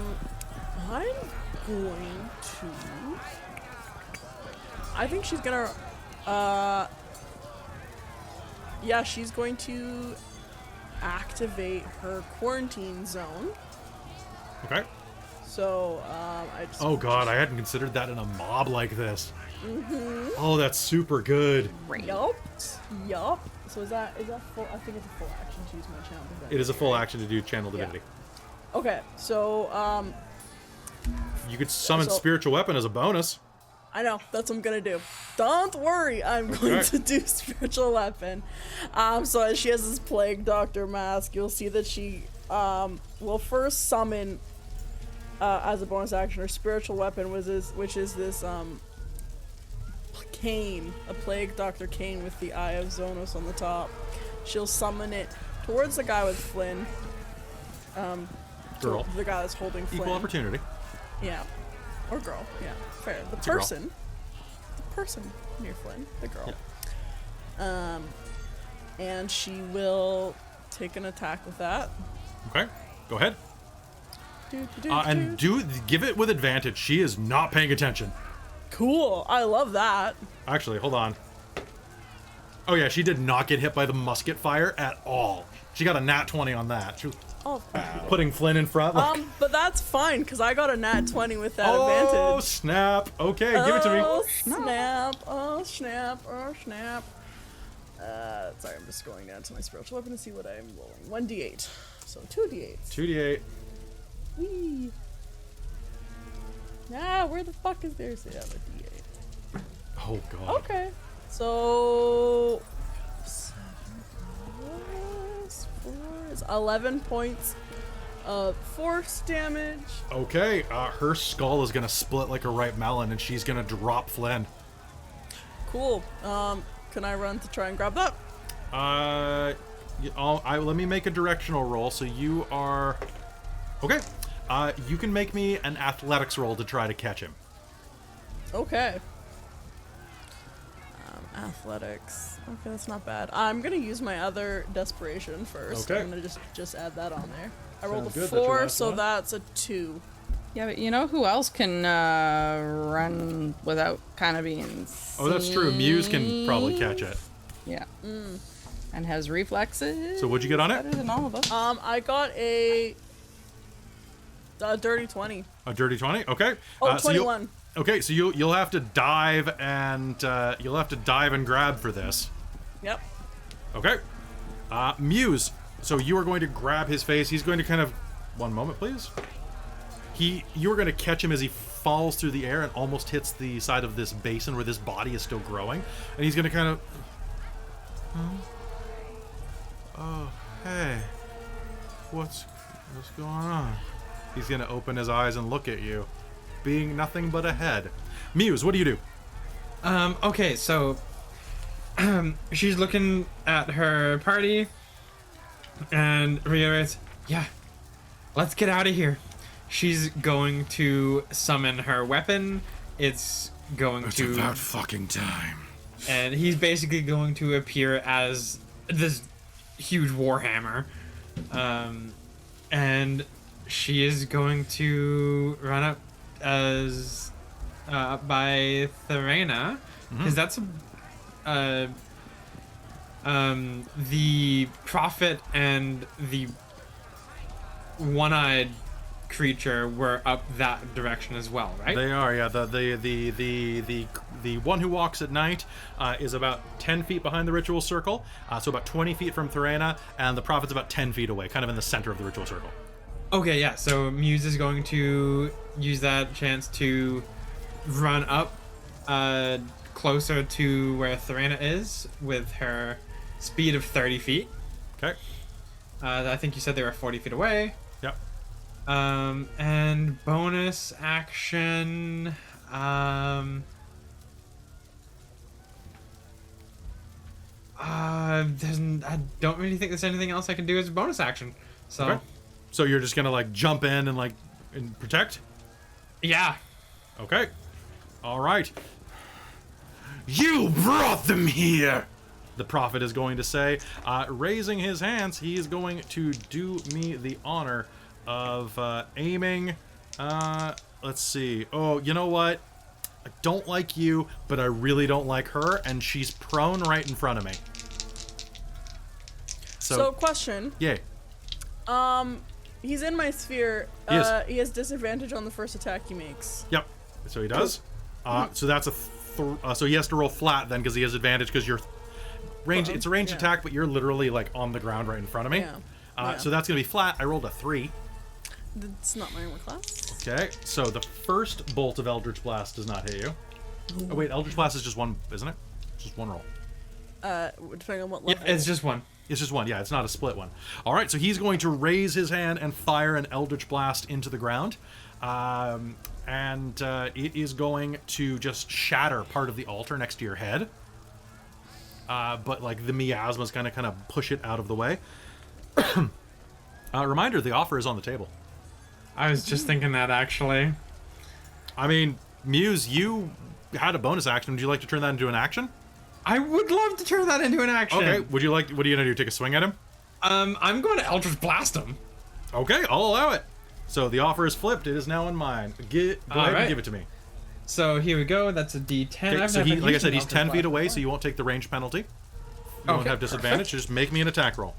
going to... I think she's gonna, yeah, she's going to activate her quarantine zone. Okay. So, I just... Oh god, I hadn't considered that in a mob like this. Oh, that's super good. Yup. So is that full? I think it's a full action to use my channel divinity. It is a full action to do channel divinity. Yeah. Okay, so, You could summon so- spiritual weapon as a bonus. I know, that's what I'm gonna do. Don't worry, I'm going to do spiritual weapon. So as she has this plague doctor mask, you'll see that she will first summon as a bonus action her spiritual weapon, which is this cane, a plague doctor cane with the eye of Zonos on the top. She'll summon it towards the guy with Flynn. Girl. The guy that's holding Flynn. Equal opportunity. Yeah. Or girl, yeah. Fair. The It's a girl. person near Flynn, the girl. Yeah. And she will take an attack with that. Okay, go ahead. And give it with advantage. She is not paying attention. Cool. I love that. Actually, hold on. Oh yeah, she did not get hit by the musket fire at all. She got a nat 20 on that. She was putting Flynn in front. Like, But that's fine because I got a nat 20 with that oh advantage. snap! Okay, give it to me. Oh snap! Oh snap! Oh snap! Sorry, I'm just going down to my spiritual weapon to see what I'm rolling. 1d8. So 2d8s. 2d8. Whee! Where the fuck is there? So yeah, the d8. Oh god. Okay. So 7 plus 4 is 11 points of force damage. Okay, her skull is gonna split like a ripe melon, and she's gonna drop Flynn. Cool. Can I run to try and grab that? Let me make a directional roll. So you are okay. You can make me an athletics roll to try to catch him. Okay. Athletics. Okay, that's not bad. I'm gonna use my other desperation first. Okay. I'm gonna just add that on there. I rolled a Sounds good. That's your 4, last so one? that's a 2. Yeah, but you know who else can run without kind of being Oh, that's true. Muse can probably catch it. Yeah. And has reflexes. So what'd you get on it? Better than all of us. I got a dirty 20. A dirty 20. Okay. Oh, So you'll- 21. okay, so you'll have to dive and grab for this. Yep. Okay. Muse. So you are going to grab his face. He's going to kind of... One moment, please. You are going to catch him as he falls through the air and almost hits the side of this basin where this body is still growing. And he's going to kind of... Oh, hey. What's going on? He's going to open his eyes and look at you, being nothing but a head. Muse, what do you do? Okay, so she's looking at her party and reiterates, yeah, let's get out of here. She's going to summon her weapon. It's about fucking time. and he's basically going to appear as this huge warhammer, and she is going to run up as by Thorena, because that's the prophet and the one-eyed creature were up that direction as well, right? They are, yeah. The one who walks at night is about 10 feet behind the ritual circle, so about 20 feet from Thorena, and the prophet's about 10 feet away, kind of in the center of the ritual circle. Okay, yeah, so Muse is going to use that chance to run up closer to where Thorena is with her speed of 30 feet. Okay. I think you said they were 40 feet away. Yep. And bonus action. I don't really think there's anything else I can do as a bonus action. So, Okay. So you're just gonna like jump in and and protect? yeah. Okay. All right. You brought them here, the prophet is going to say. Raising his hands, he is going to do me the honor of aiming. Let's see. Oh, you know what? I don't like you, but I really don't like her, and she's prone right in front of me. So, question. Yay. He's in my sphere. He is. He has disadvantage on the first attack he makes. Yep. So he does. So that's so he has to roll flat then because he has advantage because you're range. It's a ranged Yeah. attack, but you're literally like on the ground right in front of me. Yeah. So that's gonna be flat. I rolled a 3. That's not my armor class. Okay. So the first bolt of Eldritch Blast does not hit you. Oh wait, Eldritch Blast is just one, isn't it? It's just one roll. Depending on what Yeah, level. it's just one. It's just one. Yeah, it's not a split one. All right. So he's going to raise his hand and fire an Eldritch Blast into the ground. It is going to just shatter part of the altar next to your head. But like the miasma's gonna kind of push it out of the way. Reminder: the offer is on the table. I was just thinking that actually. I mean, Muse, you had a bonus action. Would you like to turn that into an action? I would love to turn that into an action. Okay. Would you like? What are you gonna do? Take a swing at him? I'm going to Eldritch Blast him. Okay, I'll allow it. So the offer is flipped. It is now in mine. Go ahead and right. give it to me. So here we go. That's a D10. Okay, I've so never like I used said, an he's Eldritch 10 feet Blast away, before. so you won't take the range penalty. You won't Okay, have disadvantage. Just make me an attack roll.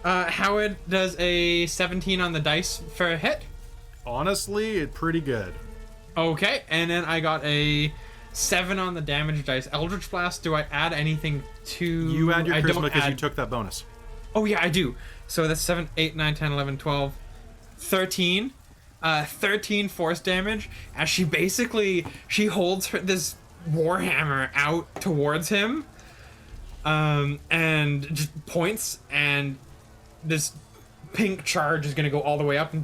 Howard does a 17 on the dice for a hit. Honestly, it's pretty good. Okay, and then I got a 7 on the damage dice. Eldritch Blast, do I add anything to... You add your I charisma don't because you add- took that bonus. Oh, yeah, I do. So that's 7, 8, 9, 10, 11, 12, 13. 13 force damage as she holds this warhammer out towards him and just points, and this pink charge is gonna go all the way up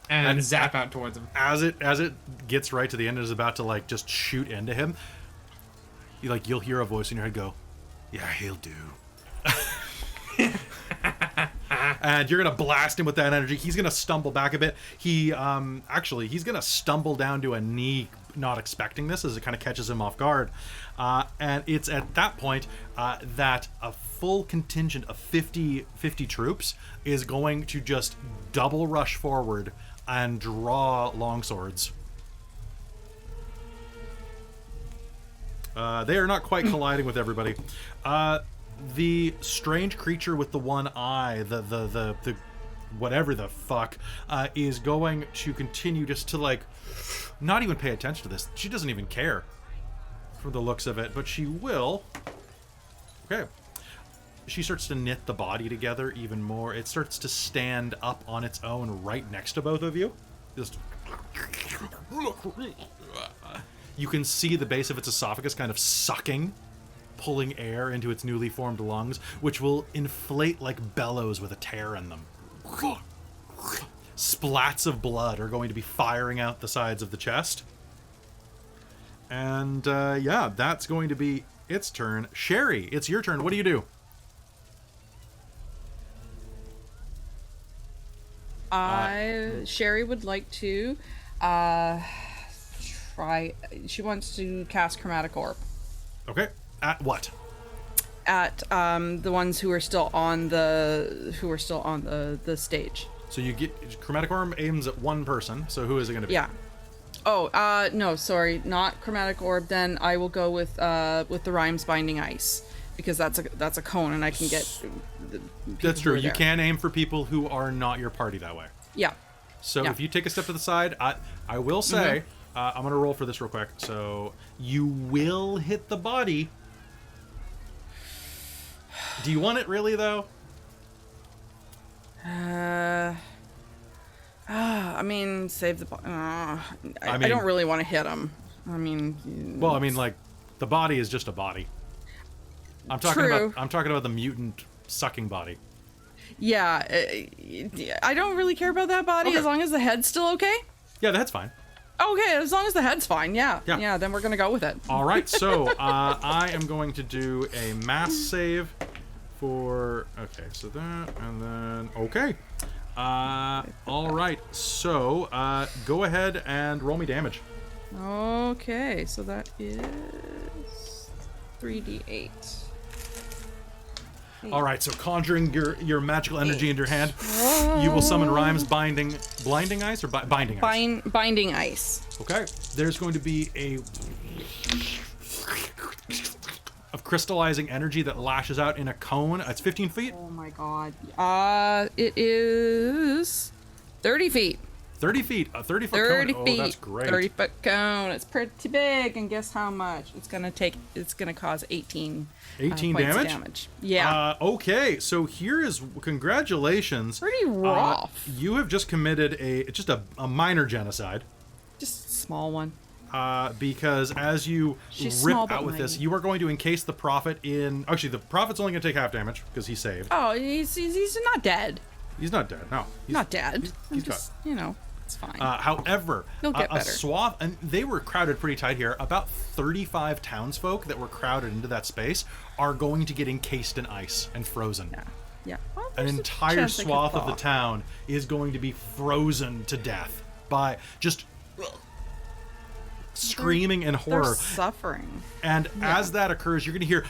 and zap out towards him. As it gets right to the end and is about to like just shoot into him, you'll hear a voice in your head go, "Yeah, he'll do." And you're gonna blast him with that energy. He's gonna stumble back a bit. He's gonna stumble down to a knee, not expecting this, as it kind of catches him off guard. And it's at that point that a full contingent of 50 troops is going to just double rush forward and draw longswords. They are not quite colliding with everybody. The strange creature with the one eye, the whatever the fuck, is going to continue just to like not even pay attention to this. She doesn't even care from the looks of it, but she will. Okay. She starts to knit the body together even more. It starts to stand up on its own right next to both of you. Just you can see the base of its esophagus kind of sucking, pulling air into its newly formed lungs, which will inflate like bellows with a tear in them. Splats of blood are going to be firing out the sides of the chest. And yeah, that's going to be its turn. Sherry, it's your turn. What do you do? Sherry would like to try. She wants to cast Chromatic Orb Okay. At what? at the ones who are still on the stage. So you get Chromatic Orb aims at one person. So who is it going to be? Yeah. Oh, no, sorry, not Chromatic Orb. Then I will go with the Rhymes Binding Ice, because that's a cone, and I can get. That's true. who are You there. can aim for people who are not your party that way. Yeah. So Yeah. if you take a step to the side, I will say, I'm going to roll for this real quick. So you will hit the body. Do you want it really, though? I mean, save the. I mean- don't really want to hit him. I mean. Well, I mean, like, the body is just a body. I'm talking True. about the mutant sucking body. Yeah, I don't really care about that body Okay. as long as the head's still okay. Yeah, that's fine. Okay, as long as the head's fine. Yeah. Yeah. Yeah. Then we're gonna go with it. All right, so I am going to do a mass save for. Okay, so that and then okay. All right, so go ahead and roll me damage. Okay, so that is 3d8. All right, so conjuring your magical energy into your hand, you will summon Rhyme's blinding ice or binding ice. Binding ice. Okay, there's going to be a of crystallizing energy that lashes out in a cone. It's 15 feet. Oh my god. It is 30 feet. 30 feet, a 30-foot 30 cone. feet. Oh, that's great. 30-foot cone. It's pretty big, and guess how much? It's gonna cause 18. 18 points of damage? Yeah. Okay, so here is congratulations. Pretty rough. You have just committed a minor genocide. Just a small one. Because as you She's rip small but out with this, mighty. you are going to encase the prophet in. Actually, the prophet's only going to take half damage because he's saved. Oh, he's not dead. He's not dead. No, he's Not dead. he's I'm got- just, it's fine. However, He'll get a better. swath, and they were crowded pretty tight here. About 35 townsfolk that were crowded into that space are going to get encased in ice and frozen. yeah. Well, An there's a entire chance they could swath of the thaw. town is going to be frozen to death by just screaming in They're horror. suffering. And as that occurs, you're going to hear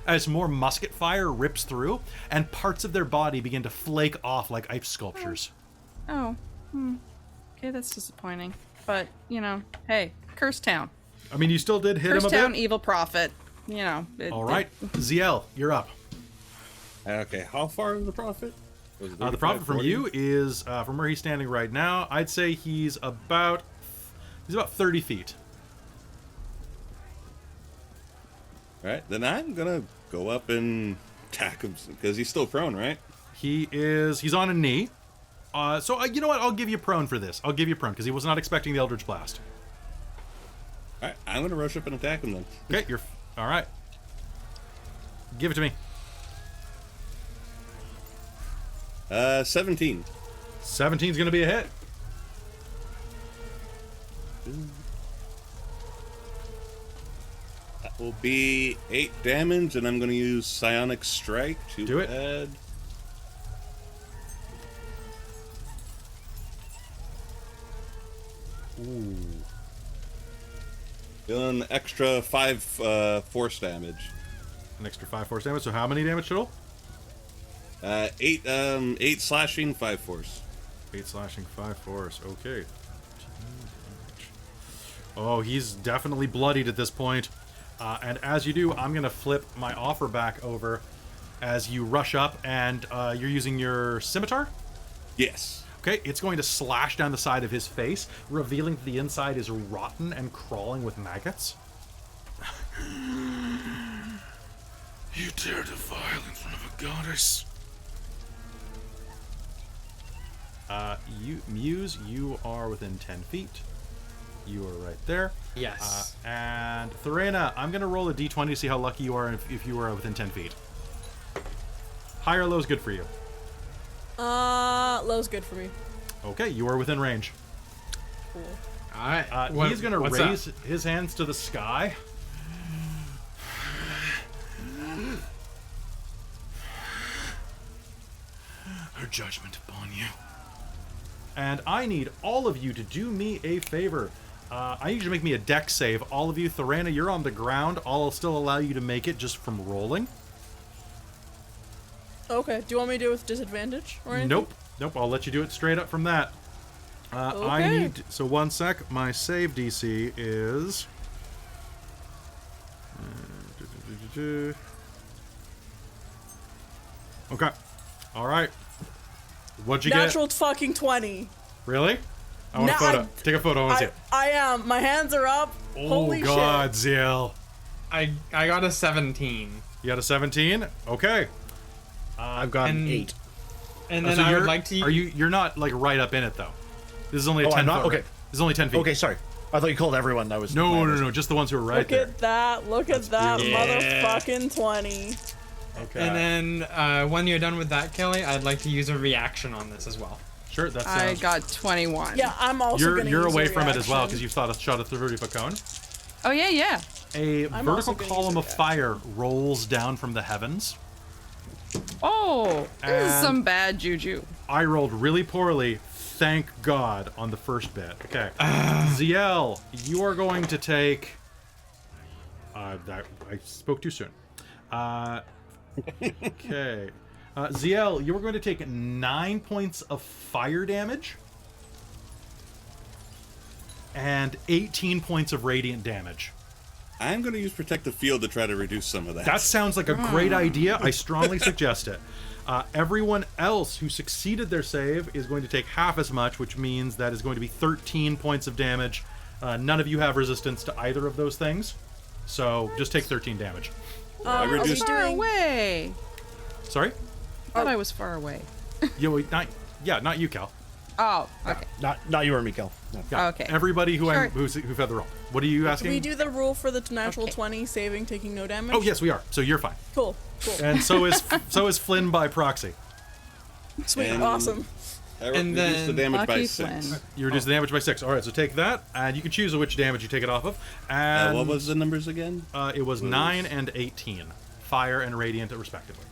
as more musket fire rips through, and parts of their body begin to flake off like ice sculptures. Oh. Okay, that's disappointing. But, hey, Curse Town. I mean, you still did hit Curse him a Town, bit. evil prophet. All right, ZL, you're up. Okay, how far is the prophet? Was it The 35, prophet from 40? you is from where he's standing right now. I'd say he's about 30 feet. All right, then I'm gonna go up and attack him because he's still prone, right? He's on a knee. So you know what? I'll give you prone for this. I'll give you prone because he was not expecting the Eldritch Blast. All right, I'm gonna rush up and attack him then. Okay, you're all right. Give it to me. 17. 17's gonna be a hit. That will be 8 damage, and I'm gonna use Psionic Strike to Do it. add. Ooh. Doing extra 5 force damage. An extra 5 force damage. So how many damage total? 8 slashing, 5 force. 8 slashing, 5 force. Okay. Oh, he's definitely bloodied at this point. And as you do, I'm going to flip my offer back over as you rush up, and you're using your scimitar? Yes. Okay, it's going to slash down the side of his face, revealing that the inside is rotten and crawling with maggots. You dare defile in front of a goddess. Muse, you are within 10 feet. You are right there. Yes. And Thorena, I'm going to roll a d20 to see how lucky you are if you are within 10 feet. High or low is good for you. Low's good for me. Okay, you are within range. Cool. All right. He's going to what's raise up? his hands to the sky. Her judgment upon you. And I need all of you to do me a favor. I need you to make me a dex save. All of you, Thorena, you're on the ground. I'll still allow you to make it just from rolling. Okay. Do you want me to do it with disadvantage or anything? Nope. I'll let you do it straight up from that. I Okay. need. So 1 sec. My save DC is. Okay. All right. What'd you get? Natural fucking 20. Really? I want a No, photo. Take a photo. I want to see it. I am. My hands are up. Oh, Holy God, shit. Ziel. I got a 17. You got a 17? Okay. I've got an and- 8. And Oh, then so I you're, would like to. You're not like right up in it though. This is only a Oh, 10 I'm not? foot. Okay. This is only 10 feet. Okay, sorry. I thought you called everyone. That was No, just the ones who are right Look there. at that. Look at that beautiful. motherfucking 20. Okay. And then when you're done with that, Kelly, I'd like to use a reaction on this as well. Sure, that I sounds. got 21. Yeah, I'm also You're gonna you're use away a from it as well reaction. because you've shot a 30-foot cone. Oh, yeah, yeah. A I'm vertical also gonna use column a of fire rolls down from the heavens. Oh, this is And- some bad juju. I rolled really poorly. Thank God on the first bit. Okay. Ziel, you are going to take. That I spoke too soon. Okay. Ziel, you are going to take 9 points of fire damage and 18 points of radiant damage. I'm going to use Protective Field to try to reduce some of that. That sounds like a great idea. I strongly suggest it. Everyone else who succeeded their save is going to take half as much, which means that is going to be 13 points of damage. None of you have resistance to either of those things, so just take 13 damage. I are we reduced. Far doing- away. Sorry? I thought I was far away. Not you, Cal. Oh, okay. Not you or me, Kel. No. Yeah, Okay. everybody who Sure. who've had the roll. What are you asking? We do the rule for the natural Okay. 20 saving, taking no damage. Oh yes, we are. So you're fine. Cool. And so is Flynn by proxy. Sweet. And- Awesome. I And reduced the then- damage by Lucky 6. Flynn. You reduce the damage by 6. All right, so take that, and you can choose which damage you take it off of. And What was the numbers again? it was 9 and 18, fire and radiant respectively.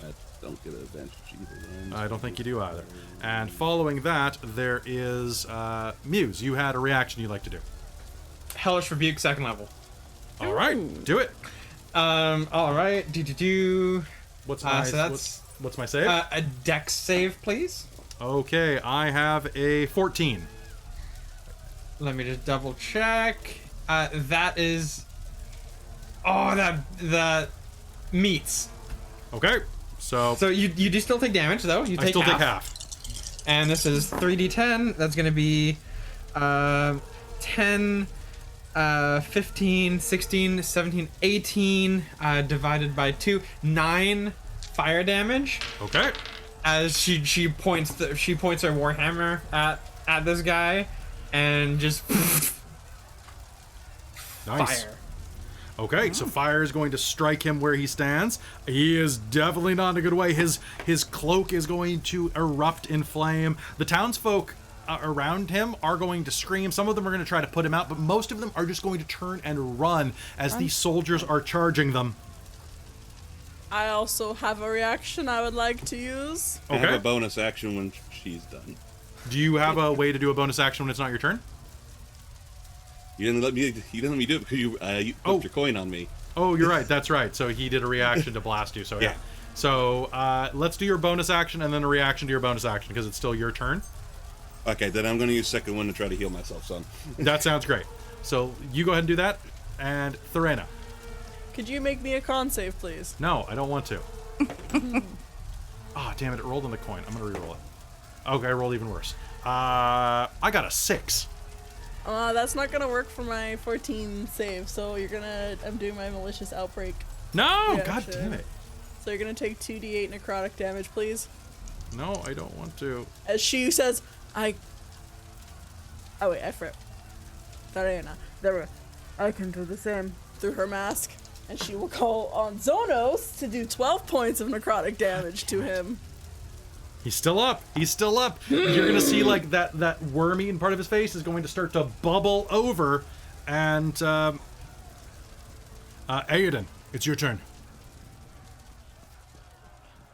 I don't get an advantage either. Then. I don't think you do either. And following that, there is Muse. You had a reaction you'd like to do. Hellish Rebuke, 2nd level. All right, do it. All right. What's my So that's what's my save? a Dex save, please. Okay, I have a 14. Let me just double check. That is. Oh, that meets. Okay, so So you do still take damage though. You I take still half. take half. And this is 3d10. That's gonna be 10, 15, 16, 17, 18 divided by 2, 9 fire damage. Okay. As she points her warhammer at this guy, and just Nice. fire. Okay, so fire is going to strike him where he stands. He is definitely not in a good way. His cloak is going to erupt in flame. The townsfolk around him are going to scream. Some of them are going to try to put him out, but most of them are just going to turn and run as these soldiers are charging them. I also have a reaction I would like to use. I have Okay. a bonus action when she's done. Do you have a way to do a bonus action when it's not your turn? You didn't let me do it because you flipped your coin on me. Oh, you're right. That's right. So he did a reaction to blast you. So yeah. Yeah. So let's do your bonus action and then a reaction to your bonus action because it's still your turn. Okay, then I'm going to use second one to try to heal myself, son. That sounds great. So you go ahead and do that. And Thorena. Could you make me a con save, please? No, I don't want to. Damn it. It rolled on the coin. I'm going to re-roll it. Okay, I rolled even worse. I got a 6. That's not gonna work for my 14 save, so I'm doing my malicious outbreak. No! Yeah, God sure. damn it. So you're gonna take 2d8 necrotic damage, please. No, I don't want to. As she says, oh wait, I forgot. Diana, I can do the same. Through her mask, and she will call on Zonos to do 12 points of necrotic damage to him. He's still up. He's still up. You're gonna see like that wormy part of his face is going to start to bubble over, and Aiden, it's your turn.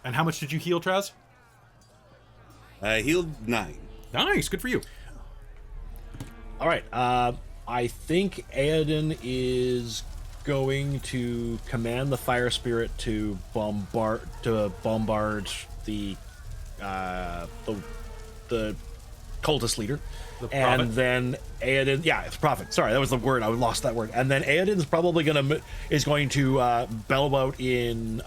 And how much did you heal, Traz? I healed 9. Nice, good for you. All right. I think Aoden is going to command the fire spirit to bombard the cultist leader. prophet. And then Aodin, yeah, it's prophet. Sorry, that was the word. I lost that word. And then Aodin's probably is going to bellow out in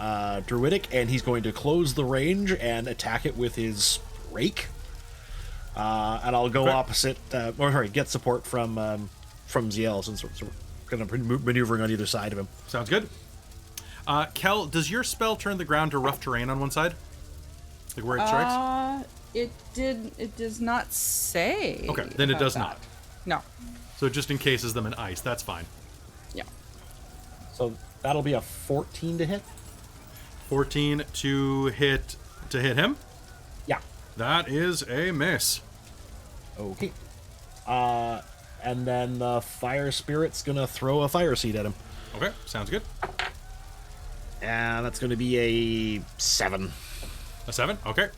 Druidic, and he's going to close the range and attack it with his rake. And I'll go opposite, get support from Ziel, since we're kind of maneuvering on either side of him. Sounds good. Kel, does your spell turn the ground to rough terrain on one side? Like where it strikes? It does not say. Okay, then it about does that. not. No. So it just encases them in ice. That's fine. Yeah. So that'll be a 14 to hit. 14 to hit him. Yeah. That is a miss. Okay. And then the fire spirit's gonna throw a fire seed at him. Okay, sounds good. And that's gonna be a 7. A 7? Okay.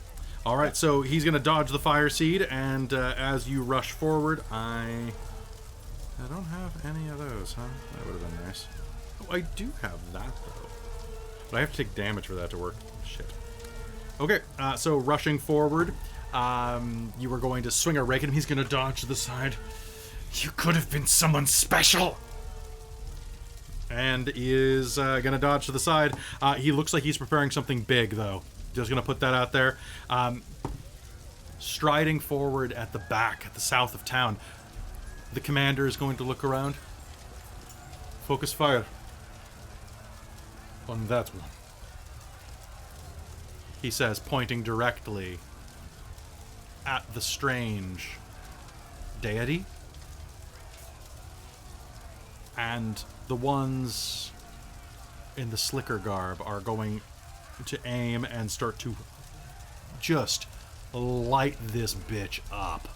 All right, so he's going to dodge the fire seed, and as you rush forward, I don't have any of those, huh? That would have been nice. Oh, I do have that, though. But I have to take damage for that to work. Shit. Okay, so rushing forward, you were going to swing a rake at him. He's going to dodge to the side. You could have been someone special! And is going to dodge to the side. He looks like he's preparing something big, though. Just going to put that out there. Striding forward at the back, at the south of town, the commander is going to look around. Focus fire on that one, he says, pointing directly at the strange deity. And the ones in the slicker garb are going to aim and start to just light this bitch up.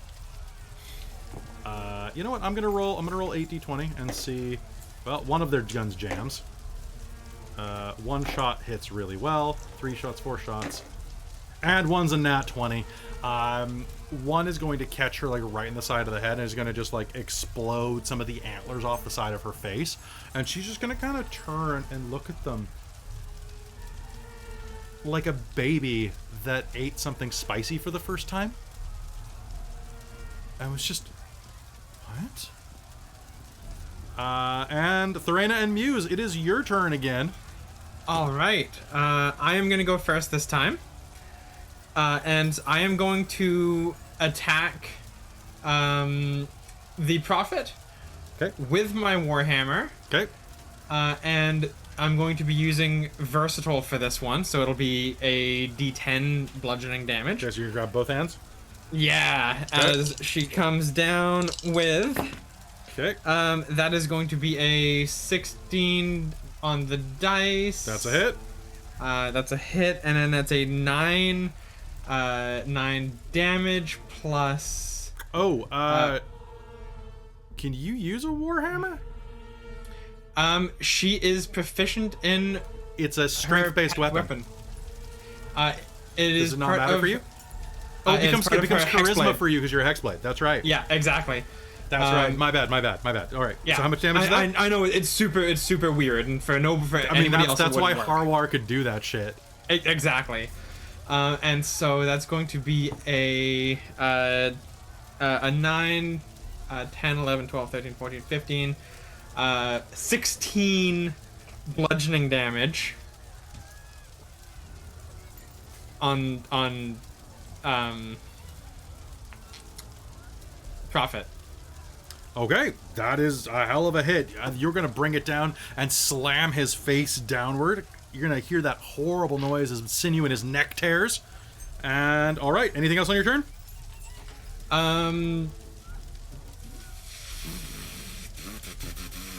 You know what? I'm gonna roll 8d20 and see. Well, one of their guns jams. One shot hits really well. 3 shots, 4 shots, and one's a nat 20. One is going to catch her like right in the side of the head and is going to just like explode some of the antlers off the side of her face, and she's just going to kind of turn and look at them like a baby that ate something spicy for the first time. I was just, what? And Thorena and Muse, it is your turn again. All right. I am going to go first this time. And I am going to attack the Prophet with my Warhammer. Okay. And I'm going to be using Versatile for this one, so it'll be a D10 bludgeoning damage. Okay, so you grab both hands. Yeah, as she comes down with... Okay. that is going to be a 16 on the dice. That's a hit. That's a hit, and then that's a 9 damage plus... Oh, can you use a Warhammer? She is proficient in... It's a strength-based weapon. It is Does it not part matter of, for you? Oh, it becomes part of her charisma hexblade. for you because you're a hexblade. That's right. Yeah, exactly. That's right. My bad. All right. Yeah. So how much damage is that? I know it's super weird, and for I mean, anybody else, that's it why wouldn't work. Harwar could do that shit. Exactly. And so that's going to be a 9, 10, 11, 12, 13, 14, 15, 16 bludgeoning damage on Prophet. Okay, that is a hell of a hit. You're going to bring it down and slam his face downward. You're going to hear that horrible noise as sinew in his neck tears. And, all right, anything else on your turn? I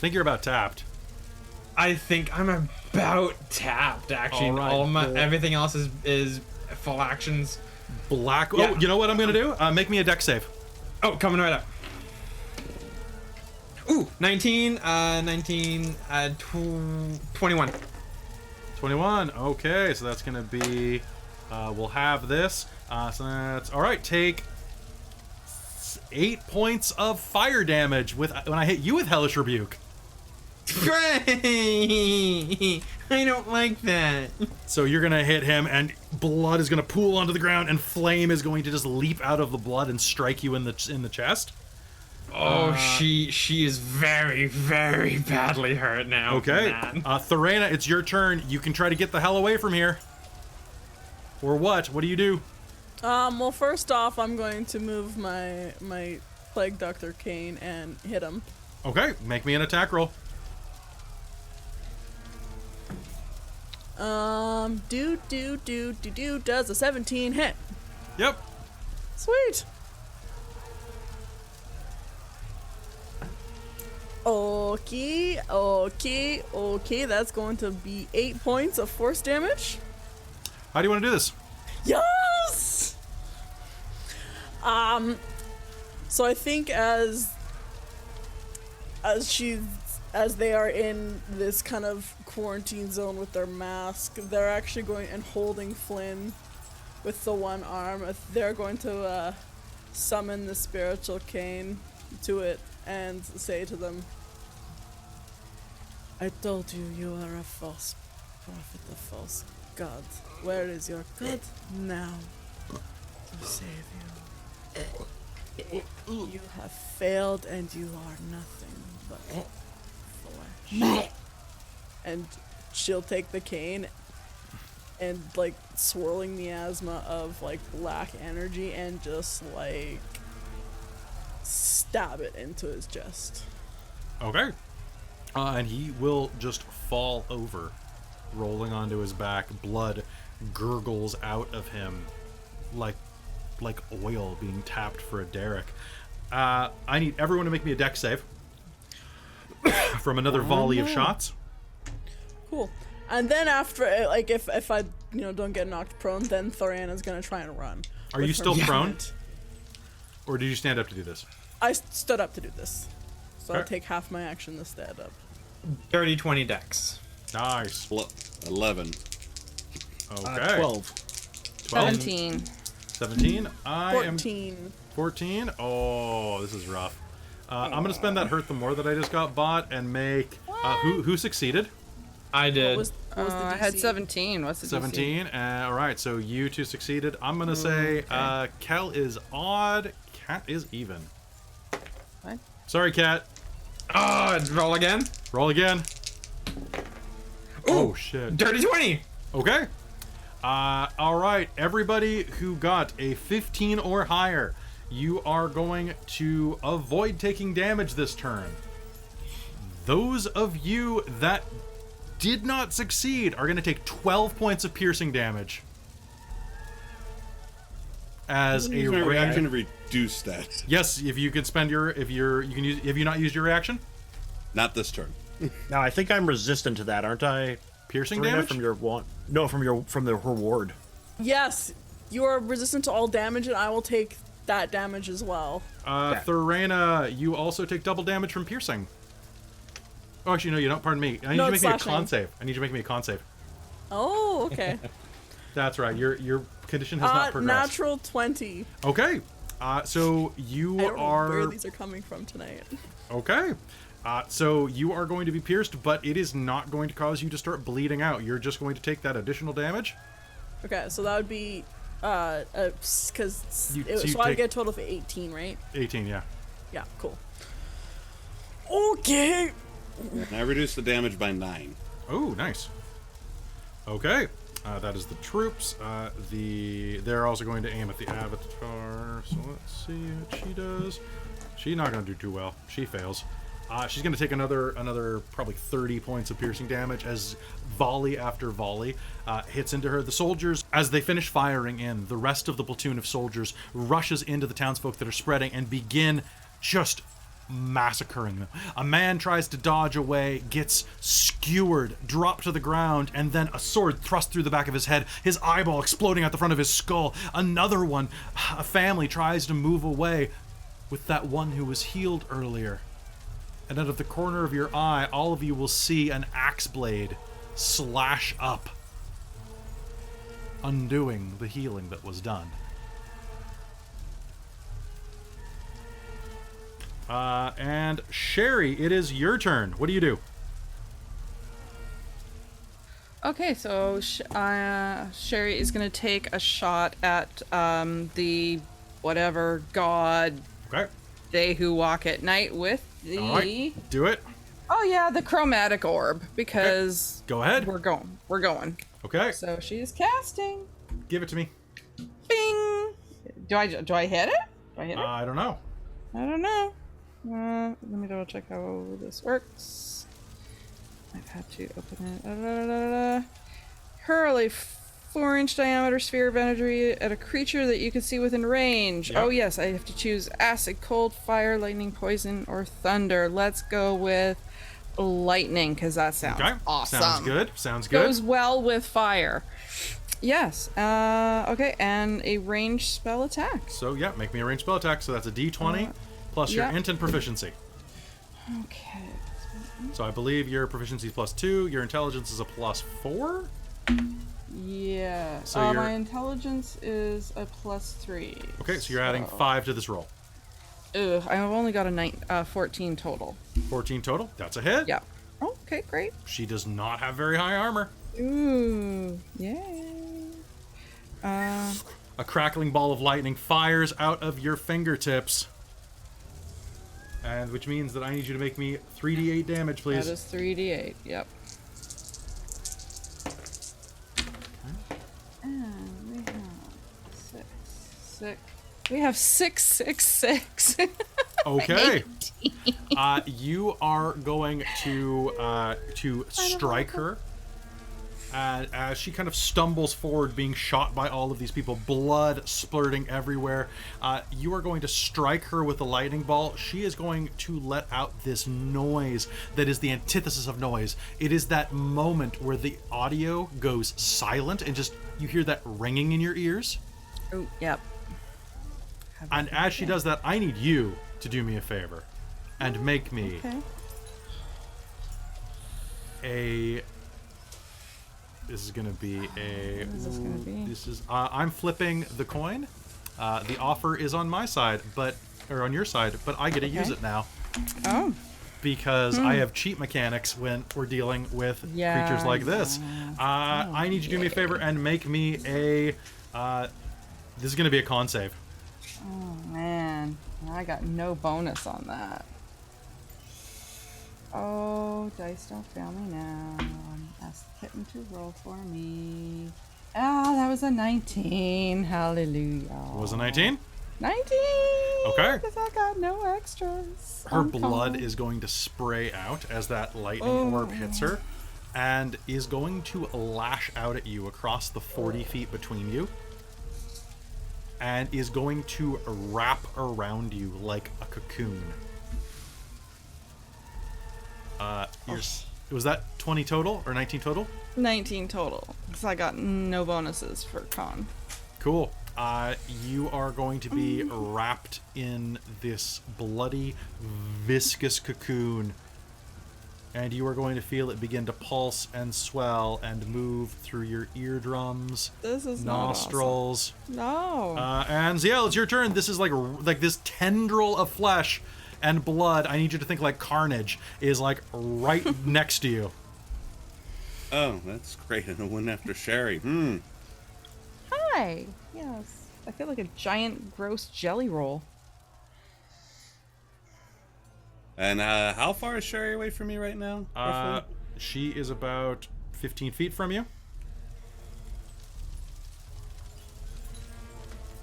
think you're about tapped. I think I'm about tapped, actually. All right. Everything else is full actions. Black. Yeah. Oh, you know what I'm going to do? Make me a dex save. Oh, coming right up. Ooh, 19, 21. 21. Okay, so that's going to be... we'll have this. So that's... All right, take 8 points of fire damage when I hit you with Hellish Rebuke. Great! I don't like that. So you're gonna hit him, and blood is gonna pool onto the ground, and flame is going to just leap out of the blood and strike you in the chest. Oh, she is very, very badly hurt now. Okay, man. Thorena, it's your turn. You can try to get the hell away from here. Or what? What do you do? Well, first off, I'm going to move my Plague Doctor Cane and hit him. Okay, make me an attack roll. Does a 17 hit? Yep. Sweet. Okay. That's going to be 8 points of force damage. How do you want to do this? Yes. So I think as they are in this kind of quarantine zone with their mask, they're actually going and holding Flynn with the one arm. They're going to summon the spiritual cane to it and say to them, I told you you are a false prophet, a false god. Where is your god now to save you? You have failed and you are nothing but flesh. And she'll take the cane and like swirling miasma of like black energy and just like stab it into his chest. Okay. And he will just fall over, rolling onto his back. Blood gurgles out of him like oil being tapped for a derrick. I need everyone to make me a dex save from another volley of shots. Cool. And then after, like, if I, don't get knocked prone, then Thorana's gonna try and run. Are you still prone? Or did you stand up to do this? I stood up to do this. So I'll Okay. take half my action to stand up. Dirty 20 dex. Nice. 11. Okay. 12. 17. 17. I am 14. 14. Oh, this is rough. I'm going to spend that hurt the more that I just got bought and make... who succeeded? I did. What was the I had DC? 17. What's the DC? 17. All right, so you two succeeded. I'm going to say Kel is odd, Cat is even. What? Sorry, Cat. Roll again. Roll again. Oh, shit. Dirty 20. Okay. All right, everybody who got a 15 or higher, you are going to avoid taking damage this turn. Those of you that did not succeed are going to take 12 points of piercing damage. As a Use my reaction. reaction to reduce that. Yes, if you can spend your have you not used your reaction? Not this turn. Now I think I'm resistant to that, aren't I? Piercing Serena, damage? from your want? No, from the reward. Yes, you are resistant to all damage, and I will take that damage as well. Thorena, you also take double damage from piercing. Oh, actually, no, you don't. Pardon me. I need No, you to it's make me a slashing. con save. I need you to make me a con save. Oh, okay. That's right. Your condition has not progressed. Natural 20. Okay. So I you don't know where are these are coming from tonight. okay. So you are going to be pierced, but it is not going to cause you to start bleeding out. You're just going to take that additional damage. Okay, so that would be, because So you so I'd take- get a total of 18, right? 18, yeah. Yeah, cool. Okay. And I reduced the damage by 9. Oh, nice. Okay. That is the troops. They're also going to aim at the avatar. So let's see what she does. She's not going to do too well. She fails. She's going to take another probably 30 points of piercing damage as volley after volley hits into her. The soldiers, as they finish firing in, the rest of the platoon of soldiers rushes into the townsfolk that are spreading and begin just massacring them. A man tries to dodge away, gets skewered, dropped to the ground, and then a sword thrust through the back of his head, his eyeball exploding out the front of his skull. Another one, a family, tries to move away with that one who was healed earlier. And out of the corner of your eye, all of you will see an axe blade slash up, undoing the healing that was done. And Sherry, it is your turn. What do you do? Okay, so Sherry is going to take a shot at the whatever god Okay. they who walk at night with the. All right. Do it. Oh yeah, the chromatic orb because Go ahead. we're going. Okay. So she's casting. Give it to me. Bing. Do I hit it? Do I hit it? I don't know. I don't know. Let me double check how this works. I've had to open it. Hurl a 4-inch diameter sphere of energy at a creature that you can see within range. Yep. Oh yes, I have to choose acid, cold, fire, lightning, poison, or thunder. Let's go with lightning because that sounds Okay. awesome. Sounds good. Sounds good. Goes well with fire. Yes. Okay, and a ranged spell attack. So yeah, make me a ranged spell attack. So that's a D20 plus your yeah. int and proficiency. Okay. So I believe your proficiency is +2, your intelligence is a +4. Yeah. So my you're- intelligence is a +3. Okay, so you're adding 5 to this roll. Ugh, I've only got a 14 total. 14 total. That's a hit. Yeah. Oh, okay, great. She does not have very high armor. Ooh, yay. A crackling ball of lightning fires out of your fingertips. And which means that I need you to make me 3d8 damage, please. That is 3d8. Yep. And we have six. We have 666. Okay. You are going to strike her. As she kind of stumbles forward, being shot by all of these people, blood splurting everywhere, you are going to strike her with a lightning bolt. She is going to let out this noise that is the antithesis of noise. It is that moment where the audio goes silent and just you hear that ringing in your ears. Oh, yep. And as she does that, I need you to do me a favor and make me Okay. a... This is gonna be a. What is this gonna be? This is. I'm flipping the coin. The offer is on my side, or on your side, but I get to use Okay. it now Oh. because I have cheat mechanics when we're dealing with creatures like this. I need you to do me a favor and make me a. This is gonna be a con save. Oh, man. I got no bonus on that. Oh, dice don't fail me now. Ask the kitten to roll for me. Ah, that was a 19. Hallelujah. What was a 19? 19! Okay. Because I got no extras. Her blood is going to spray out as that lightning orb hits her, and is going to lash out at you across the 40 feet between you, and is going to wrap around you like a cocoon. Was that 20 total or 19 total? 19 total. Because I got no bonuses for con. Cool. You are going to be wrapped in this bloody, viscous cocoon. And you are going to feel it begin to pulse and swell and move through your eardrums, This is nostrils. No. And Ziel, it's your turn. This is like this tendril of flesh and blood. I need you to think like Carnage is like right next to you. Oh, that's great. And I went after Sherry. Hi. Yes. I feel like a giant, gross jelly roll. And how far is Sherry away from me right now? roughly? She is about 15 feet from you.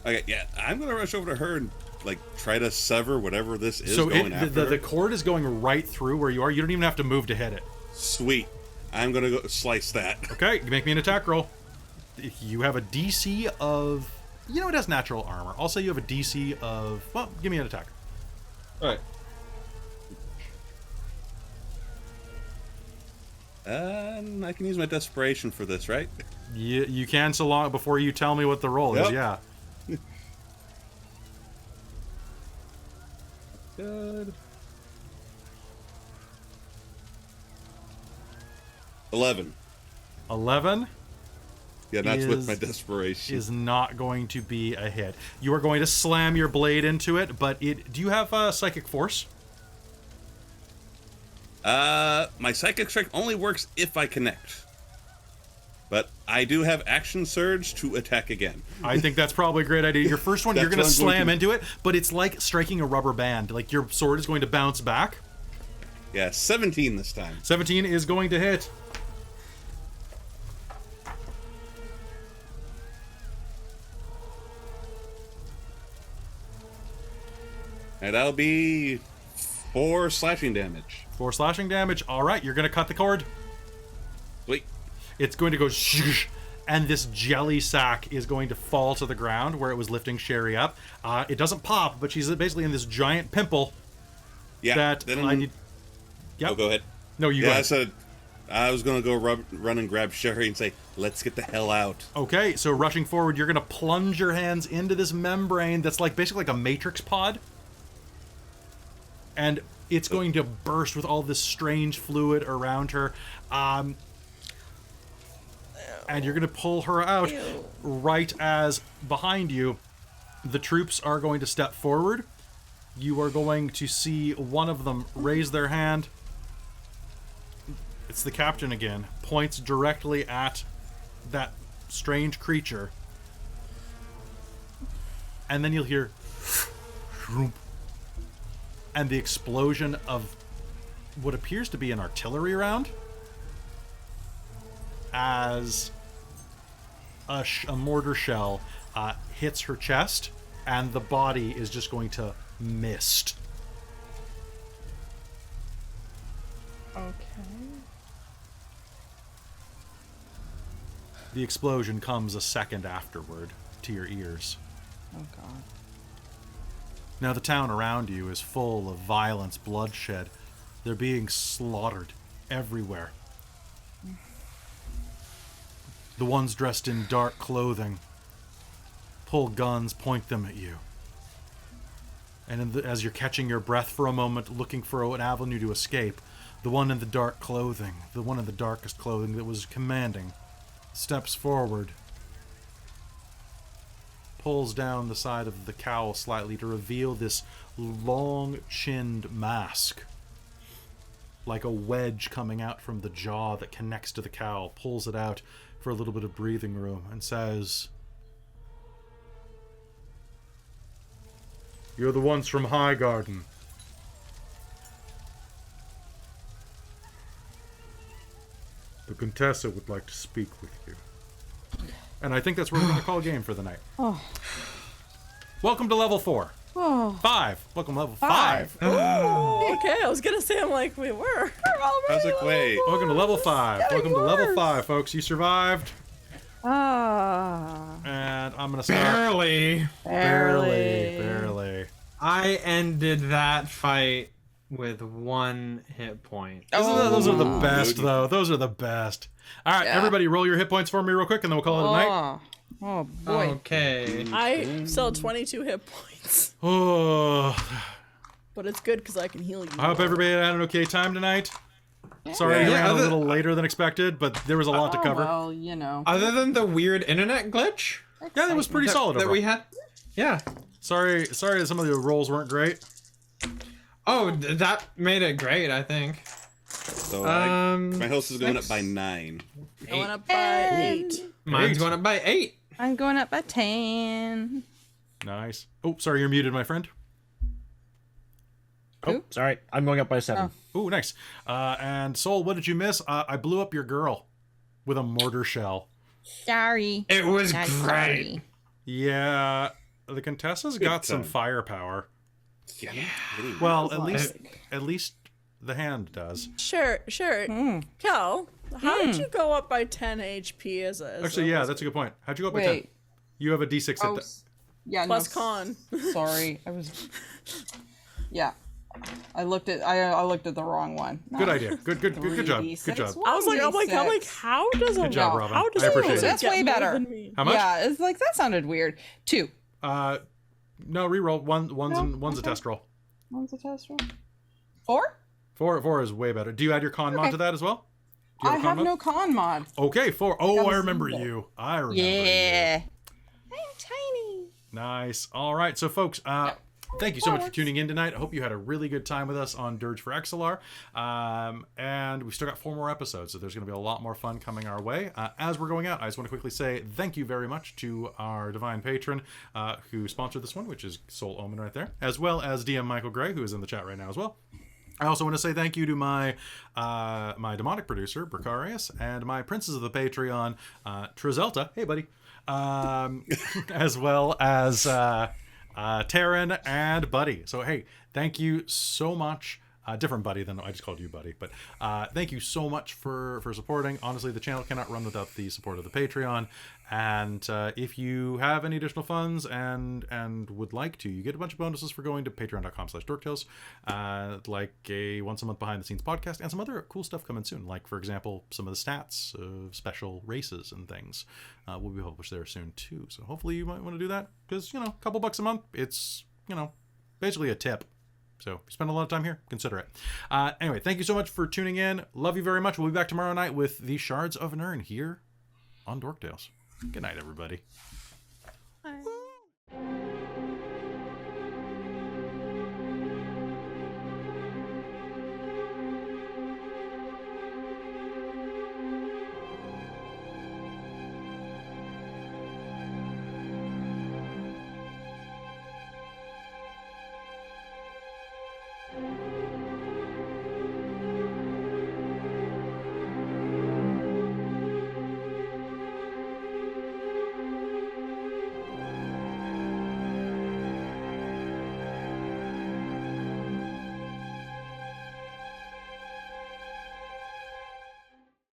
Okay, yeah, I'm gonna rush over to her and like try to sever whatever this is So going after. the cord is going right through where you are. You don't even have to move to hit it. Sweet. I'm gonna go slice that. Okay, you make me an attack roll. You have a DC of... You know, it has natural armor. I'll say you have a DC of... Well, give me an attack. All right. I can use my desperation for this, right? You can so long before you tell me what the roll is, Yep. yeah. Good. 11. 11 Yeah, that's with Is- my desperation. is not going to be a hit. You are going to slam your blade into it, but it... Do you have Psychic Force? My psychic strike only works if I connect. But I do have action surge to attack again. I think that's probably a great idea. Your first one, you're going to That's what I'm slam going to- into it, but it's like striking a rubber band. Like your sword is going to bounce back. Yeah, 17 this time. 17 is going to hit. And that'll be 4 slashing damage. 4 slashing damage. All right, you're going to cut the cord. Wait. It's going to go shh, and this jelly sack is going to fall to the ground where it was lifting Sherry up. It doesn't pop, but she's basically in this giant pimple. Yeah. That then I need. Yep. Oh, go ahead. No, you go Yeah, I ahead. said I was going to go run and grab Sherry and say, let's get the hell out. Okay, so rushing forward, you're going to plunge your hands into this membrane that's like basically like a matrix pod. And it's going to burst with all this strange fluid around her. And you're going to pull her out right as behind you, the troops are going to step forward. You are going to see one of them raise their hand. It's the captain again. Points directly at that strange creature. And then you'll hear shroomp, and the explosion of what appears to be an artillery round as a mortar shell hits her chest, and the body is just going to mist. Okay. The explosion comes a second afterward to your ears. Oh god. Now the town around you is full of violence, bloodshed. They're being slaughtered everywhere. The ones dressed in dark clothing pull guns, point them at you. And as you're catching your breath for a moment, looking for an avenue to escape, the one in the dark clothing, the one in the darkest clothing that was commanding, steps forward, pulls down the side of the cowl slightly to reveal this long-chinned mask, like a wedge coming out from the jaw that connects to the cowl, pulls it out for a little bit of breathing room, and says, "You're the ones from Highgarden. The Contessa would like to speak with you." And I think that's where we're going to call a game for the night. Oh. Welcome to level 4. Oh. 5. Welcome to level 5. Oh, okay, I was gonna say, I'm like, we were. I was like, wait. Welcome to level 5. Welcome to level 5, folks. You survived. Ah. And I'm going to start. Barely. Barely. I ended that fight with 1 hit point. Those are the best, though. Those are the best. All right, Yeah. everybody, roll your hit points for me real quick, and then we'll call it a night. Oh boy. Okay. I still have 22 hit points, Oh, but it's good because I can heal you. I hope everybody had an okay time tonight. Sorry I Yeah, ran a other- little later than expected, but there was a lot to cover. Well, you know. Other than the weird internet glitch Yeah, that was pretty solid that overall. we had. Yeah. Sorry that some of the rolls weren't great. Oh, that made it great, I think. So my host is going up 6. by 9. Going up by 8. Mine's 8. going up by 8. I'm going up by 10. Nice. Oh, sorry, you're muted, my friend. Oh, sorry. I'm going up by 7. Oh, nice. And Soul, what did you miss? I blew up your girl with a mortar shell. Sorry. It was Not great. sorry. Yeah, the Contessa's got some time. firepower. Yeah. Well, at least the hand does. Sure. Cal, how did you go up by 10 HP as a. Actually, yeah, that's a good point. How'd you go up by 10? Wait. You have a D6 Oh, at yeah. Plus no, con. Sorry, I was. Yeah, I looked at the wrong one. Good idea. Good job. 3d6. Good job. I was like, I'm like, 1d6. how does a Good job, Robin. How does I a appreciate wizard it. That's get way more better. than me? How much? Yeah, it's like that sounded weird. 2. No, reroll. One's a test roll. One's a test roll. 4? 4 is way better. Do you add your con mod Okay. to that as well? Do you I a con have mod? no con mod. Okay, 4. Oh, That I was remember simple. you. I remember you. Yeah. I'm tiny. Nice. All right, so folks, Thank you so much for tuning in tonight. I hope you had a really good time with us on Dirge for Exalar. And we've still got 4 more episodes, so there's going to be a lot more fun coming our way. As we're going out, I just want to quickly say thank you very much to our divine patron who sponsored this one, which is Soul Omen right there, as well as DM Michael Gray, who is in the chat right now as well. I also want to say thank you to my my demonic producer, Bricarius, and my princess of the Patreon, Trizelta. Hey, buddy. As well as... Taryn and Buddy. So, hey, thank you so much. Different Buddy than I just called you Buddy. But thank you so much for supporting. Honestly, the channel cannot run without the support of the Patreon. And if you have any additional funds and would like to, you get a bunch of bonuses for going to patreon.com/dorktales, like a once a month behind the scenes podcast and some other cool stuff coming soon. Like, for example, some of the stats of special races and things will be published there soon too. So hopefully you might want to do that because, a couple bucks a month, it's, basically a tip. So if you spend a lot of time here, consider it. Anyway, thank you so much for tuning in. Love you very much. We'll be back tomorrow night with the Shards of Nirn here on Dork Tales. Good night, everybody.